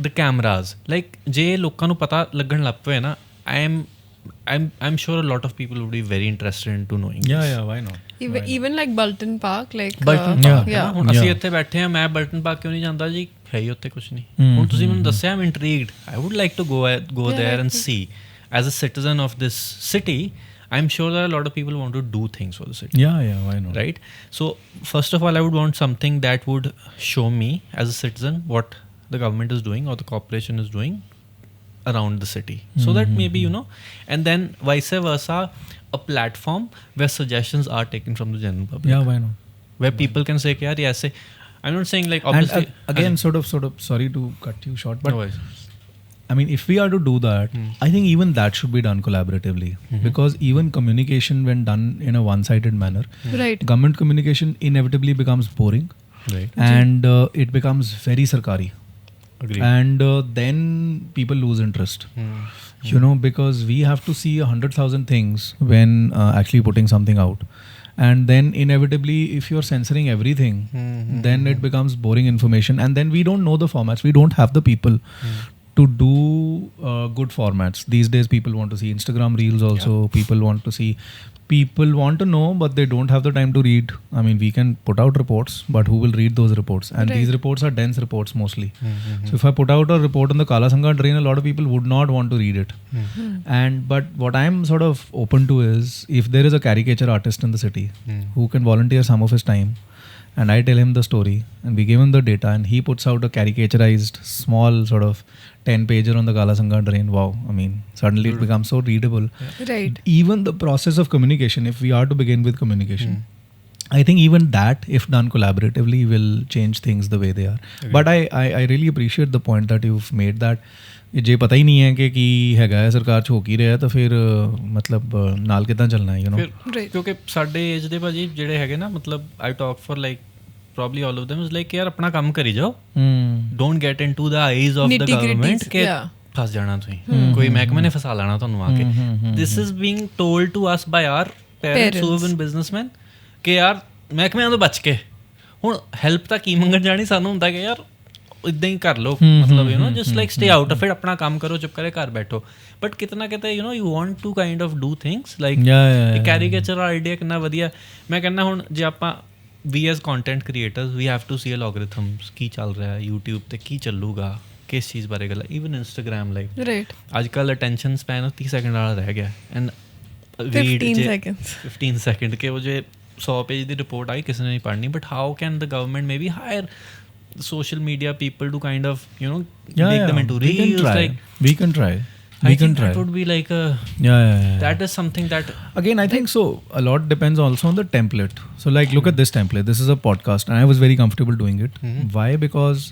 The cameras, like je ਲੋਕਾਂ ਨੂੰ ਪਤਾ ਲੱਗਣ ਲੱਗ ਪਏ ਨਾ, I'm sure a lot of people would be very interested into knowing this. Yeah, why not? Even like Bulton Park, like Bulton Park, yeah. ਹੁਣ ਅਸੀਂ ਇੱਥੇ ਬੈਠੇ ਆ, ਮੈਂ ਬਲਟਨ ਪਾਰਕ ਕਿਉਂ ਨਹੀਂ ਜਾਂਦਾ ਜੀ, ਹੈ ਹੀ ਉੱਥੇ ਕੁਝ ਨਹੀਂ. ਹੁਣ ਤੁਸੀਂ ਮੈਨੂੰ ਦੱਸਿਆ, I'm intrigued. I would like to go there and see. As a citizen of this city, I'm sure that a lot of people want to do things for the city. Yeah, why not? Right? So first of all, I would want something that would show me as a citizen what the government is doing or the corporation is doing around the city. So that maybe, you know, and then vice versa, a platform where suggestions are taken from the general public. Yeah, why not? Where people can say, yaar, yes, I'm not saying like obviously. And again, sort of, sorry to cut you short, but no worries. I mean, if we are to do that, I think even that should be done collaboratively, because even communication, when done in a one-sided manner, Right. government communication inevitably becomes boring, Right. and it becomes very sarkari, Agreed. and then people lose interest. You know, because we have to see 100,000 things when actually putting something out. And then inevitably, if you're censoring everything, then it becomes boring information. And then we don't know the formats. We don't have the people to do good formats. These days, people want to see Instagram Reels also. People want to see, people want to know, but they don't have the time to read. I mean, we can put out reports, but who will read those reports? And these reports are dense reports mostly. So if I put out a report on the Kala Sangha drain, a lot of people would not want to read it. But what I'm sort of open to is, if there is a caricature artist in the city who can volunteer some of his time, and I tell him the story, and we give him the data, and he puts out a caricaturized small sort of 10-pager on the Kala Sangha drain. Wow, I mean, suddenly it becomes so readable. Right. Even the process of communication, if we are to begin with communication, I think even that, if done collaboratively, will change things the way they are. But I really appreciate the point that you've made, that ਜੇ ਪਤਾ ਹੀ ਨਹੀਂ ਹੈ ਕਿ ਕੀ ਹੈਗਾ ਹੈ, ਸਰਕਾਰ 'ਚ ਹੋ ਕੀ ਰਿਹਾ, ਤਾਂ ਫਿਰ ਮਤਲਬ ਨਾਲ ਕਿੱਦਾਂ ਚੱਲਣਾ ਹੈ, ਯੂ ਨੋ. ਫਿਰ ਕਿਉਂਕਿ ਸਾਡੇ ਏਜ ਦੇ ਭਾਜੀ ਜਿਹੜੇ ਹੈਗੇ ਨਾ, ਮਤਲਬ I talk for like probably all of them is like, ਯਾਰ ਆਪਣਾ ਕੰਮ ਕਰੀ ਜਾਓ, don't get into the eyes of the government ਕਿ ਫਸ ਜਾਣਾ ਤੁਸੀਂ, ਕੋਈ ਮਹਿਕਮੇ ਨੇ ਫਸਾ ਲੈਣਾ ਤੁਹਾਨੂੰ ਆ ਕੇ. this is being told to us by our parents who have been businessmen ਕਿ ਯਾਰ ਮਹਿਕਮਿਆਂ ਤੋਂ ਬਚ ਕੇ. ਹੁਣ ਹੈਲਪ ਤਾਂ ਕੀ ਮੰਗਣ ਜਾਣੀ, ਸਾਨੂੰ ਹੁੰਦਾ ਕਿ ਯਾਰ ਇੱਦਾਂ ਹੀ ਕਰ ਲਓ, ਮਤਲਬ you know just like stay out of it, ਆਪਣਾ ਕੰਮ ਕਰੋ, ਚੁੱਪ ਕਰੇ ਘਰ ਬੈਠੋ. ਬਟ ਕਿਤੇ ਨਾ ਕਿਤੇ you know you want to kind of do things like caricature idea ਕਿੰਨਾ ਵਧੀਆ. ਮੈਂ ਕਹਿੰਦਾ ਹੁਣ ਜੇ ਆਪਾਂ we as content creators, we have to see algorithms ਕੀ ਚੱਲ ਰਿਹਾ ਹੈ YouTube ਤੇ, ਕੀ ਚੱਲੂਗਾ, ਕਿਸ ਚੀਜ਼ ਬਾਰੇ ਗੱਲ. even Instagram like right ਅੱਜ ਕੱਲ੍ਹ attention span 30 ਸੈਕਿੰਡ ਵਾਲਾ ਰਹਿ ਗਿਆ, and 15 ਸੈਕਿੰਡ ਕਿ ਉਹ ਜੇ 100 ਪੇਜ ਦੀ ਰਿਪੋਰਟ ਆਈ ਕਿਸੇ ਨੇ ਨਹੀਂ ਪੜ੍ਹਨੀ. but how can the government maybe hire social media people to kind of you know make them into reels? Like we can try. I think that would be like a that is something that again I think so a lot depends also on the template. So like look at this template, this is a podcast and I was very comfortable doing it. Why? Because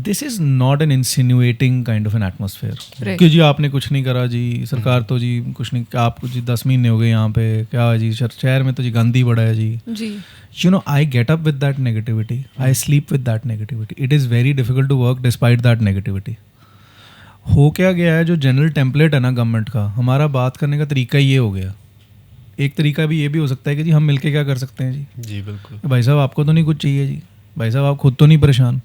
this is not an insinuating kind of an atmosphere कि जी आपने कुछ नहीं करा जी, सरकार तो जी कुछ नहीं, आपको जी 10 महीने हो गए यहाँ पे, क्या है जी शहर में तो जी गंदी बड़ा है जी. You know, I get up with that negativity, I sleep with that negativity. It is very difficult to work despite that negativity. हो क्या गया है, जो जनरल टेम्पलेट है ना गवर्नमेंट का, हमारा बात करने का तरीका ये हो गया. एक तरीका भी ये भी हो सकता है कि जी हम मिलके क्या कर सकते हैं जी बिल्कुल, भाई साहब आपको तो नहीं कुछ चाहिए जी, भाई साहब आप खुद तो नहीं परेशान.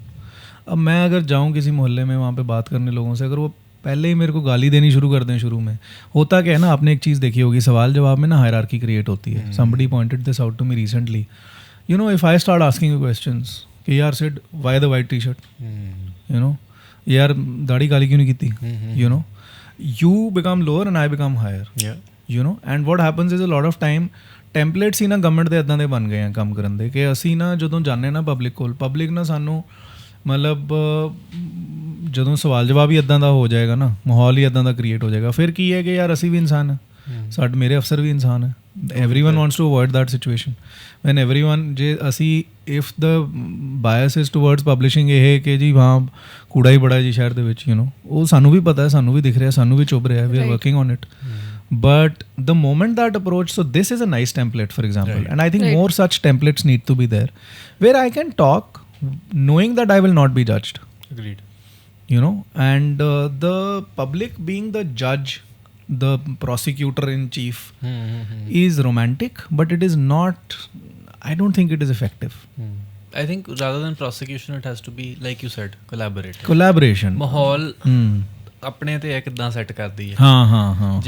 अब मैं अगर जाऊँ किसी मोहल्ले में वहाँ पे बात करने लोगों से, अगर वो पहले ही मेरे को गाली देनी शुरू कर दें शुरू में, होता क्या है ना, आपने एक चीज़ देखी होगी, सवाल जवाब में ना हायरार्की क्रिएट होती है. Somebody pointed this out to me recently. You know, if I start asking you questions कि यार Sid why the white T shirt, you know, यार दाढ़ी काली क्यों नहीं की, you know, you become lower and I become higher. You know, and what happens is a lot of time templates ਹੀ ਨਾ government ਦੇ ਇੱਦਾਂ ਦੇ ਬਣ ਗਏ ਆ ਕੰਮ ਕਰਨ ਦੇ ਕਿ ਅਸੀਂ ਨਾ ਜਦੋਂ ਜਾਂਦੇ ਨਾ ਪਬਲਿਕ ਕੋਲ, ਪਬਲਿਕ ਨਾ ਸਾਨੂੰ ਮਤਲਬ ਜਦੋਂ ਸਵਾਲ ਜਵਾਬ ਹੀ ਇੱਦਾਂ ਦਾ ਹੋ ਜਾਏਗਾ ਨਾ, ਮਾਹੌਲ ਹੀ ਇੱਦਾਂ ਦਾ ਕ੍ਰੀਏਟ ਹੋ ਜਾਏਗਾ, ਫਿਰ ਕੀ ਹੈ ਕਿ ਯਾਰ ਅਸੀਂ ਵੀ ਇਨਸਾਨ ਹਾਂ, ਸਾਡੇ ਮੇਰੇ ਅਫਸਰ ਵੀ ਇਨਸਾਨ ਹੈ. everyone wants to avoid that situation when everyone ਜੇ ਅਸੀਂ if the bias is towards publishing ਇਹ ਕਿ ਜੀ ਹਾਂ ਕੂੜਾ ਹੀ ਬੜਾ ਜੀ ਸ਼ਹਿਰ ਦੇ ਵਿੱਚ, you know, ਉਹ ਸਾਨੂੰ ਵੀ ਪਤਾ ਹੈ, ਸਾਨੂੰ ਵੀ ਦਿਖ ਰਿਹਾ, ਸਾਨੂੰ ਵੀ ਚੁੱਭ ਰਿਹਾ, we are working on it. But the moment that approach, so this is a nice template for example, and I think more such templates need to be there where I can talk knowing that I will not be judged. Agreed. You know, and the public being the judge, the prosecutor in chief is romantic, but it is not, I don't think it is effective. I think rather than prosecution it has to be like you said collaboration. ਮਾਹੌਲ ਆਪਣੇ ਤੇ ਕਿੱਦਾਂ set ਕਰਦੀ ਹੈ. ਹਾਂ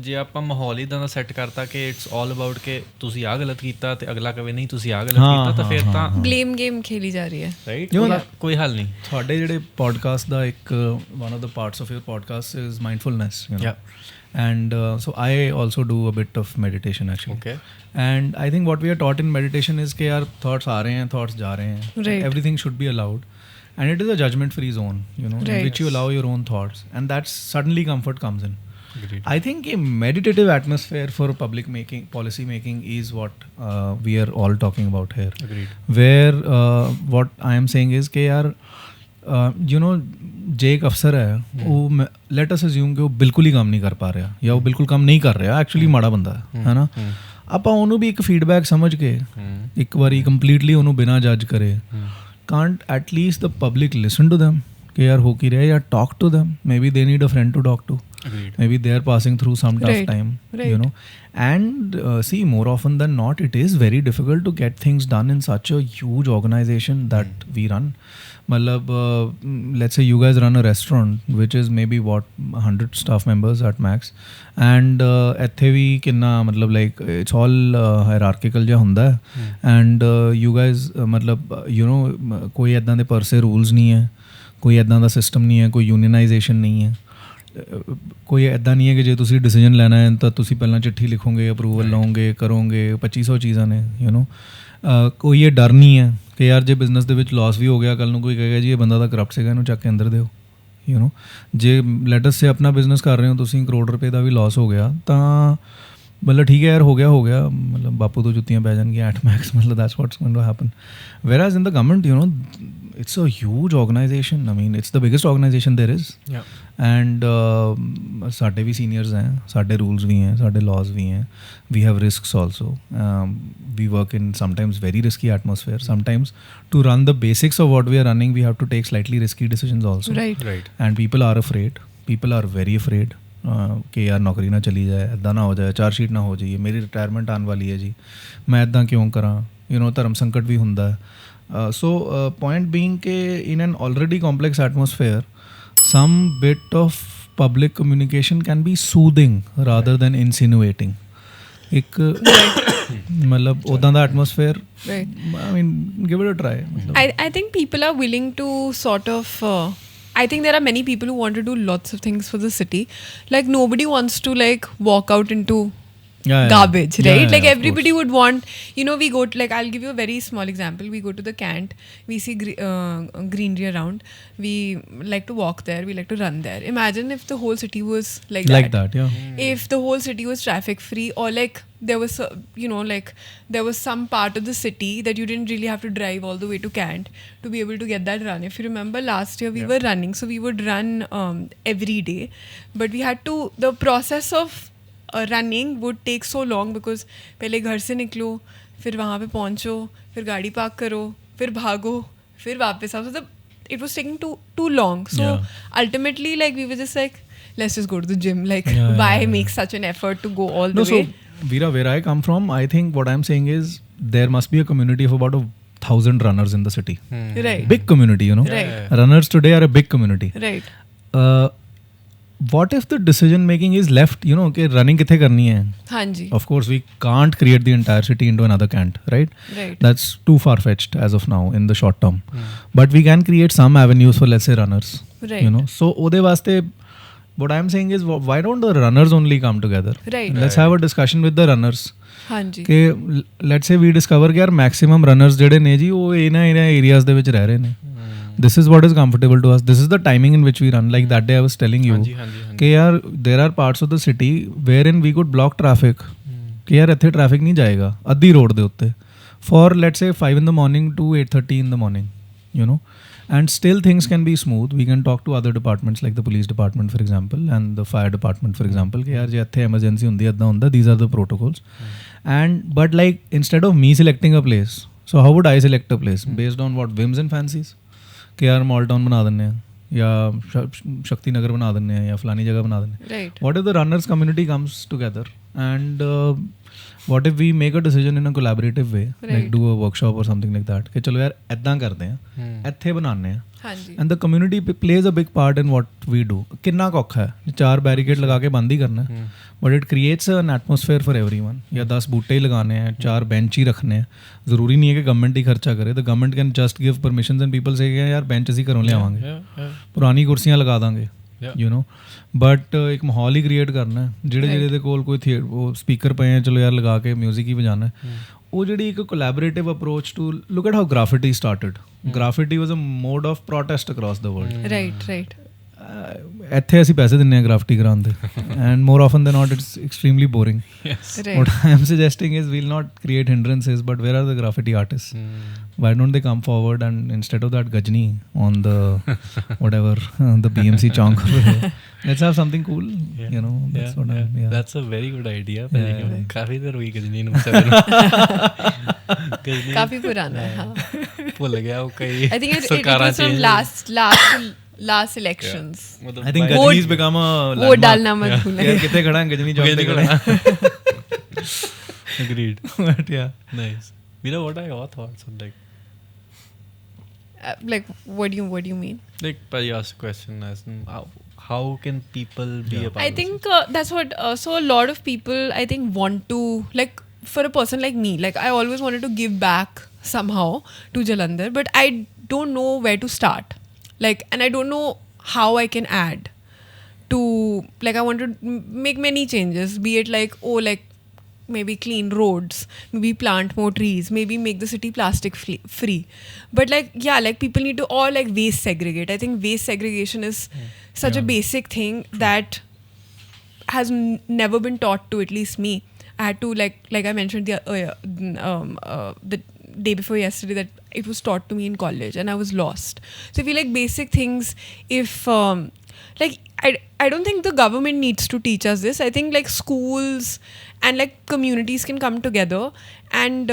ਜੇ ਆਪਾਂ ਮਾਹੌਲ ਇਦਾਂ ਦਾ ਸੈੱਟ ਕਰਤਾ ਕਿ ਇਟਸ ਆਲ ਅਬਾਊਟ ਕਿ ਤੁਸੀਂ ਆਹ ਗਲਤ ਕੀਤਾ ਤੇ ਅਗਲਾ ਕਵੇ ਨਹੀਂ ਤੁਸੀਂ ਆਹ ਗਲਤ ਕੀਤਾ, ਤਾਂ ਫਿਰ ਤਾਂ ਬਲੇਮ ਗੇਮ ਖੇਲੀ ਜਾ ਰਹੀ ਹੈ, ਰਾਈਟ, ਉਹਦਾ ਕੋਈ ਹੱਲ ਨਹੀਂ. ਤੁਹਾਡੇ ਜਿਹੜੇ ਪੋਡਕਾਸਟ ਦਾ ਇੱਕ one of the parts of your podcast is mindfulness, you know. And so I also do a bit of meditation actually. Okay. And I think what we are taught in meditation is कि यार thoughts आ रहे हैं, thoughts जा रहे हैं, everything should be allowed, and it is a judgment free zone, you know, in which you allow your own thoughts, and that's suddenly comfort comes in. Agreed. I think a meditative atmosphere for public making, policy making is what we are all talking about here. Agreed. Where what I am saying is कि यार you no ਜੇ ਇੱਕ ਅਫਸਰ ਹੈ ਉਹ let us assume ਕਿ ਉਹ ਬਿਲਕੁਲ ਹੀ ਕੰਮ ਨਹੀਂ ਕਰ ਪਾ ਰਿਹਾ ਜਾਂ ਉਹ ਬਿਲਕੁਲ ਕੰਮ ਨਹੀਂ ਕਰ ਰਿਹਾ ਐਕਚੁਅਲੀ ਮਾੜਾ ਬੰਦਾ ਹੈ ਨਾ ਆਪਾਂ ਉਹਨੂੰ ਵੀ ਇੱਕ ਫੀਡਬੈਕ ਸਮਝ ਕੇ ਇੱਕ ਵਾਰੀ ਕੰਪਲੀਟਲੀ ਉਹਨੂੰ ਬਿਨਾਂ ਜੱਜ ਕਰੇ can't at least the public listen to them ਕਿ ਯਾਰ ਹੋ ਕੀ ਰਿਹਾ ਜਾਂ talk to them maybe they need a friend to talk to maybe they are passing through some tough time, you know, and see, more often than not it is very difficult to get things done in such a huge organization that we run. Matlab, let's say you guys run a restaurant which is maybe what 100 staff members at max, and ਇੱਥੇ ਵੀ ਕਿੰਨਾ ਮਤਲਬ like it's all hierarchical ਜਿਹਾ ਹੁੰਦਾ ਹੈ, and you guys ਮਤਲਬ you know ਕੋਈ ਇੱਦਾਂ ਦੇ per se rules ਨਹੀਂ ਹੈ, ਕੋਈ ਇੱਦਾਂ ਦਾ ਸਿਸਟਮ ਨਹੀਂ ਹੈ, ਕੋਈ unionization ਨਹੀਂ ਹੈ, ਕੋਈ ਇੱਦਾਂ ਨਹੀਂ ਹੈ ਕਿ ਜੇ ਤੁਸੀਂ ਡਿਸੀਜਨ ਲੈਣਾ ਹੈ ਤਾਂ ਤੁਸੀਂ ਪਹਿਲਾਂ ਚਿੱਠੀ ਲਿਖੋਗੇ, ਅਪਰੂਵਲ ਲਓਗੇ, ਕਰੋਗੇ, 2500 ਚੀਜ਼ਾਂ ਨੇ, ਯੂ ਨੋ ਕੋਈ ਇਹ ਡਰ ਨਹੀਂ ਹੈ ਕਿ ਯਾਰ ਜੇ ਬਿਜ਼ਨਸ ਦੇ ਵਿੱਚ ਲਾਸ ਵੀ ਹੋ ਗਿਆ ਕੱਲ੍ਹ ਨੂੰ ਕੋਈ ਕਹੇਗਾ ਜੀ ਇਹ ਬੰਦਾ ਤਾਂ ਕਰਪਟ ਸੀਗਾ ਇਹਨੂੰ ਚੱਕ ਕੇ ਅੰਦਰ ਦਿਓ, ਯੂ ਨੋ ਜੇ ਲੈਟਸ ਸੇ ਆਪਣਾ ਬਿਜ਼ਨਸ ਕਰ ਰਹੇ ਹੋ ਤੁਸੀਂ ਕਰੋੜ ਰੁਪਏ ਦਾ ਵੀ ਲਾਸ ਹੋ ਗਿਆ ਤਾਂ ਮਤਲਬ ਠੀਕ ਹੈ ਯਾਰ ਹੋ ਗਿਆ ਮਤਲਬ ਬਾਪੂ ਤੋਂ ਜੁੱਤੀਆਂ ਪੈ ਜਾਣਗੀਆਂ ਐਟ ਮੈਕਸ ਮਤਲਬ that's what's going to happen whereas in the government you know it's a huge organization. I mean it's the biggest organization there is. And ਸਾਡੇ ਵੀ ਸੀਨੀਅਰਸ हैं, ਸਾਡੇ ਰੂਲਸ ਵੀ हैं, ਸਾਡੇ laws ਵੀ हैं, we have risks also. We work in sometimes very risky atmosphere. Sometimes to run the basics of what we are running we have to take slightly risky decisions also. Right. And people are afraid. People are very afraid ਕਿ ਯਾਰ ਨੌਕਰੀ ਨਾ ਚਲੀ ਜਾਏ, ਇੱਦਾਂ ਨਾ ਹੋ ਜਾਏ, ਚਾਰਜਸ਼ੀਟ ਨਾ ਹੋ ਜਾਈਏ, ਮੇਰੀ ਰਿਟਾਇਰਮੈਂਟ ਆਉਣ ਵਾਲੀ ਹੈ ਜੀ, ਮੈਂ ਇੱਦਾਂ ਕਿਉਂ ਕਰਾਂ, ਯੂ ਨੋ ਧਰਮ ਸੰਕਟ ਵੀ ਹੁੰਦਾ ਹੈ। ਸੋ ਪੁਆਇੰਟ ਬੀਇੰਗ ਕਿ in an already complex atmosphere some bit of public communication can be soothing rather than insinuating. ਇੱਕ ਮਤਲਬ ਉੱਦਾਂ ਦਾ atmosphere I mean give it a try. I think people are willing to sort of I think there are many people who want to do lots of things for the city. Like nobody wants to like walk out into garbage, right? Like everybody would want, you know, we go to, like I'll give you a very small example. We go to the Cant, we see greenery around, we like to walk there, we like to run there. Imagine if the whole city was like that, if the whole city was traffic free, or like there was you know like there was some part of the city that you didn't really have to drive all the way to Cant to be able to get that run. If you remember last year we were running, so we would run every day, but we had to, the process of running would take so long because पहले घर से निकलो, फिर वहाँ पे पहुँचो, फिर गाड़ी पार्क करो, फिर भागो, फिर वापस आओ. So it was taking too long. So ultimately like we were just like, let's just go to the gym. Like why make such an effort to go all the way? So Veera, where I come from, I think what I'm saying is there must be a community of about 1,000 runners in the city. Right. Big community, you know. Right. Runners today are a big community. Right. What if the decision making is left, you know, कि running किथे करनी है? हाँ जी. Of course, we can't create the entire city into another Cant, right? Right. That's too far-fetched as of now in the short term. But we can create some avenues for, let's say, runners. Right. You know, so ode vaste, what I'm saying is, why don't the runners only come together? Right. Let's have a discussion with the runners. हाँ जी. कि let's say we discover कि यार maximum runners ਜਿਹੜੇ ਨੇ ਜੀ ਉਹ ਇਹਨਾਂ areas ਦੇ ਵਿੱਚ ਰਹਿ ਰਹੇ ਨੇ. This is what is comfortable to us. This is the timing in which we run. Like that day I was telling you कि यार there are parts of the city wherein we could block traffic कि यार ਇੱਥੇ traffic नहीं जाएगा ਅੱਧੀ road ਦੇ ਉੱਤੇ for let's say 5 in the morning to 8:30 in the morning, you know, and still things can be smooth. We can talk to other departments like the police department for example and the fire department for example कि यार जे ਇੱਥੇ emergency ਹੁੰਦੀ ਹੈ ਇੱਦਾਂ ਹੁੰਦਾ, these are the protocols. And but like instead of me selecting a place, so how would I select a place based on what whims and fancies? कि यार mall town बना देने हैं या शक्ति नगर बना देने हैं या फलानी जगह बना देने हैं. What if the runners community comes together and what if we make a decision in a collaborative way, like do a workshop or something like that कि चलो यार ऐदां करते हैं ਇੱਥੇ बनाने हैं. And the community plays a big part in what we do. कितना औखा है 4 बैरिकेड लगा के बंद ही करना है, but it creates an atmosphere for everyone. या 10 बूटे ही लगाने हैं, 4 बेंच ही रखने हैं. ज़रूरी नहीं है कि गवर्नमेंट ही खर्चा करे. The government can just give permissions and people say यार बेंच ਅਸੀਂ ਘਰੋਂ ਲਿਆਵਾਂਗੇ, ਪੁਰਾਣੀ ਕੁਰਸੀਆਂ ਲਗਾ ਦਾਂਗੇ, you know. ਬਟ ਇੱਕ ਮਾਹੌਲ ਹੀ ਕ੍ਰੀਏਟ ਕਰਨਾ ਹੈ. ਜਿਹੜੇ ਦੇ ਕੋਲ ਕੋਈ ਉਹ ਸਪੀਕਰ ਪਏ ਹੈ ਚਲੋ ਯਾਰ ਲਗਾ ਕੇ ਮਿਊਜ਼ਿਕ ਹੀ ਵਜਾਣਾ ਹੈ. ਉਹ ਜਿਹੜੀ ਇੱਕ collaborative approach to look at how graffiti started. Graffiti was a mode of protest across the world. Right. ਇੱਥੇ ਅਸੀਂ ਪੈਸੇ ਦਿੰਦੇ ਹਾਂ ਗ੍ਰਾਫਿਟੀ ਕਰਾਉਣ ਦੇ and more often than not it's extremely boring Right. what I am suggesting is we'll not create hindrances, but where are the graffiti artists? Why don't they come forward and instead of that gajni on the whatever the BMC chowk over here, let's have something cool. Yeah. You know, that's what I'm. Yeah. That's a very good idea. Yeah. काफी देर हुई गजनी नु गजनी काफी पुराना है हाँ. भूल गया वो कई I think it सरकारां was from change last elections. मतलब I think Vote- Gajni's become a vote landmark. डालना मत भूलना. यार कितने खड़ा है गजनी चौक पे खड़ा है. agreed. But yeah. Nice. Meera, what are your thoughts on Like what do you mean? like I asked a question as in how can people be a part I of think that's what so a lot of people I think want to, like for a person like me, like I always wanted to give back somehow to Jalandhar, but I don't know where to start, like, and I don't know how I can add to, like I want to make many changes, be it like like maybe clean roads, maybe plant more trees, maybe make the city plastic free, but like yeah, like people need to all like waste segregate. I think waste segregation is such a basic thing that has never been taught to at least me. I had to like I mentioned the day before yesterday that it was taught to me in college and I was lost. So I feel like basic things, if like I don't think the government needs to teach us this. I think like schools and like communities can come together and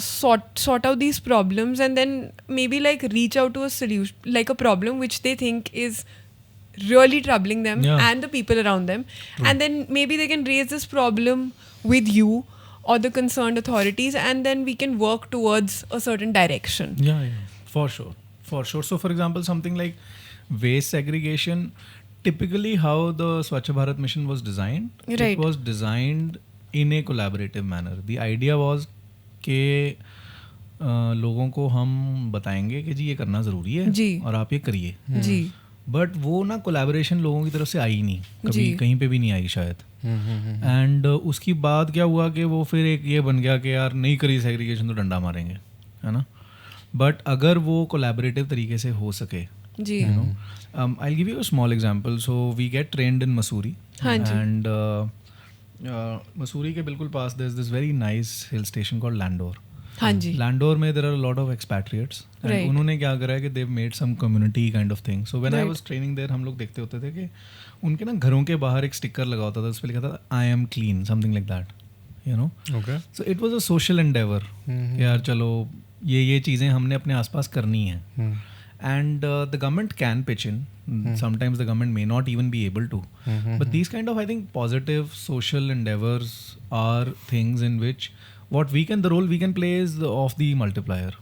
sort out these problems, and then maybe like reach out to a solution, like a problem which they think is really troubling them Yeah. and the people around them, and then maybe they can raise this problem with you or the concerned authorities, and then we can work towards a certain direction. Yeah, for sure. So, for example, something like waste segregation, typically how the Swachh Bharat mission was designed, Right. it was designed in a collaborative manner. The idea was कि लोगों को हम बताएंगे कि जी ये करना ज़रूरी है जी. और आप ये करिए, जी. बट वो ना कोलैबोरेशन लोगों की तरफ से आई नहीं, कभी जी. कहीं पे भी नहीं आई शायद. एंड उसकी बाद क्या हुआ कि वो फिर एक ये बन गया कि यार नहीं करी सेग्रीगेशन तो डंडा मारेंगे, है ना. बट अगर वो कोलैबोरेटिव तरीके से हो सके, जी. you know, I'll give you a small example. So we get trained in Mussoorie, हाँ जी. and Mussoorie के बिल्कुल पास there's this very nice hill station called Landor. हाँ जी. Landor में there are a lot of expatriates. And Right. उन्होंने क्या करा है कि they've made some community kind of thing. So when I Right. was training there, हम लोग देखते होते थे कि उनके ना घरों के बाहर एक स्टिकर लगा होता था, उस पर लिखा था I am clean, something like that. You know? Okay. So it was a social endeavor. कि यार चलो ये चीज़ें हमने अपने आसपास करनी है. And the government can pitch in. Sometimes the government may not even be able to. But these kind of, I think, positive social endeavors are things in which the role we can play is of the multiplier.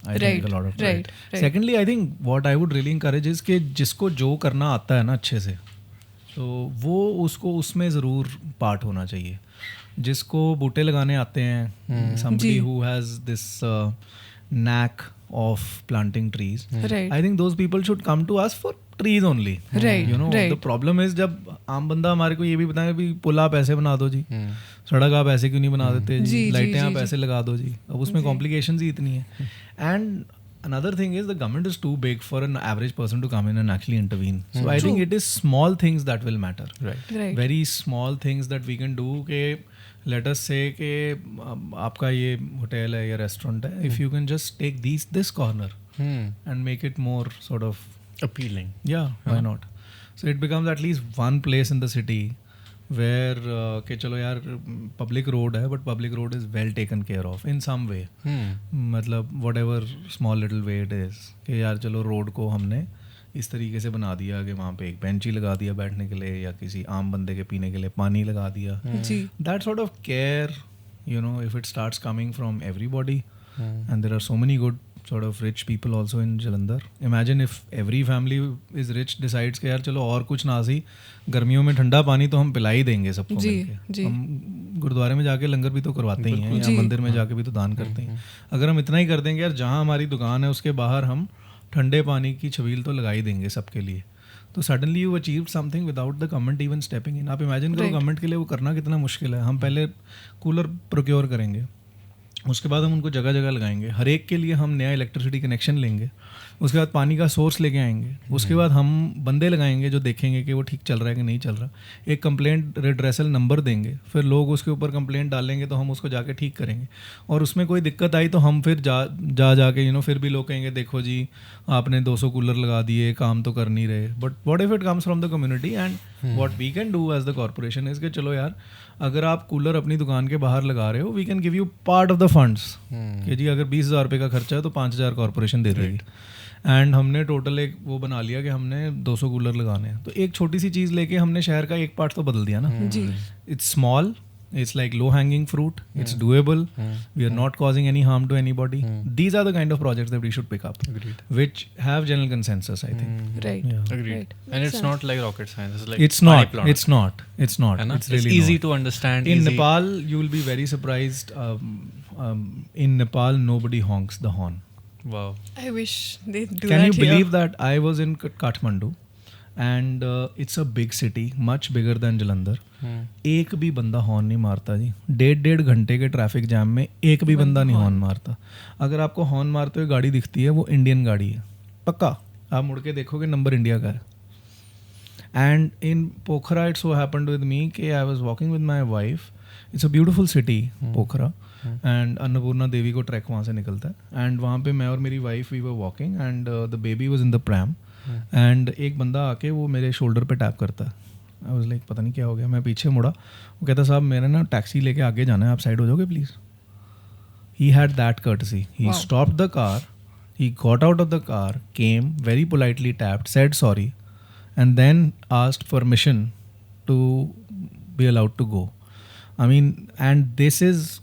I think a lot of right. Secondly, I think what I would really encourage is कि जिसको जो करना आता है ना अच्छे से, तो वो उसको उसमें ज़रूर पार्ट होना चाहिए. जिसको बूटे लगाने आते हैं, somebody who has this knack of planting trees, Right. I think those people should come to us for trees only. Right, You know, right. the problem is जब आम बंदा हमारे को ये भी बताएगा भी पुल आप ऐसे बना दो जी, सड़क आप ऐसे क्यों नहीं बना देते जी, जी, लाइटें जी, आप जी. ऐसे लगा दो जी. अब उसमें कॉम्प्लिकेशंस ही इतनी है. And another thing is the government is too big for an average person to come in and actually intervene. So I think it is small things that will matter. Right. Very small things that we can do. कि let us say कि आपका ये hotel है या restaurant है, if you can just take this corner and make it more sort of appealing. yeah, why not? So it becomes at least one place in the city where कि चलो यार public road है, but public road is well taken care of in some way. मतलब whatever small little way it is कि यार चलो road को हमने इस तरीके से बना दिया कि वहाँ पे एक बेंच ही लगा दिया बैठने के लिए, या किसी आम बंदे के पीने के लिए पानी लगा दिया. जी. That sort of care, you know, if it starts coming from everybody, and there are so many good sort of rich people also in Jalandhar. Imagine if every family is rich decides कि यार चलो और कुछ ना सही, गर्मियों में ठंडा पानी तो हम पिला ही देंगे सबको मिलके. हम गुरुद्वारे में जाके लंगर भी तो करवाते ही हैं, या मंदिर में जाके भी तो दान करते हैं. अगर हम इतना ही कर देंगे यार, जहाँ हमारी दुकान है उसके बाहर हम ठंडे पानी की छबील तो लगा ही देंगे सबके लिए, तो suddenly you achieve something without the government even stepping इन. आप इमेजिन करो गवर्नमेंट के लिए वो करना कितना मुश्किल है. हम पहले कूलर प्रोक्योर करेंगे, उसके बाद हम उनको जगह जगह लगाएंगे, हर एक के लिए हम नया इलेक्ट्रिसिटी कनेक्शन लेंगे, उसके बाद पानी का सोर्स लेके आएंगे, उसके बाद हम बंदे लगाएंगे जो देखेंगे कि वो ठीक चल रहा है कि नहीं चल रहा, एक कंप्लेंट रिड्रेसल नंबर देंगे, फिर लोग उसके ऊपर कंप्लेंट डालेंगे तो हम उसको जाके ठीक करेंगे, और उसमें कोई दिक्कत आई तो हम फिर जा के फिर भी लोग कहेंगे देखो जी आपने 200 कूलर लगा दिए, काम तो कर नहीं रहे, but what if it comes from the community and what we can do as the corporation is कि चलो यार अगर आप कूलर अपनी दुकान के बाहर लगा रहे हो, we can give you part of the funds कि जी अगर 20,000 रुपये का खर्चा है तो 5,000 कॉर्पोरेशन दे देगी। एंड हमने टोटल एक वो बना लिया कि हमने 200 कूलर लगाने हैं, तो एक छोटी सी चीज़ लेके हमने शहर का एक पार्ट तो बदल दिया ना। It's small, it's like low hanging fruit, it's doable, we are not causing any harm to anybody. These are the kind of projects that we should pick up. Agreed. Which have general consensus, I think. Right. Yeah. Agreed. Right. And Makes it's not like rocket science. It's like It's not. money plant. It's not. It's not. है ना? It's really easy not. to understand. In easy. Nepal, you will be very surprised. In Nepal, nobody honks the horn. Wow. I wish they do Can that you believe here. that I was in Kathmandu, and it's a big city, much bigger than Jalandhar. एक भी बंदा horn नहीं मारता जी, 1.5 घंटे के traffic jam में एक भी बंदा नहीं हॉर्न मारता। अगर आपको हॉर्न मारते हुए गाड़ी दिखती है वो इंडियन गाड़ी है पक्का, आप मुड़ के देखोगे नंबर इंडिया का है। And in Pokhara it so happened with me कि I was walking with my wife, it's a beautiful city Pokhara, and Annapurna Devi को ट्रैक वहाँ से निकलता है, एंड वहाँ पे मैं और मेरी wife we were walking and the baby was in the pram, and एक बंदा आके वो मेरे शोल्डर पे टैप करता है। आई वाज लाइक पता नहीं क्या हो गया, मैं पीछे मुड़ा, वो कहता साहब मेरे ना टैक्सी लेके आगे जाना है, आप साइड हो जाओगे please. He had that courtesy, he stopped the car, he got out of the car, came very politely tapped, said sorry, and then asked permission to be allowed to go. I mean, and this is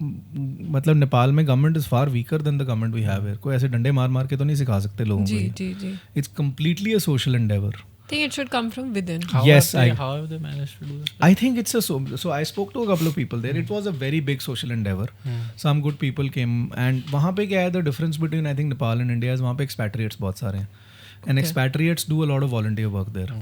मतलब नेपाल में government is far weaker than the government we have here. कोई ऐसे डंडे मार मार के तो नहीं सिखा सकते लोगों को। जी। It's completely a social endeavour. I think it should come from within. How Yes, how have they managed to do that? I think it's so I spoke to a couple of people there. It was a very big social endeavor. Some good people came, and वहाँ पे क्या है the difference between I think Nepal and India is वहाँ पे expatriates बहुत सारे हैं, and expatriates do a lot of volunteer work there.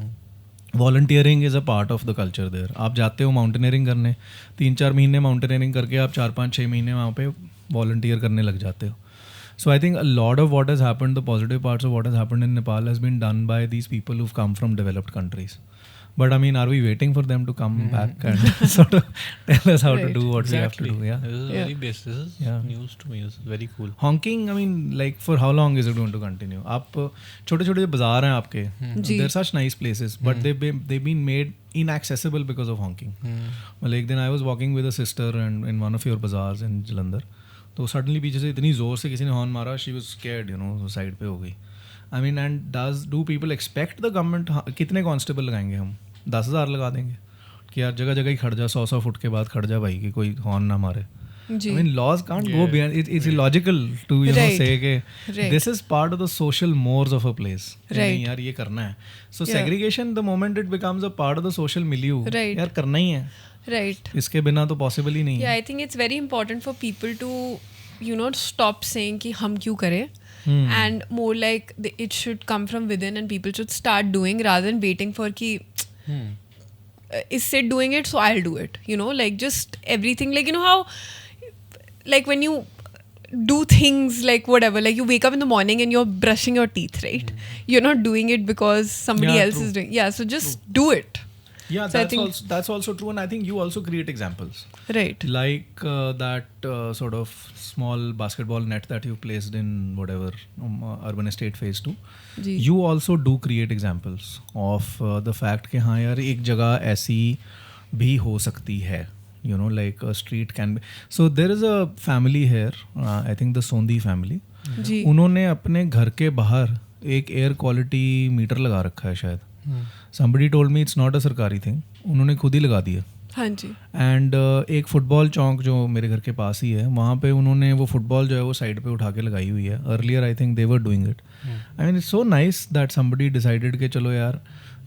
Volunteering is a part of the culture there. आप जाते हो माउंटेनियरिंग करने, 3-4 महीने माउंटेनियरिंग करके आप 4-5-6 महीने वहाँ पे वॉलंटियर करने लग जाते हो. So I think a lot of what has happened, the positive parts of what has happened in Nepal has been done by these people who've come from developed countries. But I mean, are we waiting for them to come back and sort of tell us how to do what we have to do? Yeah. This is very basic. This is news to me. This is very cool. Honking, I mean, like for how long is it going to continue? आप छोटे-छोटे बाजार हैं आपके, they're such nice places, but they've been made inaccessible because of honking. Well, एक दिन I was walking with a sister and in one of your bazaars in Jalandhar. तो suddenly पीछे से इतनी ज़ोर से किसी ने हॉर्न मारा, she was scared, you know, side पे हो गई. I mean, and do people expect the government? कितने कांस्टेबल लगाएंगे हम? 10,000 लगा देंगे कि यार जगह जगह ही खड़ जा, 100 फुट के बाद खड़ जा भाई कि कोई हॉर्न ना मारे. I mean, laws can't go beyond. It's illogical to say कि this is part of the social mores of a place. नहीं यार ये करना है. So segregation, the moment it becomes a part of the social milieu, यार करना ही है. Right. इसके बिना तो पॉसिबल ही नहीं है. Yeah, I think it's very important for people to, you know, stop saying कि हम क्यों करें, and more like it should come from within and people should start doing rather than waiting for कि is Sid doing it so I'll do it. You know, like just everything, like you know how like when you do things like whatever, like you wake up in the morning and you're brushing your teeth, right? You're not doing it because somebody else is doing. Yeah, so just do it. Yeah, so that's also true, and I think you also create examples. Right. Like that sort of small basketball net that you placed in whatever urban estate phase 2. You also do create examples of the fact कि हाँ यार एक जगह ऐसी भी हो सकती है. You know, like a street can be. So there is a family here, I think the Sondi family. जी. उन्होंने अपने घर के बाहर एक एयर क्वालिटी मीटर लगा रखा है शायद. Somebody told me it's not a सरकारी thing. उन्होंने खुद ही लगा दिया. हाँ जी. एंड एक फुटबॉल चौक जो मेरे घर के पास ही है, वहाँ पे उन्होंने वो फुटबॉल जो है वो साइड पे उठा के लगाई हुई है. Earlier I think they were doing it. I mean it's so nice that somebody decided कि चलो यार,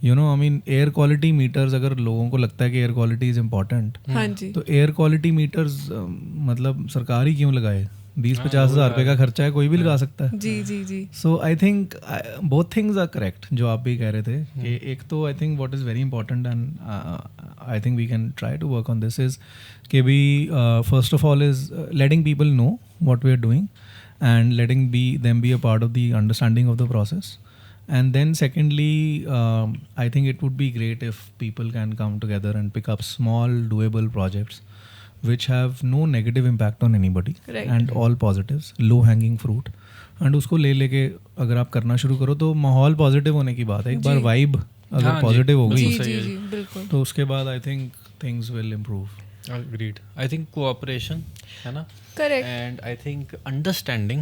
you know, I mean air quality meters, अगर लोगों को लगता है कि एयर क्वालिटी इज़ इम्पॉर्टेंट, हाँ जी, तो एयर क्वालिटी मीटर्स मतलब सरकार ही क्यों लगाए? 20-50 हज़ार रुपये का खर्चा है, कोई भी लगा सकता है. जी जी जी. So I think both things are correct जो आप भी कह रहे थे कि एक तो I think what is very important and I think we can try to work on this is कि भी first of all is letting people know what we are doing and letting them be a part of the understanding of the process. And then secondly, I think it would be great if people can come together and pick up small doable projects which have no negative impact on anybody, Right. and all positives, low hanging fruit. And उसको ले लेके अगर आप करना शुरू करो तो माहौल पॉजिटिव होने की बात है. एक बार जी. वाइब अगर हाँ जी, पॉजिटिव हो जी गई जी जी बिल्कुल. तो उसके बाद I think things will improve. Agreed. I think cooperation, है ना? Correct. And I think understanding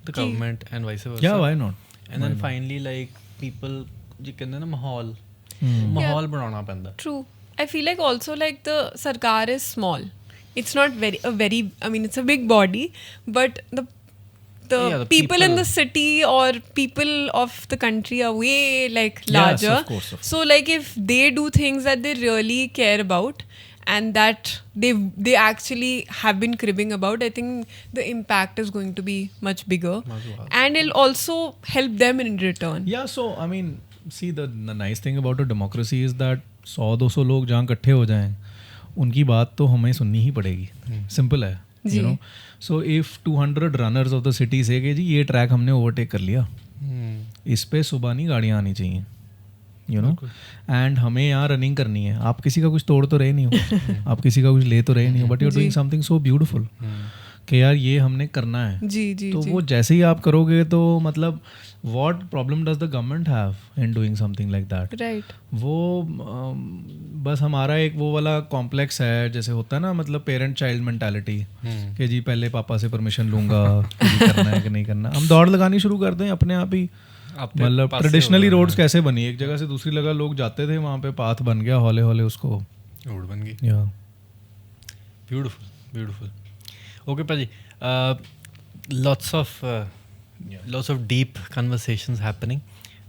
the government and vice versa. Yeah, why not? And then finally, like people, जी कहते हैं ना माहौल बनाना पैंदा. True. I feel like also like the sarkar is small. It's not very. I mean, it's a big body, but the Yeah, the people in people- the city or people of the country are way like Yes, larger. of course, of So like if they do things that they really care about and that they actually have been cribbing about, I think the impact is going to be much bigger, and it'll also help them in return. Yeah, so I mean, see the nice thing about a democracy is that 100-200 लोग जहाँ इकट्ठे हो जाएं उनकी बात तो हमें सुननी ही पड़ेगी. सिंपल है, जी. you know. So if 200 runners of the city say कि जी ये ट्रैक हमने ओवरटेक कर लिया, इस पे सुबह नहीं गाड़ियाँ आनी चाहिए, यू नो, एंड हमें यहाँ रनिंग करनी है. आप किसी का कुछ तोड़ तो रहे नहीं हो, आप किसी का कुछ ले तो रहे नहीं हो, but you are doing something so beautiful कि यार ये हमने करना है. जी जी तो जी. वो जैसे ही आप करोगे तो मतलब what problem does the government have in doing something like that. Right. वो बस हमारा एक वो वाला कॉम्प्लेक्स है जैसे होता है ना, मतलब पेरेंट चाइल्ड मेंटालिटी कि जी पहले पापा से परमिशन लूंगा कि जी करना है कि नहीं करना. हम दौड़ लगानी शुरू कर दें अपने आप ही. मतलब ट्रेडिशनली रोड्स कैसे बनी, एक जगह से दूसरी जगह लोग जाते थे, वहाँ पे पाथ बन गया, हौले हौले उसको रोड बन गई. या Beautiful. Okay, Paji. Lots of deep conversations happening.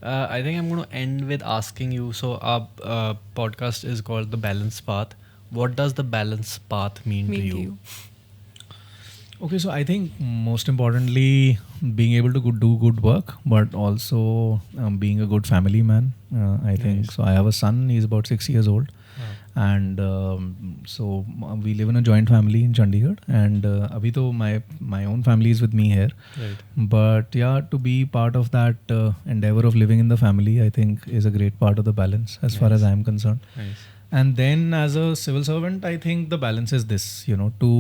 I think I'm going to end with asking you. So our podcast is called The Balance Path. What does the balance path mean to you? Okay, so I think most importantly, being able to do good work, but also being a good family man. I think so. I have a son. He's about 6 years old, and so we live in a joint family in Chandigarh. And abhi to my own family is with me here. Right. But yeah, to be part of that endeavor of living in the family, I think is a great part of the balance as far as I am concerned. Nice. And then as a civil servant, I think the balance is this, you know, to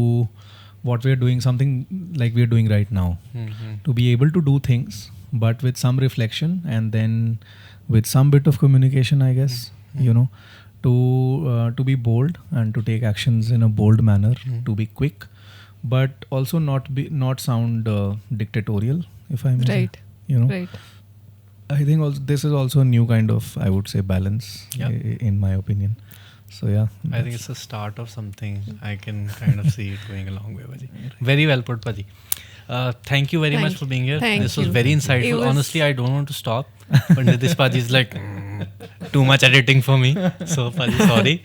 what we are doing, something like we are doing right now, to be able to do things, but with some reflection and then with some bit of communication, I guess, you know, to be bold and to take actions in a bold manner, to be quick, but also not sound dictatorial, if I may say, Right. you know. Right. I think also this is also a new kind of, I would say, balance, in my opinion. So yeah, I think it's the start of something. I can kind of see it going a long way, Paji. Very well put, Paji. Thank you very much for being here. Thank This was you. very It insightful. was- Honestly, I don't want to stop. But Nitish Paji is like, too much editing for me. So, Paji, sorry.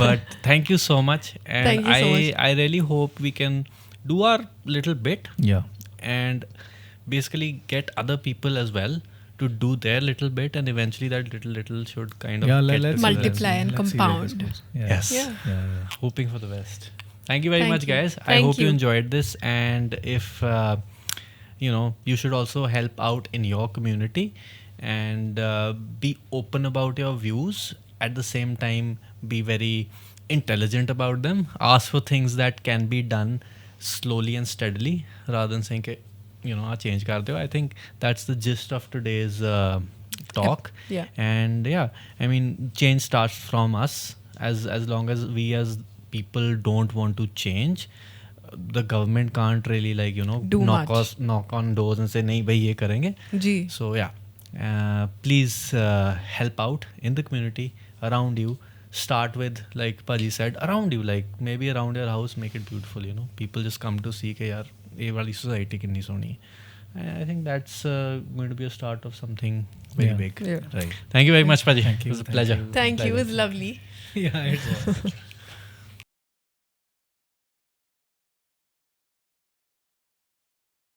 But thank you so much. And Thank you so much. I really hope we can do our little bit yeah. and basically get other people as well to do their little bit, and eventually that little should kind of Yeah, get let's to Multiply and let's see where this compound. goes. Yeah. Yes. Yeah. Hoping for the best. Thank you very Thank much, you. guys. I Thank hope you you. enjoyed this, and if you should also help out in your community and be open about your views. At the same time, be very intelligent about them. Ask for things that can be done slowly and steadily, rather than saying, change kar do. I think that's the gist of today's talk. Yeah. And I mean, change starts from us. As long as we as people don't want to change, the government can't really Do much. knock on doors and say nahi bhai ye karenge. Ji. So please help out in the community around you. Start with, like Paji said, around you, like maybe around your house. Make it beautiful. People just come to see ke yaar ye wali society kinni soni hai. I think that's going to be a start of something very big. Yeah. Right. Thank you very much, Paji. Thank you. It was a pleasure. Thank you. It was lovely. Yeah, it was.